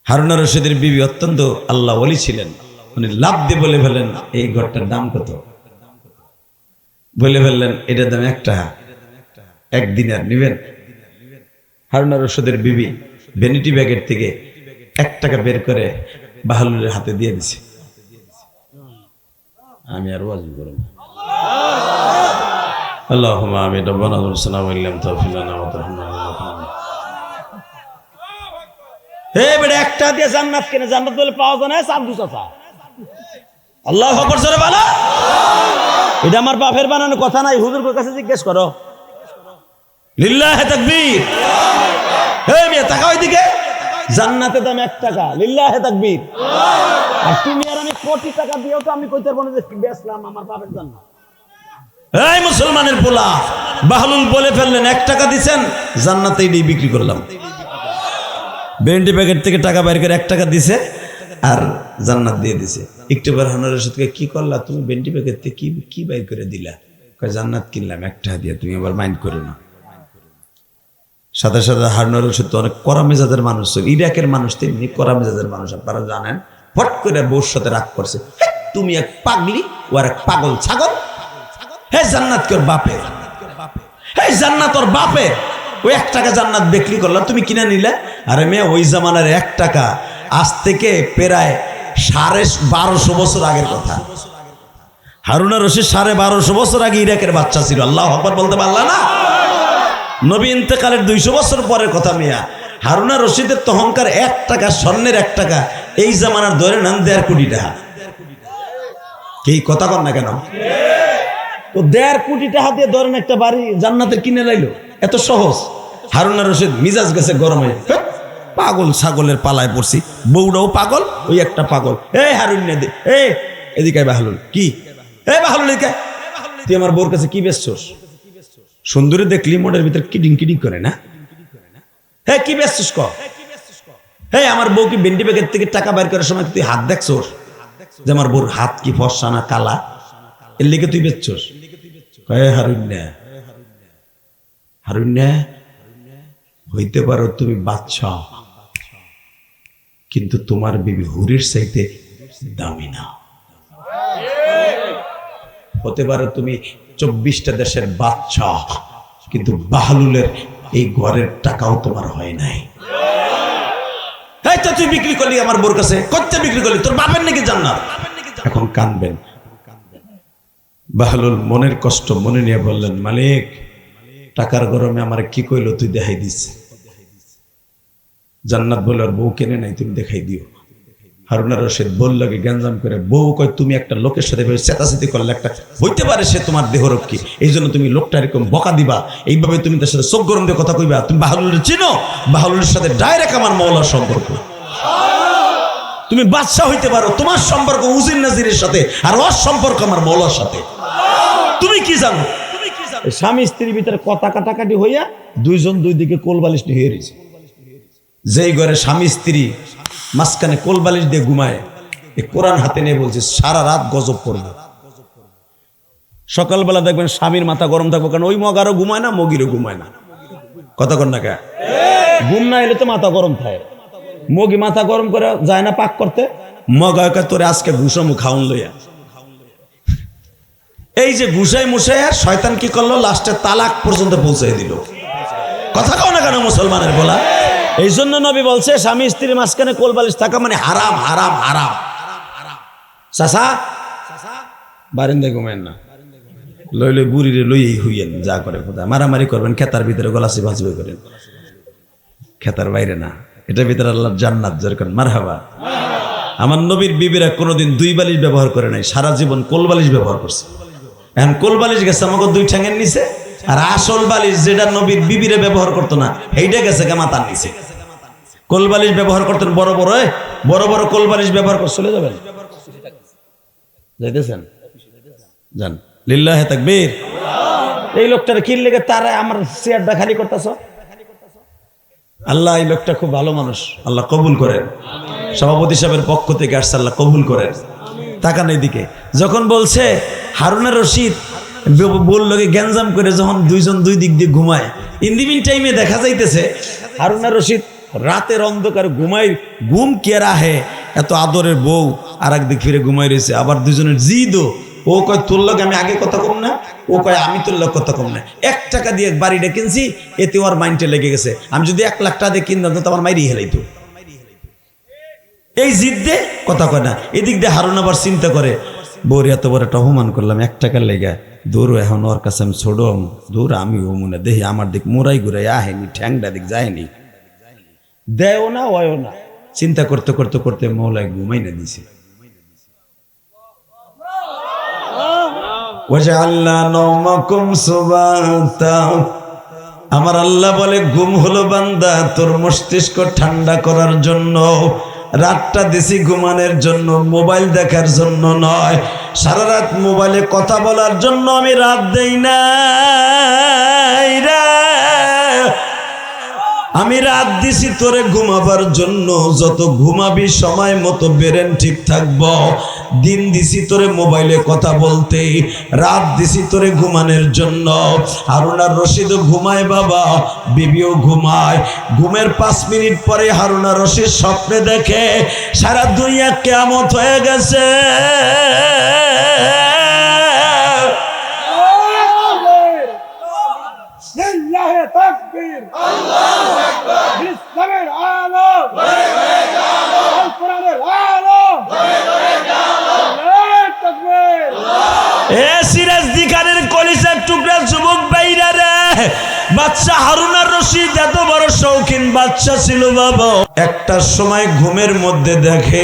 হারুন আর রশিদের বিবি অত্যন্ত আল্লাহ ওলি ছিলেন, উনি লাভ দিয়ে বলে ফেললেন, এই ঘরটার দাম কত? বলে ফেললেন, এটার দাম 1 টাকা, 1 দিনার নিবেন? হারুন আর রশিদের বিবি ভ্যানিটি ব্যাগের থেকে 1 টাকা বের করে বাহলুলের হাতে দিয়ে দিছে। আমি আর ওয়াজ করব না। আল্লাহুম্মা আমিন। রব্বানা সাল্লাল্লাহু আলাইহি ওয়া সাল্লাম। হে বেটা, 1 টাকা দিয়ে জান্নাত কেনে? জান্নাত বলে পাওয়া যায় না, সাধু চাচা। আল্লাহু আকবার জোরে বলো। এটা আমার বাপের বানানো কথা নাই, হুজুরের কাছে জিজ্ঞেস করো। লিল্লাহে তাকবীর। হে মিয়া তাকাও এদিকে, জান্নাতের দাম 1 টাকা। লিল্লাহে তাকবীর। আর তুমি আর আমি কোটি টাকা দিয়েও তো আমি কইতে পারবো না যে বেচলাম আমার বাপের জান্নাত। এই মুসলমানের পোলা, বাহলুল বলে ফেললেন, 1 টাকা দিছেন, জান্নাতে এটাই বিক্রি করলাম। ভ্যানিটি প্যাকেট থেকে টাকা বাইর করে 1 টাকা দিছে আর জান্নাত দিয়ে দিছে। একটু বার হারুন আর রশিদকে, কি করলা তুমি? ভ্যানিটি প্যাকেট থেকে কি বাইর করে দিলা? কয় জান্নাত কিনলাম 1 টাকা দিয়ে, তুমি আবার মাইন্ড করো না। সাথে সাথে হারুন আর রশিদ তো অনেক কড়া মেজাজের মানুষ ছিল, ইরাকের মানুষ তেমনি কড়া মেজাজের মানুষ, আপনারা জানেন। ফট করে বউর সাথে রাগ করছে, তুমি এক পাগলি, ও আর এক পাগল ছাগল। হে জান্নাত তোর বাপের, হে জান্নাত তোর বাপের। ওই 1 টাকা জান্নাত বিক্রি করলাম, তুমি কিনে নিলে। আরে মেয়ে, ওই জামানার 1 টাকা আজ থেকে প্রায় 1250 বছর আগের কথা। হারুন আর রশিদ 1250 বছর আগে ইরাকের বাচ্চা ছিল। আল্লাহু আকবার বলতে পারলা না? নবী ইন্তেকালের 200 বছর পরের কথা মিয়া। হারুন আর রশিদের তহংকার 1 টাকা, স্বর্ণের 1 টাকা, এই জামানার ধরে নেন 1.5 কোটি টাকা। কি কথা কর না কেন? তো 1.5 কোটি টাকা দিয়ে ধরেন একটা বাড়ি জান্নাতের কিনে লাইলো, এত সহজ? হারুন আর রশিদ মিজাজ গেছে গরমে, পাগল ছাগলের পালায় পড়ছি, বউটাও পাগল, ওই একটা পাগল। এই হারুন না দে, এই এদিকে বাহলুল। কি এই বাহলুল, এদিকে তুই আমার বউর কাছে কি বেচছস? সুন্দরী দেখলি মোড়ের ভিতর কিডিং কিডিং করে না? হ্যাঁ, কি বেচছস ক? হ্যাঁ, আমার বউ কি ভ্যানিটি ব্যাগের থেকে টাকা বের করার সময় তুই হাত দেখছস যে আমার বউর হাত কি ফর্সা না কালা? এর লিগে তুই বেচছস? হারুন না, হারুন না, হইতে পারো তুমি বাদশা, কিন্তু তোমার বিবি হুরির চাইতে দামি না। হতে পারো তুমি 24টা দেশের বাদশা, কিন্তু বাহলুলের এই ঘরের টাকাও তোমার হয় নাই। তুই বিক্রি করলি আমার বোর কাছে, কত বিক্রি করলি? তোর বাপের নাকি জান্নাত? এখন কানবেন। বাহলুল মনের কষ্ট মনে নিয়ে বললেন, মালিক, টাকার গরমে আমার কি কইলো তুই দেখাই দিস। জান্নাত বলে আর বউ কেনে নাই, তুমি দেখাই দিও। হারুন আর রশিদ বলল কি গ্যাঞ্জাম করে, বউ কয় তুমি একটা লোকের সাথে চেতাচেতি করলে, একটা হইতে পারে সে তোমার দেহরক্ষী, এই জন্য তুমি লোকটা এরকম বকা দিবা, এইভাবে তুমি তার সাথে চোখ গরম দিয়ে কথা কইবা। তুমি বাহলুলের চিনো? বাহলুলের সাথে ডাইরেক্ট আমার মওলার সম্পর্ক। তুমি বাদশাহ হইতে পারো, তোমার সম্পর্ক উজির নাজিরের সাথে, আর ওর সম্পর্ক আমার মওলার সাথে। তুমি কি জানো? স্বামী স্ত্রীর ভিতরে কথা কাটাকাটি হইয়া 2 জন 2 দিকে কোলবালিশ নিয়ে হয়ে রয়েছে। যেই ঘরে স্বামী স্ত্রী মাঝখানে কোলবালিশ দিয়ে ঘুমায়, এই কোরআন হাতে নিয়ে বলছে সারা রাত গজব করবে। সকালবেলা দেখবেন স্বামীর মাথা গরম থাকবে, কারণ ওই মগারও ঘুমায় না, মগিরও ঘুমায় না। কথা কর না কে? ঘুম না এলে তো মাথা গরম থাকে। মগি মাথা গরম করে যায় না পাক করতে, মগা তোরে আজকে ঘুষামু খাউন লইয়া। এই যে ঘুষাই মুসাই আর শয়তান কি করলো, লাস্টে তালাক পর্যন্ত পৌঁছাই দিল। কথা কও না কেন মুসলমানের বলা? এই জন্য নবী বলছে স্বামী স্ত্রীর মাঝখানে কোলবালিশ থাকা মানে হারাম হারাম হারাম। চাচা বারিন্দায় ঘুমেন না, লইলে বুড়িরে লইয়েই হইয়েন, যা করে খোদা মারামারি করবেন, খেতার ভিতরে গলাসি ভাজবে করেন, খেতার বাইরে না, এটার ভিতরে আল্লাহর জান্নাত যেরকম মারহাবা। আমার নবীর বিবিরা কোনোদিন দুই বালিশ ব্যবহার করে নাই, সারা জীবন কোলবালিশ ব্যবহার করছে। এখন কোলবালিশ গেছে আমাকে দুই ঠ্যাঙের নিচে, আর আসল বালিশ যেটা নবীর বিবিরে ব্যবহার করতো না এইটা গেছে মাথার নিচে। কোলবালিশ ব্যবহার করতেন বড় বড়, বড় বড় কোলবালিশ ব্যবহার করে চলে যাবেন, যাইতেছেন যান, লিল্লাহে তাকবীর। এই লোকটার কি লেগে তারা আমার চেয়ারটা খালি করতেছ? আল্লাহ এই লোকটা খুব ভালো মানুষ, আল্লাহ কবুল করেন। সভাপতি সাহেবের পক্ষ থেকে আসছে, আল্লাহ কবুল করেন। তাকান এইদিকে, যখন বলছে হারুনা রশিদ বললো গ্যাঞ্জাম করে যখন দুইজন দুই দিক দিয়ে ঘুমায়, ইন দি মিন টাইমে দেখা যাইতেছে হারুনা রশিদ রাতের অন্ধকার ঘুমাই, ঘুম কে রাহে, এত আদরের বউ আর একদিক ফিরে ঘুমাই রয়েছে, আবার দুজনের জিদও। ও কয় তোর লোক আমি আগে কথা কম না, ও কয় আমি তোর লোক কথা কম না। 1 টাকা দিয়ে বাড়িটা কিনছি, এতে ওর মাইন্ডে লেগে গেছে, আমি যদি 1 লাখ টাকা দিয়ে কিনতাম তো আমার মাইরি হেলাইতো। এই জিদ দে কথা কয় না। এদিক দিয়ে হারুন আবার চিন্তা করে, বউর এত বড় একটা অপমান করলাম 1 টাকার লেগে, দূর এখন ওর কাছে আমি ছোট, দূর আমি ও মনে দেখি আমার দিক মোরাই ঘুরাই আহেনি, ঠ্যাংটা দিক যায়নি, দেও না ওয়ও না। চিন্তা করতে করতে করতে মৌলায় ঘুমাই না দিছে। আমার আল্লাহ বলে ঘুম হলো বান্দা তোর মস্তিষ্ক ঠান্ডা করার জন্য, রাতটা দিছি ঘুমানোর জন্য, মোবাইল দেখার জন্য নয়। সারা রাত মোবাইলে কথা বলার জন্য আমি রাত দেই না, আমি রাত দিছি তোরে ঘুমাবার জন্য, যত ঘুমাবি সময় মতো বেরেন ঠিক থাকব। দিন দিছি তোরে মোবাইলে কথা বলতে, রাত দিছি তোরে ঘুমানোর জন্য। হারুনার রশিদও ঘুমায় বাবা, বিবিও ঘুমায়। ঘুমের 5 মিনিট পরে হারুনার রশিদ স্বপ্নে দেখে সারা দুনিয়া কিয়ামত হয়ে গেছে। বাচ্চা হারুনার রশিদ এত বড় শৌখিন বাচ্চা ছিল বাবা, একটা সময় ঘুমের মধ্যে দেখে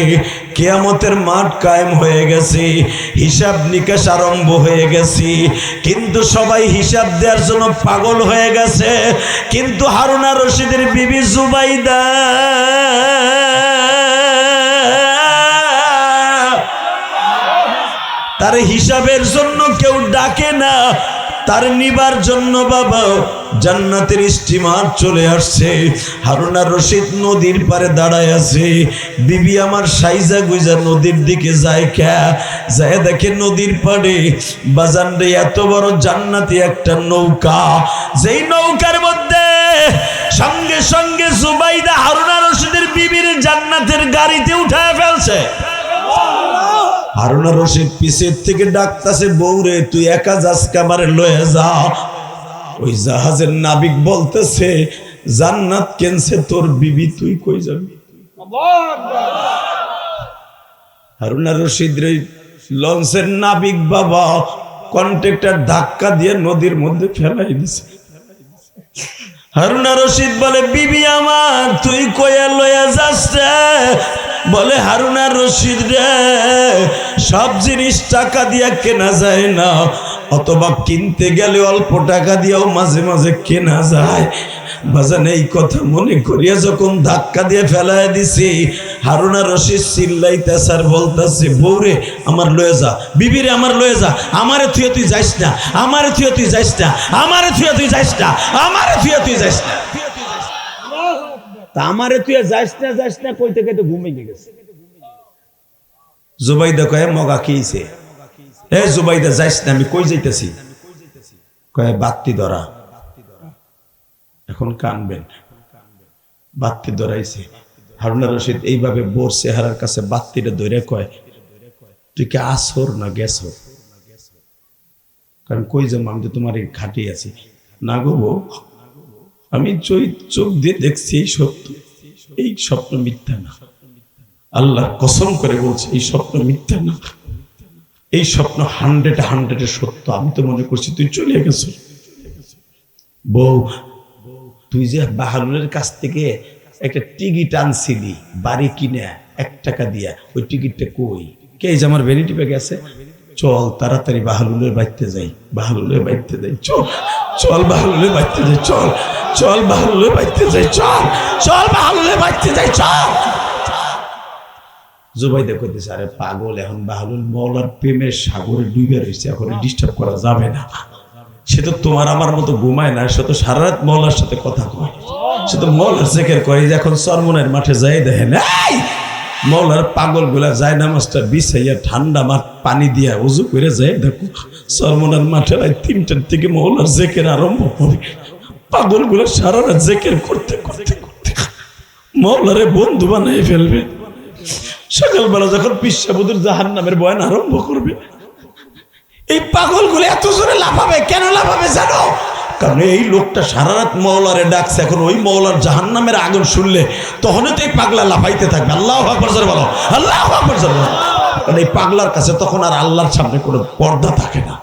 কিয়ামতের মাঠ কায়েম হয়ে গেছে, হিসাব নিকাশ আরম্ভ হয়ে গেছে, কিন্তু সবাই হিসাব দেওয়ার জন্য পাগল হয়ে গেছে। কিন্তু হারুনার রশিদের বিবি জুবাইদা তার হিসাবের জন্য কেউ ডাকে না, তার নিবার জন্য বাবা জান্নাতের স্টিমার চলে আসছে। হারুনার রশিদ নদীর পারে দাঁড়ায় আছে, বিবি আমার সাইজা গুইজা নদীর দিকে যায়, যায় দেখে নদীর পাড়ে বাজানরে এত বড় জান্নাতি একটা নৌকা, যেই নৌকার মধ্যে সঙ্গে সঙ্গে জুবাইদা হারুনার রশিদের বিবির জান্নাতের গাড়িতে উঠায় ফেলছে। হারুনার রশিদ পিছের থেকে ডাকতাছে, বউরে তুই একা যাস কামারে লয়ে যা। ওই জাহাজের নাবিক বলতেছে, জান্নাত কেনছে তোর বিবি, তুই কই যাবি? হারুনার রশিদ রে লঞ্চের নাবিক বাবা কন্ট্রাক্টর ধাক্কা দিয়ে নদীর মধ্যে ফেলাই দিছে। হারুনার রশিদ বলে, বিবি আমার তুই কইয়া লইয়া যাস রে? বলে, হারুনার রশিদ রে সব জিনিস টাকা দিয়া কেনা যায় না, অথবা কিনতে গেলে অল্প টাকা দিয়েও মাঝে মাঝে কেনা যায়। বাজান এই কথা মনে করিয়া যখন ধাক্কা দিয়ে ফেলাই দিছি, হারুনার রশিদ চিল্লাইতেছে আর বলতেছে, বউরে আমার লয়ে যা, বিবিরে আমার লয়ে যা, আমারে থুয়ে তুই যাইস না, আমারে থুয়ে তুই যাইস না, আমারে থুয়ে তুই যাইস না, আমারে থুয়ে তুই যাইস না। তা আমারে তুই যাইস না কইতে কইতে ঘুমিয়ে গেছে। জুবাইদা কয়ে মগা খেয়েছে, এ জুবাইদা যাইস না, আমি কই যাইতেছি? কয়ে বাত্তি ধরা। এখন কানবেন, বাত্তি ধরাইছে। হারুনার রশিদ এইভাবে বোর চেহারার কাছে বাত্তিটা ধরে কয়, তুই কি আসর না গেছর? কারণ কই যাবো, আমি তো তোমার এই খাটেই আছি। না গো বউ, আমি চোখ দিয়ে দেখছি এই সত্য, এই স্বপ্ন মিথ্যা না। আল্লাহ কসম করে বলছে এই স্বপ্ন মিথ্যা না, এই স্বপ্ন 100 সত্য। আমি তো মনে করছি তুই চলে গেছ। বউ, তুই যে বাহালুলের কাছ থেকে একটা টিকিট আনছিলি বাড়ি কিনে 1 টাকা দিয়া, ওই টিকিটটা কই? কে যে আমার ভ্যানিটি ব্যাগে আছে। চল তাড়াতাড়ি বাহালুলের বাইতে যাই, বাহালুলের বাইতে যাই, চল চল বাহালুলের বাইতে যাই, চল চল বাহালুলের বাইতে যাই, চল চল বাহালুলের বাইতে যাই, চল। জুবাইদা কইতেছে, আরে পাগল, এখন বাহালুল মওলার প্রেমের সাগরে ডুবে রয়েছে, এখন ডিস্টার্ব করা যাবে না। সে তো তোমার আমার মতো ঘুমায় না, সে তো সারা রাত মওলার সাথে কথা কয়, সে তো মওলার জিকির করে। যখন চরমনের মাঠে যাই দেখেন এই মওলার পাগল গুলা যায় নামাজটা বিছাইয়া ঠান্ডা পানি দিয়া উজু করে যায়, দেখো চরমনের মাঠে 3টার থেকে মওলার জিকির আরম্ভ করে। পাগল গুলা সারা রাত জিকির করতে করতে করতে মওলারে বন্ধু বানাই ফেলবে। সকালবেলা যখন পিসাবুদুর জাহান্নামের বয়ান আরম্ভ করবে, এই পাগলগুলো এত জোরে লাফাবে। কেন লাফাবে জানো? কারণ এই লোকটা সারা রাত মওলারে ডাকছে, এখন ওই মওলার জাহান্নামের আগুন শুনলে তখনই তো এই পাগলা লাফাইতে থাকবে। আল্লাহু আকবার জোরে বলো, আল্লাহু আকবার জোরে বলো। কারণ এই পাগলার কাছে তখন আর আল্লাহর সামনে কোনো পর্দা থাকে না।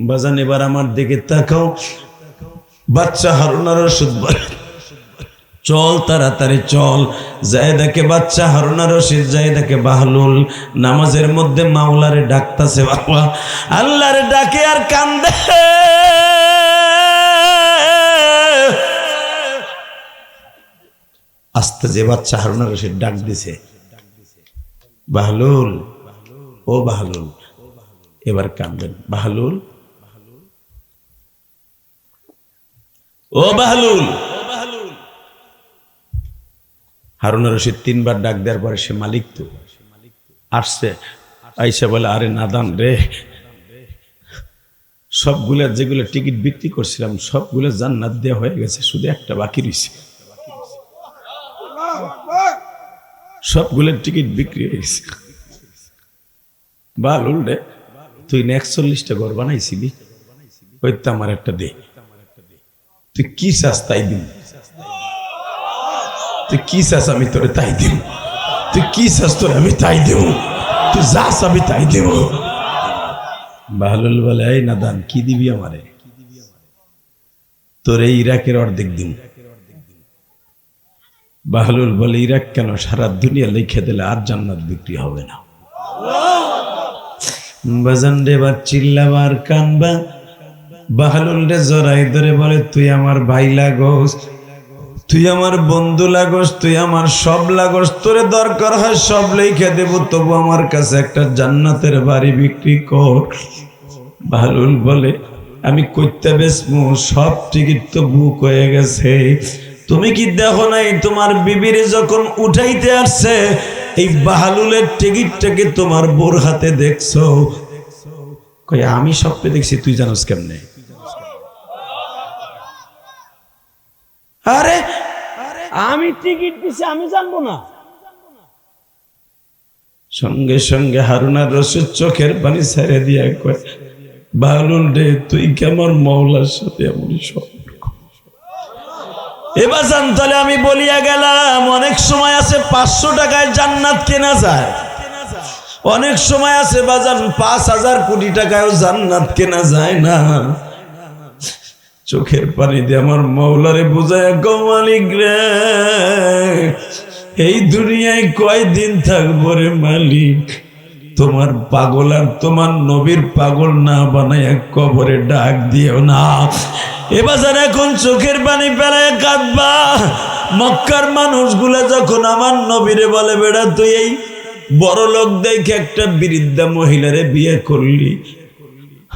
বাজান এবার আমার দিকে তাকাও। বাচ্চা হারুন আর রশিদ চল তাড়াতাড়ি চল। জায়দাকে বাচ্চা হারুন আর রশিদ, জায়দাকে বাহলুল নামাজের মধ্যে মাওলারে ডাকতাছে। বাবা আল্লাহরে ডাকে আর কান্দে। আস্তে যে বাচ্চা হারুন আর রশিদ ডাক দিছে, বাহলুল, ও বাহলুল, এবার কান্দবেন। বাহলুল, ও বাহলুল। হারুন আর রশিদ 3 বার ডাক দেওয়ার পরে সে মালিক তো আসছে, আইসা বলে, আরে নাদান রে, সবগুলা যেগুলো টিকিট বিক্রি করছিলাম সবগুলো জান্নাত দেওয়া হয়ে গেছে, শুধু একটা বাকি রয়েছে। সবগুলোর টিকিট বিক্রি হয়ে গেছে। বাহলুল রে, তুই না 41টা ঘর বানাইছিলি, ওই তো আমার একটা দে। তুই কি চাস তাই দিন, তুই কি চাস আমি তোরে তাই দেব, তুই কি চাস তোর আমি তাই দেব, তুই যা চাবি তাই দেব। বাহলুল বলে, এই নাদান কি দিবি আমারে? তোর এই ইরাকের অর্ধেক দিন। বাহলুল বলে, ইরাক কেন, সারা দুনিয়া লিখে দিলে আর জান্নাত বিক্রি হবে না। বাজান রে এবার চিল্লাবা আর কানবা। বাহলুল রে জড়াই ধরে বলে, তুই আমার ভাই লাগোস, তুই আমার বন্ধু লাগোস, তুই আমার সব লাগোস, তোরে দরকার হয় সব লিখে দেব, তবু আমার কাছে একটা জান্নাতের বাড়ি বিক্রি কর। বাহলুল বলে, আমি কইতে বেসমু, সব টিকিট তো বুক হয়ে গেছে। তুমি কি দেখো নাই তোমার বিবিরে যখন উঠাইতে আসছে এই বাহলুলের টিকিটটাকে তোমার বোর হাতে দেখছো? কই আমি স্বপ্নে দেখছি, তুই জানোস কেমনে? আরে আমি টিকিট দিছি, আমি জানবো না? সঙ্গে সঙ্গে হারুন আর রশিদ চোখের পানি ছেড়ে দিয়া কয়, বাহলুল রে, তুই কি আমার মওলার সাথে এমন সম্পর্ক? এবার জান, তাহলে আমি বলিয়া গেলাম, অনেক সময় আছে 500 টাকায় জান্নাত কেনা যায়, অনেক সময় আছে বাজান 5000 কোটি টাকায়ও জান্নাত কেনা যায় না। চোখের পানি দিয়ে আমার মওলারে বুঝায়, গো মালিক রে, এই দুনিয়ায় কয়দিন থাকবো রে মালিক, তোমার পাগল আর তোমার নবীর পাগল না বানায় কবরে ডাক দিও না। এবার এখন চোখের পানি ফেলায় কাঁদবা। মক্কার মানুষগুলা যখন আমার নবীরে বলে, বেড়া তুই এই বড় লোক দেখে একটা বৃদ্ধা মহিলারে বিয়ে করলি,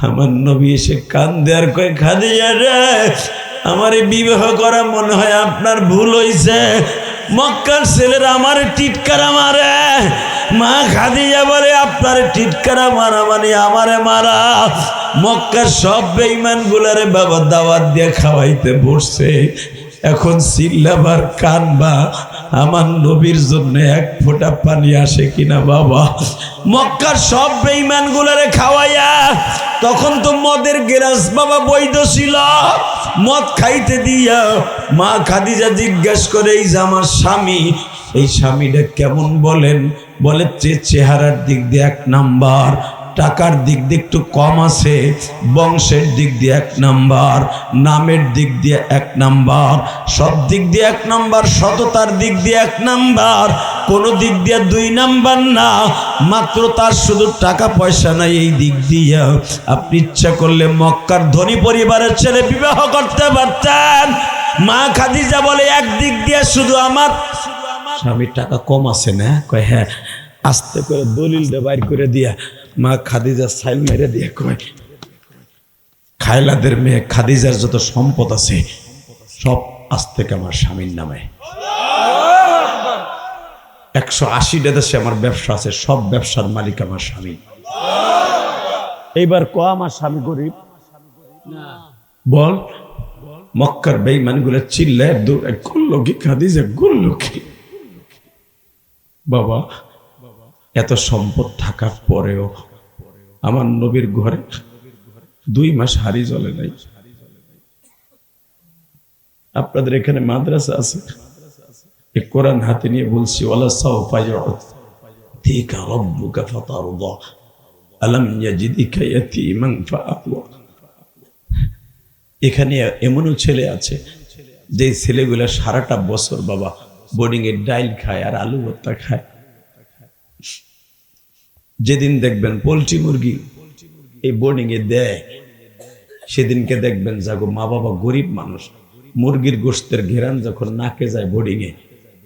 আমার নবী এসে কান্দে আর কয়, খাদিজা রে, আমারে বিবাহ করা মনে হয় আপনার ভুল হইছে। মক্কার ছেলেরা আমার টিটকারা মারে। মা খাদিজা বলে, আপনার টিটকারা মারা মানে আমারে মারা। মক্কার সব বেঈমান গুলারে বাবা দাওয়াত দিয়ে খাওয়াইতে বসছে, এখন চিল্লাবার কানবা, আমার নবীর জন্য 1 ফোঁটা পানি আসে কিনা বাবা? মক্কার সব বেঈমান গুলারে খাওয়াইয়া তখন তো মদের গ্লাস বাবা বৈধ ছিল। মদ খাইতে দিয়া মা খাদিজা জিজ্ঞেস করে, এই যে আমার স্বামী, এই স্বামীটা কেমন বলেন? বলে চেহারার দিক দিয়ে 1 নাম্বার, টাকার দিক দিয়ে একটু কম আছে, বংশের দিক দিয়ে 1 নাম্বার, নামের দিক দিয়ে 1 নাম্বার, সব দিক দিয়ে 1 নাম্বার, সততার দিক দিয়ে 1 নাম্বার, কোনো দিক দিয়ে 2 নাম্বার না, মাত্র তার শুধু টাকা পয়সা নাই। এই দিক দিয়ে আপনি ইচ্ছা করলে মক্কার ধনী পরিবারের ছেলে বিবাহ করতে পারতেন। মা খাদিজা বলে, একদিক দিয়ে শুধু আমার স্বামীর টাকা কম আছে না? কয় হ্যাঁ। আস্তে করে দলিলটা বাইর করে দিয়া মা খাদিজা সাইল মেরে দিয়ে কয়, খায়লাদের মেয়ে খাদিজার যত সম্পদ আছে সব আজ থেকে আমার স্বামীর নামে। 180টা দেশে আমার ব্যবসা আছে, সব ব্যবসার মালিক আমার স্বামী। এইবার আমার স্বামী গরিব বল? মক্কার বেঈমানগুলো চিল্লায় করলো কি? খাদিজা করলো কি? বাবা, এত সম্পদ থাকার পরেও আমার নবীর ঘরে 2 মাস হাড়ি জ্বলে নাই। আপনাদের এখানে মাদ্রাসা আছে, এই কোরআন হাতে নিয়ে বলছি, ওয়ালা সাওফা ইউ'তিকা রাব্বুকা ফাতারদা আলাম ইয়াজিদিকা ইয়াতীমান ফাআওয়া। এখানে এমনও ছেলে আছে যে ছেলেগুলা সারাটা বছর বাবা বোর্ডিং এর ডাইল খায় আর আলু ভর্তা খায়। যেদিন দেখবেন পোলট্রি মুরগি এই বোর্ডিং এ দেয়, সেদিনকে দেখবেন যাগো মা বাবা গরিব মানুষ, মুরগির গোশতের ঘেরান যখন নাকে যায় বোর্ডিং এ,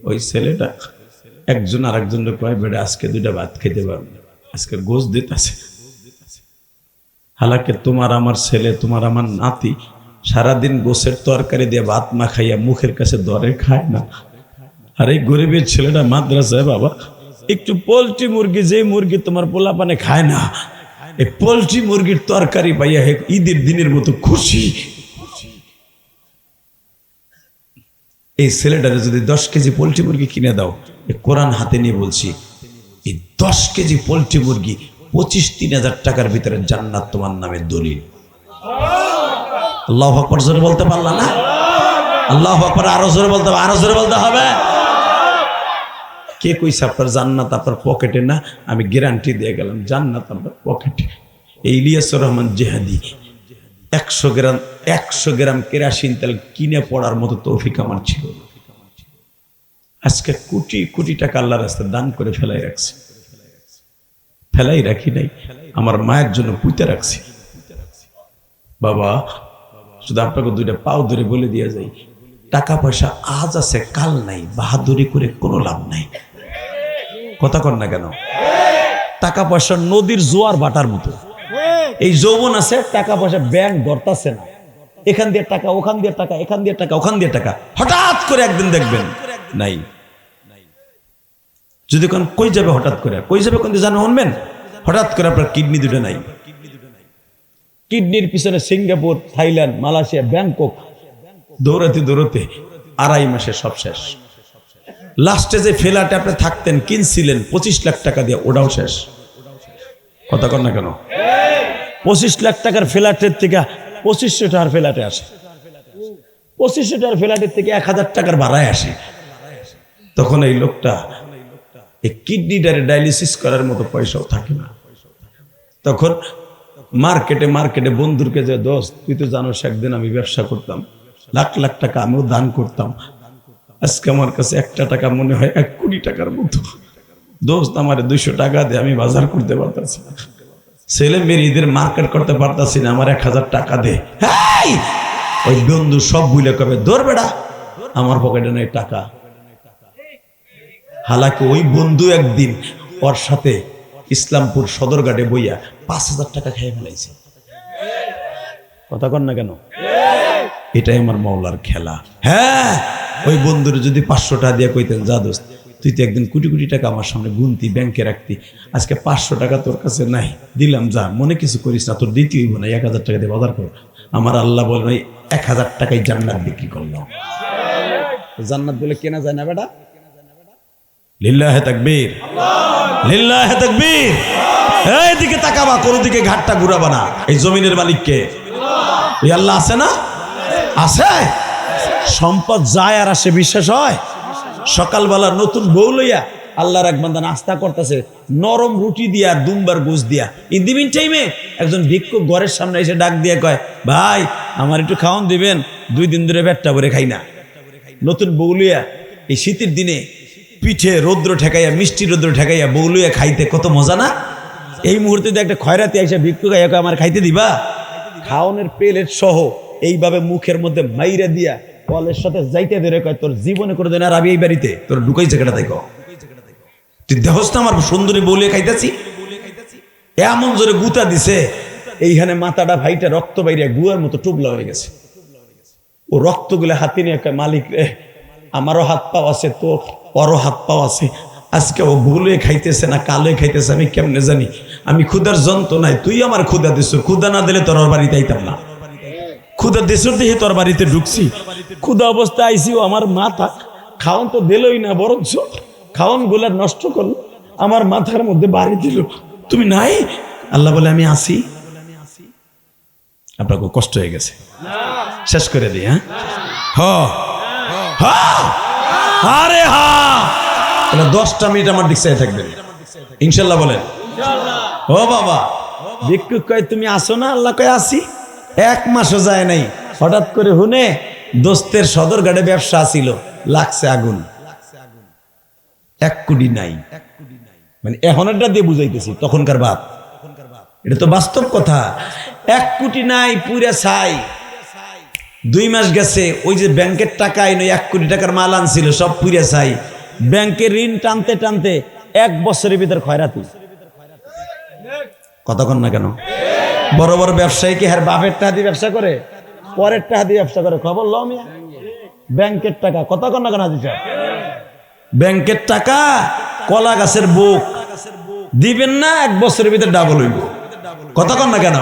ওই ছেলেটা একজন আরেকজনের কয়, বেটা আজকে 2টা ভাত খেতে পারবে, আজকে গোশ দিতেছে। হালাকে তোমার আমার ছেলে, তোমার আমার নাতি সারাদিন গোশের তরকারি দিয়ে ভাত মাখাইয়া মুখের কাছে দরে খায় না। আর এই গরিবের ছেলেটা মাদ্রাসায় বাবা একটু পোলট্রি মুরগি, যে মুরগি তোমার পোলাপানে খায় না, এই পোলট্রি মুরগির তরকারি পাইয়া ঈদের দিনের মতো খুশি। এই ছেলেটারে যদি 10 কেজি পোলট্রি মুরগি কিনে দাও, এই কোরআন হাতে নিয়ে বলছি, এই 10 কেজি পোলট্রি মুরগি 25-3000 টাকার ভিতরে জান্নাত তোমার নামে দলিল। আল্লাহু আকবার জোরে বলতে পারলা না? আল্লাহু আকবার আরো জোরে বলতে হবে, আরো জোরে বলতে হবে। কে কইছে আপনার জান্নাত আপনার পকেটে না? আমি গ্যারান্টি দিয়ে গেলাম, জান্নাত আপনার পকেটে। এই ইলিয়াসুর রহমান জিহাদি 100 গ্রাম কেরাসিন তেল কিনে পড়ার মতো তৌফিক আমার ছিল না। আজকে কোটি কোটি টাকা আল্লাহর রাস্তায় দান করে ফেলাই রাখছি। ফেলাই রাখি নাই, আমার মায়ের জন্য পুঁতে রাখছি। বাবা, শুধু আপনাকে 2টা পাও ধরে বলে দিয়ে যাই, টাকা পয়সা আজ আছে কাল নাই, বাহাদুরি করে কোনো লাভ নাই। কথা কর না কেন? টাকা পয়সা নদীর জোয়ার ভাটার মতো। এই যৌবন আছে, টাকা পয়সা ব্যাংক ধরতাছে না, এখান দিয়ে টাকা, ওখান দিয়ে টাকা, এখান দিয়ে টাকা, ওখান দিয়ে টাকা, হঠাৎ করে একদিন দেখবেন নাই। যদি কোন কই যাবে, হঠাৎ করে কই যাবে কোন জানো শুনবেন, হঠাৎ করে আপনার কিডনি 2টা নাই। কিডনির পিছনে সিঙ্গাপুর, থাইল্যান্ড, মালয়েশিয়া, ব্যাংকক দৌড়াতে দৌড়াতে 2.5 মাসে সব শেষ। লাস্টে যে ফ্ল্যাটে আপনি থাকতেন, কিনছিলেন 25 লাখ টাকা দিয়ে, ওটাও শেষ। কথা কর না কেন? 25 লাখ টাকার ফ্ল্যাটের থেকে 2500 টাকার ফ্ল্যাটে আসে, 2500 টাকার ফ্ল্যাটের থেকে 1000 টাকার ভাড়ায় আসে। তখন এই লোকটা এই কিডনিটারে ডায়ালিসিস করার মতো পয়সাও থাকে না। তখন মার্কেটে বন্ধুরকে যে, দোস্ত তুই তো জানোস একদিন আমি ব্যবসা করতাম, লাখ লাখ টাকা আমিও দান করতাম, আজকে আমার কাছে 1টা টাকা মনে হয় 1 কোটি টাকার মতো। দোস্ত আমার 200 টাকা দিয়ে আমি বাজার করতে পারতাছি না, ছেলে মেয়েদের মার্কেট করতে পারতাছি না, আমার 1000 টাকা দে। ওই বন্ধু সব বুঝলে কবে, দৌড় বেড়া, আমার পকেটে নেই টাকা। হালাকি ওই বন্ধু একদিন ওর সাথে ইসলামপুর সদরঘাটে বইয়া 5000 টাকা খেয়ে ফেলাইছে। কথা কর না কেন? এটাই আমার মাওলার খেলা। হ্যাঁ, ওই বন্ধুর যদি 500 টাকা দিয়ে কইতেন, যা দোস্ত তুই তো একদিন কোটি কোটি টাকা আমার সামনে গুনতি, ব্যাংকে রাখতি, আজকে 500 টাকা তোর কাছে নাই, দিলাম, যা মনে কিছু করিস না, তোর দিতে হইব না, 1000 টাকা দিয়ে বাজার কর। আমার আল্লাহ বলেন, ওই 1000 টাকায় জান্নাত বিক্রি করলাম। জান্নাত বলে কেনা যায় না বেটা? লিল্লাহে তাকবীর, লিল্লাহে তাকবীর। এইদিকে তাকাবা, কোনো দিকে ঘাটটা ঘুরাবা না। এই জমিনের মালিককে এই আল্লাহ আছে না? আছে। সম্পদ যায় আর আসে, বিশ্বাস হয়? সকালবেলা নতুন বউ লইয়া আল্লাহর এক বান্দা নাস্তা করতেছে, নরম রুটি দিয়া দুমবার গোস দিয়া। ইন দি মিন টাইমে একজন ভিক্ষুক ঘরের সামনে এসে ডাক দিয়ে কয়, ভাই আমার একটু খাওয়ান দিবেন, 2 দিন ধরে পেটটা ভরে খাই না। নতুন বউ লইয়া এই শীতের দিনে পিঠে রৌদ্র ঠেকাইয়া, মিষ্টি রৌদ্র ঠেকাইয়া বউ লইয়া খাইতে কত মজা না? এই মুহূর্তে একটা খয়রাতি আইসা ভিক্ষুক আইয়া কয়, আমার খাইতে দিবা? খাওয়ানোর প্লেট সহ এইভাবে মুখের মধ্যে মাইরা দিয়া কলের সাথে যাইতে ধরে কয়, তোর জীবনে করে দেন আর আমি এই বাড়িতে তোর ঢুকাইছে কেটা তাই কও? তুই দেহস না আমার সুন্দরী বলে খাইতেছি? এমন জোরে গুতা দিছে, এইখানে মাথাটা ভাইটা রক্ত বাইরে গুয়ার মতো টুবলা হয়ে গেছে। ও রক্তগুলো হাতে নিয়ে কয়, মালিক রে আমারও হাত পাও আছে, তোর ওরও হাত পাও আছে, আজকে ও ভুলে খাইতেছে না কালে খাইতেছে আমি কেমনে জানি? আমি ক্ষুধার যন্ত্রণায়, তুই আমার ক্ষুধা দিস, ক্ষুধা না দিলে তোর বাড়িতে আইতাম না। ক্ষুধা দেশের দেখে তোর বাড়িতে ঢুকছি, ক্ষুধা অবস্থায় আইসি, ও আমার মাথা খাওয়ান তো দিলই না, বরঞ্চ খাওয়ান গুলা নষ্ট করলো, আমার মাথার মধ্যে বাড়ি দিল। তুমি নাই? আল্লাহ বলে আমি আসি। আপনার কষ্ট হয়ে গেছে, শেষ করে দিই। হ্যাঁ, আরে হ্যাঁ, 10টা মিনিট আমার দিক চাই থাকবেন ইনশাল্লাহ। বলেন ও বাবা। ভিক্ষুক কয়, তুমি আসো না? আল্লাহ কয় আসি। 1 মাসও যায় নাই, হঠাৎ করে হুনে দোস্তের সদরঘাটে ব্যবসা ছিল, লাগছে আগুন, 1 কোটি নাই। মানে এখনটা দিয়ে বুঝাইতেছি, তখনকার বাপ, এটা তো বাস্তব কথা। 1 কোটি নাই, পুরা ছাই। 2 মাস গেছে, ওই যে ব্যাংকের টাকা আইন, 1 কোটি টাকার মাল আনছিল, সব পুরা ছাই। ব্যাংকের ঋণ টানতে টানতে 1 বছরের ভিতর খয়রাতি। কতক্ষণ না কেন? বড় বড় ব্যবসায়ী কি হ্যাঁ বাপের টাকা দিয়ে ব্যবসা করে, পরের টাকা দিয়ে ব্যবসা করে? খবর লো মিয়া, ব্যাংকের টাকা কতক্ষণ না কেন? ব্যাংকের টাকা কলা গাছের বুক দিবেন না, 1 বছরের ভিতরে ডাবল হইব। কতক্ষণ না কেন?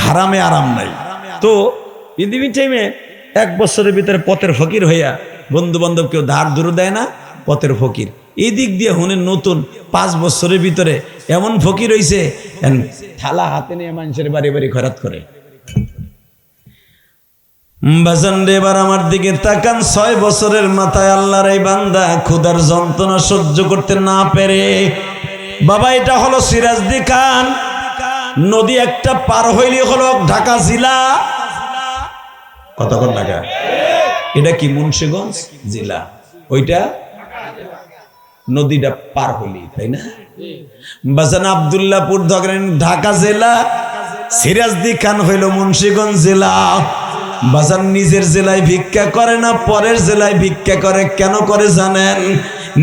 হারামে আরাম নাই। তো পৃথিবী টাইমে 1 বছরের ভিতরে পথের ফকির হইয়া, বন্ধু বান্ধব কেউ ধার ধরে দেয় না, পথের ফকির। এই দিক দিয়ে হুনে নতুন 5 বছরের ভিতরে এমন ফকির হইছে, থালা হাতে নিয়ে মানুষের বাড়ি বাড়ি খয়রাত করে। বাজান রে, এবার আমার দিকে তাকান। 6 বছরের মাথায় আল্লাহর এই বান্দা ক্ষুধার যন্ত্রণা সহ্য করতে না পেরে, বাবা এটা হলো সিরাজদি খান নদী, একটা পার হইলে হলো ঢাকা জেলা। কতক্ষণ ঢাকা? এটা কি মুন্সিগঞ্জ জেলা, ওইটা নদীটা পার হইলি, তাই না? বাজান আব্দুল্লাহপুর ধরেন ঢাকা জেলা, সিরাজদি খান হইল মুন্সিগঞ্জ জেলা। বাজান নিজের জেলায় ভিক্ষা করে না, পরের জেলায় ভিক্ষা করে। কেন করে জানেন?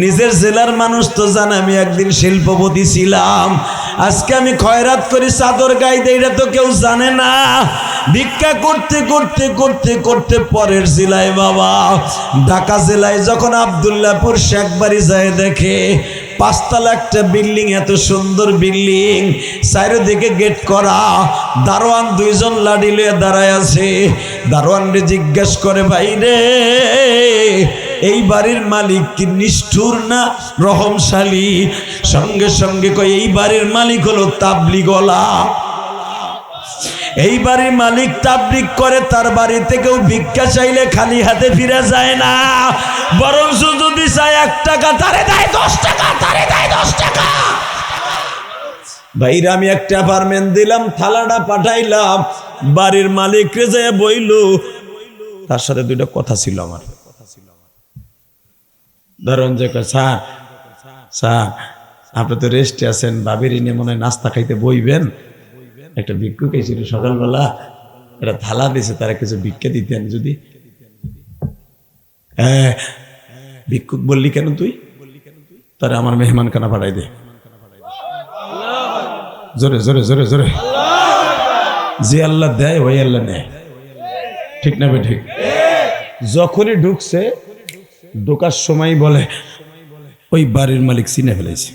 নিজের জেলার মানুষ তো জানে আমি একদিন শিল্পপতি ছিলাম, আজকে আমি খয়রাত করি, চাদর গাই দেই, এটা তো কেউ জানে না। ভিক্ষা করতে করতে করতে করতে পরের জেলায়, বাবা ঢাকা জেলায় যখন আব্দুল্লাহপুর শেখবাড়ি যায়, দেখে 5 তলা একটা বিল্ডিং, এত সুন্দর বিল্ডিং, চারিদিকে গেট করা, দারোয়ান 2 জন লাঠি লইয়া দাঁড়ায় আছে। দারোয়ানরে জিজ্ঞেস করে, ভাই রে এই বাড়ির মালিক কি নিষ্ঠুর না রহমশালী? সঙ্গে সঙ্গে কয়, এই বাড়ির মালিক হলো তাবলিগওয়ালা। এই বাড়ির মালিক তাবলিগ করে, তার বাড়িতে কেউ ভিক্ষা চাইলে খালি হাতে ফিরে যায় না, বরং যদি চায় 1 টাকা তারে দেয় 10 টাকা, তারে দেয় 10 টাকা। ভাইরা আমি একটা অ্যাপার্টমেন্ট দিলাম, থালাটা পাঠাইলাম, বাড়ির মালিক রে যায় বইল, তার সাথে 2টা কথা ছিল আমার। ধরুন যে স্যার স্যার আপনি তো রেস্টে আছেন, বাবির ইনে মনে হয় নাস্তা খাইতে বইবেন, একটা ভিক্ষুক এসেছিল সকালবেলা, একটা থালা দিয়েছে, তারা কিছু ভিক্ষা দিতেন যদি। হ্যাঁ, ভিক্ষুক বললি কেন তুই? তারা আমার মেহমান খানা পাঠাই দে। জোরে জোরে জোরে জোরে। যে আল্লাহ দেয় ওই আল্লাহ নেয়, ঠিক না বে ঠিক? যখনই ঢুকছে, ঢোকার সময় বলে ওই বাড়ির মালিক চিনে ফেলেছে।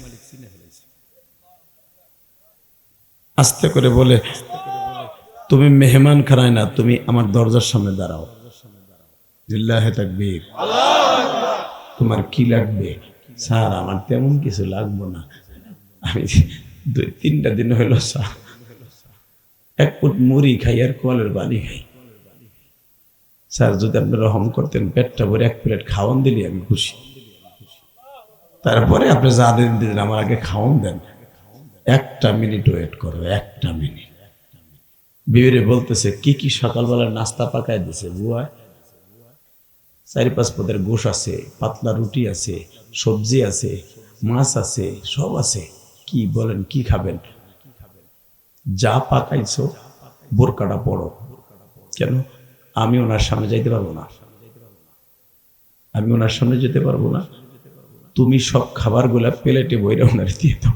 আস্তে করে বলে, তুমি মেহমান খানায় না, তুমি আমার দরজার সামনে দাঁড়াও। লিল্লাহি তাকবীর। তোমার কি লাগবে? স্যার আমার তেমন কিছু লাগবে না, 2-3টা দিন হইল স্যার, এক ফুট মুড়ি খাই আর কলের পানি খাই। স্যার যদি আপনি রহম করতেন, পেটটা ভরে 1 প্লেট খাওয়ান দিলে আমি খুশি। তারপরে আপনি যা দিন আমার আগে খাওয়ান দেন। 1টা মিনিট ওয়েট করো, 1টা মিনিট। বিবিরে বলতেছে কি কি সকালবেলা নাস্তা পাকায় দিছে বুয়া। 4-5 পদের গোশ আছে, পাতলা রুটি আছে, সবজি আছে, মাছ আছে, সব আছে। কি বলেন, কি খাবেন? যা পাকাইছো বোরকাটা পড়ো। কেন? আমি ওনার সামনে যাইতে পারবো না, আমি ওনার সামনে যেতে পারবো না। তুমি সব খাবারগুলা প্লেটে বইরা ওনারে দিয়ে দাও।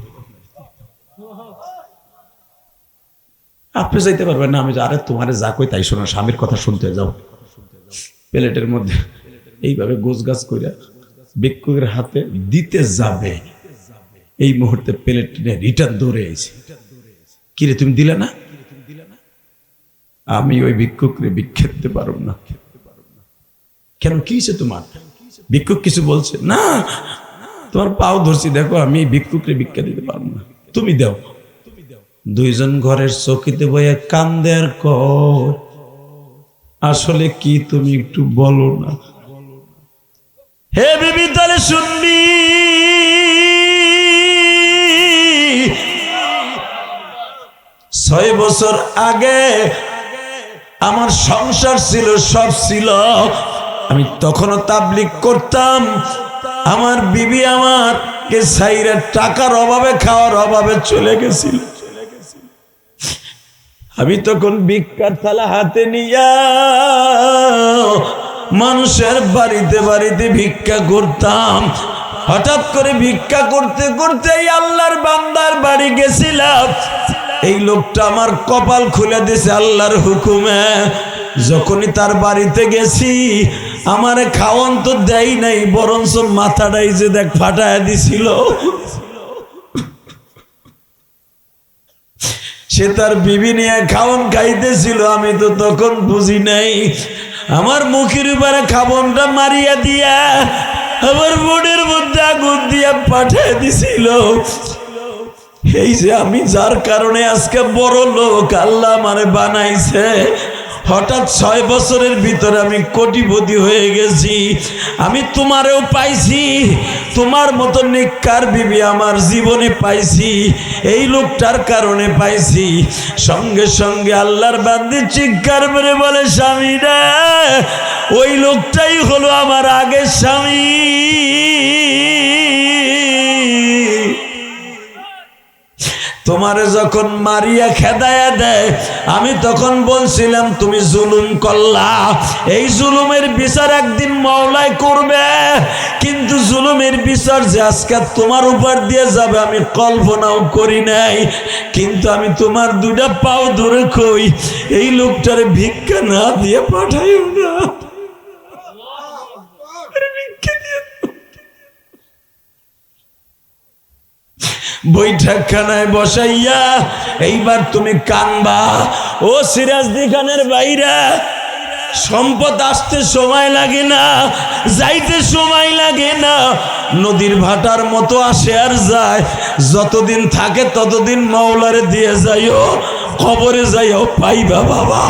আপনি যাইতে পারবেন না, আমি আরে তোমারে যা কই তাই শোনো, স্বামীর কথা শুনতে যাও। প্লেটের মধ্যে এইভাবে গোছগাছ কইরা ভিক্ষুকের হাতে দিতে যাবে, এই মুহূর্তে প্লেট নিয়ে রিটার্ন দৌড়ে আইছে। কিরে তুমি দিলে না? আমি ওই ভিক্ষুকরে ভিক্ষা দিতে পারব না। কেন, কি হয়েছে তোমার? ভিক্ষুক কিছু বলছে না, তোমার পাও ধরছি, দেখো আমি ভিক্ষুকরে ভিক্ষা দিতে পারবো না, তুমি দাও। 2 জন ঘরের চৌকিতে বইয়া কান্দে আর কয়, আসলে কি তুমি একটু বলো না। হে বিবি, তাহলে শুনবি। 6 বছর আগে আমার সংসার ছিল, সব ছিল। আমি তখনও তাবলীগ করতাম। আমার বিবি আমারকে ছাইরা টাকার অভাবে, খাওয়ার অভাবে চলে গেছিল। আমি তখন ভিক্ষার থালা হাতে নিয়া মানুষের বাড়িতে বাড়িতে ভিক্ষা করতাম। হঠাৎ করে ভিক্ষা করতে করতে আল্লাহর বান্দার বাড়ি গেছিলাম। এই লোকটা আমার কপাল খুলে দিয়েছে আল্লাহর হুকুমে। যখনই তার বাড়িতে গেছি, আমারে খাওয়ান তো দেয় নাই, বরঞ্চ মাথাটাই যে দেখ ফাটায় দিছিল। সে তার বিবি নিয়ে খাওয়ান খাইতেছিল, আমি তো তখন বুঝি নাই। আমার মুখের উপরে খাবনটা মারিয়া দিয়া আমার বোনের মধ্যে আগুন দিয়া পাঠিয়ে দিছিল। এই যে আমি যার কারণে আজকে বড় লোক, আল্লাহ আমারে বানাইছে। হঠাৎ 6 বছরের ভিতরে আমি কোটিপতি হয়ে গেছি। আমি তোমারেও পাইছি, তোমার মতো নেককার বিবি আমার জীবনে পাইছি, এই লোকটার কারণে পাইছি। সঙ্গে সঙ্গে আল্লাহর বান্দি চিৎকার করে বলে, স্বামী রে, ওই লোকটাই হলো আমার আগের স্বামী। তোমারে যখন মারিয়া খেদায়া দেয়, আমি তখন বলছিলাম তুমি জুলুম করলা, এই জুলুমের বিচার একদিন মাওলাই করবে। কিন্তু জুলুমের বিচার যে আজকে তোমার উপর দিয়ে যাবে আমি কল্পনাও করি নাই। কিন্তু আমি তোমার 2টা পাও ধরে কই, এই লোকটারে ভিক্ষা না দিয়ে পাঠাইও না। বৈঠকখানায় বসাইয়া এইবার তুমি কানবা। ও সিরাজদি খানের বাইরা, সম্পদ আসতে সময় লাগে না, যাইতে সময় লাগে না, নদীর ভাটার মতো আসে আর যায়। যতদিন থাকে ততদিন মাওলারে দিয়ে যাইও, কবরে যাইও পাইবা বাবা।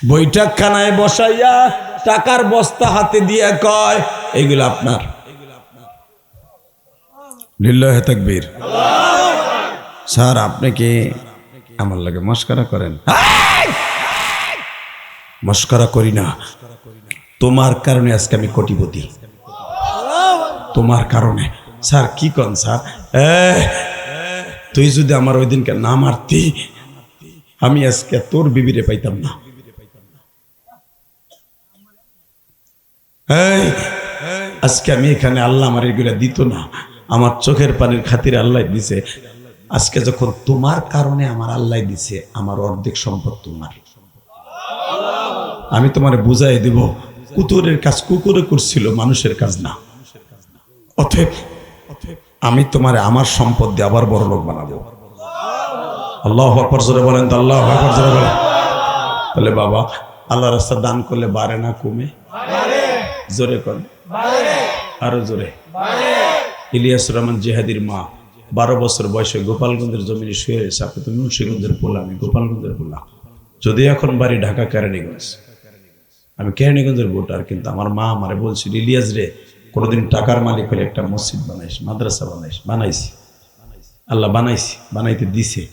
বৈঠকখানায় বসাইয়া টাকার বস্তা হাতে দিয়ে কয়, এগুলো আপনার। লিল্লাহে তাকবীর। স্যার আপনি কি আমার লাগে মস্করা করেন? মস্করা করি না, তোমার কারণে আজকে আমি কোটিপতি, তোমার কারণে। স্যার কি কন স্যার? তুই যদি আমার ওই দিনকে না মারতি, আমি আজকে তোর বিবিরে পাইতাম না। আজকে আমি এখানে, আল্লাহ আমার এগুলা দিত না, আমার চোখের পানির খাতিরে আল্লাহ দিছে। আজকে যখন তোমার কারণে আমার আল্লাহ দিছে, আমার অর্ধেক সম্পদ তোমার। আমি তোমারে বুঝাই দিব, কুকুরের কাজ কুকুরে করছিল, মানুষের কাজ না। অতএব আমি তোমারে আমার সম্পদ দিয়ে আবার বড় লোক বানাবো। আল্লাহু আকবার জোরে বলেন তো, আল্লাহু আকবার জোরে বলেন। তাহলে বাবা, আল্লাহর রাস্তা দান করলে বাড়ে না কমে? জোরে কর, আরো জোরে। ইলিয়াস রহমান জিহাদির মা 12 বছর বয়সে গোপালগঞ্জের জমিনে শুয়ে রয়েছে। আপনি তো মুন্সিগঞ্জের পোলা, আমি গোপালগঞ্জের পোলা। যদি এখন বাড়ি ঢাকা কেরানীগঞ্জ, আমি কেরানীগঞ্জের ভোটার, কিন্তু আমার মা আমারে বলছিল, ইলিয়াস রে কোনোদিন টাকার মালিক হলে একটা মসজিদ বানাইস, মাদ্রাসা বানাইস। বানাইছি, আল্লাহ বানাইছি, বানাইতে দিছে।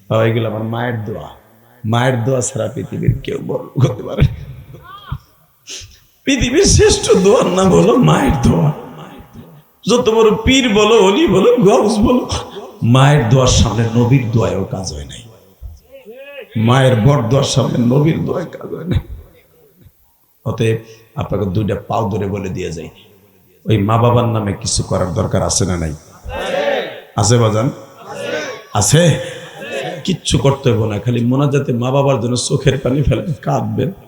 বাবা, এগুলো আমার মায়ের দোয়া। মায়ের দোয়া ছাড়া পৃথিবীর কেউ বড় করতে পারে না। পৃথিবীর শ্রেষ্ঠ দোয়ার নাম হলো মায়ের দোয়া। যত বড় পীর বলো, অলি বলো, গৌস বলো, মায়ের দোয়ার সামনে নবীর দোয়ায়ও কাজ হয় নাই। মায়ের বর দোয়ার সামনে নবীর দোয়ায় কাজ হয় নাই। অতএব আপনাকে দুইটা পাও ধরে বলে দিয়ে যাই, ওই মা বাবার নামে কিছু করার দরকার আছে না নাই? আছে বাজান, আছে। কিচ্ছু করতে হবে না, খালি মোনাজাতে মা বাবার জন্য চোখের পানি ফেলে কাঁদবেন।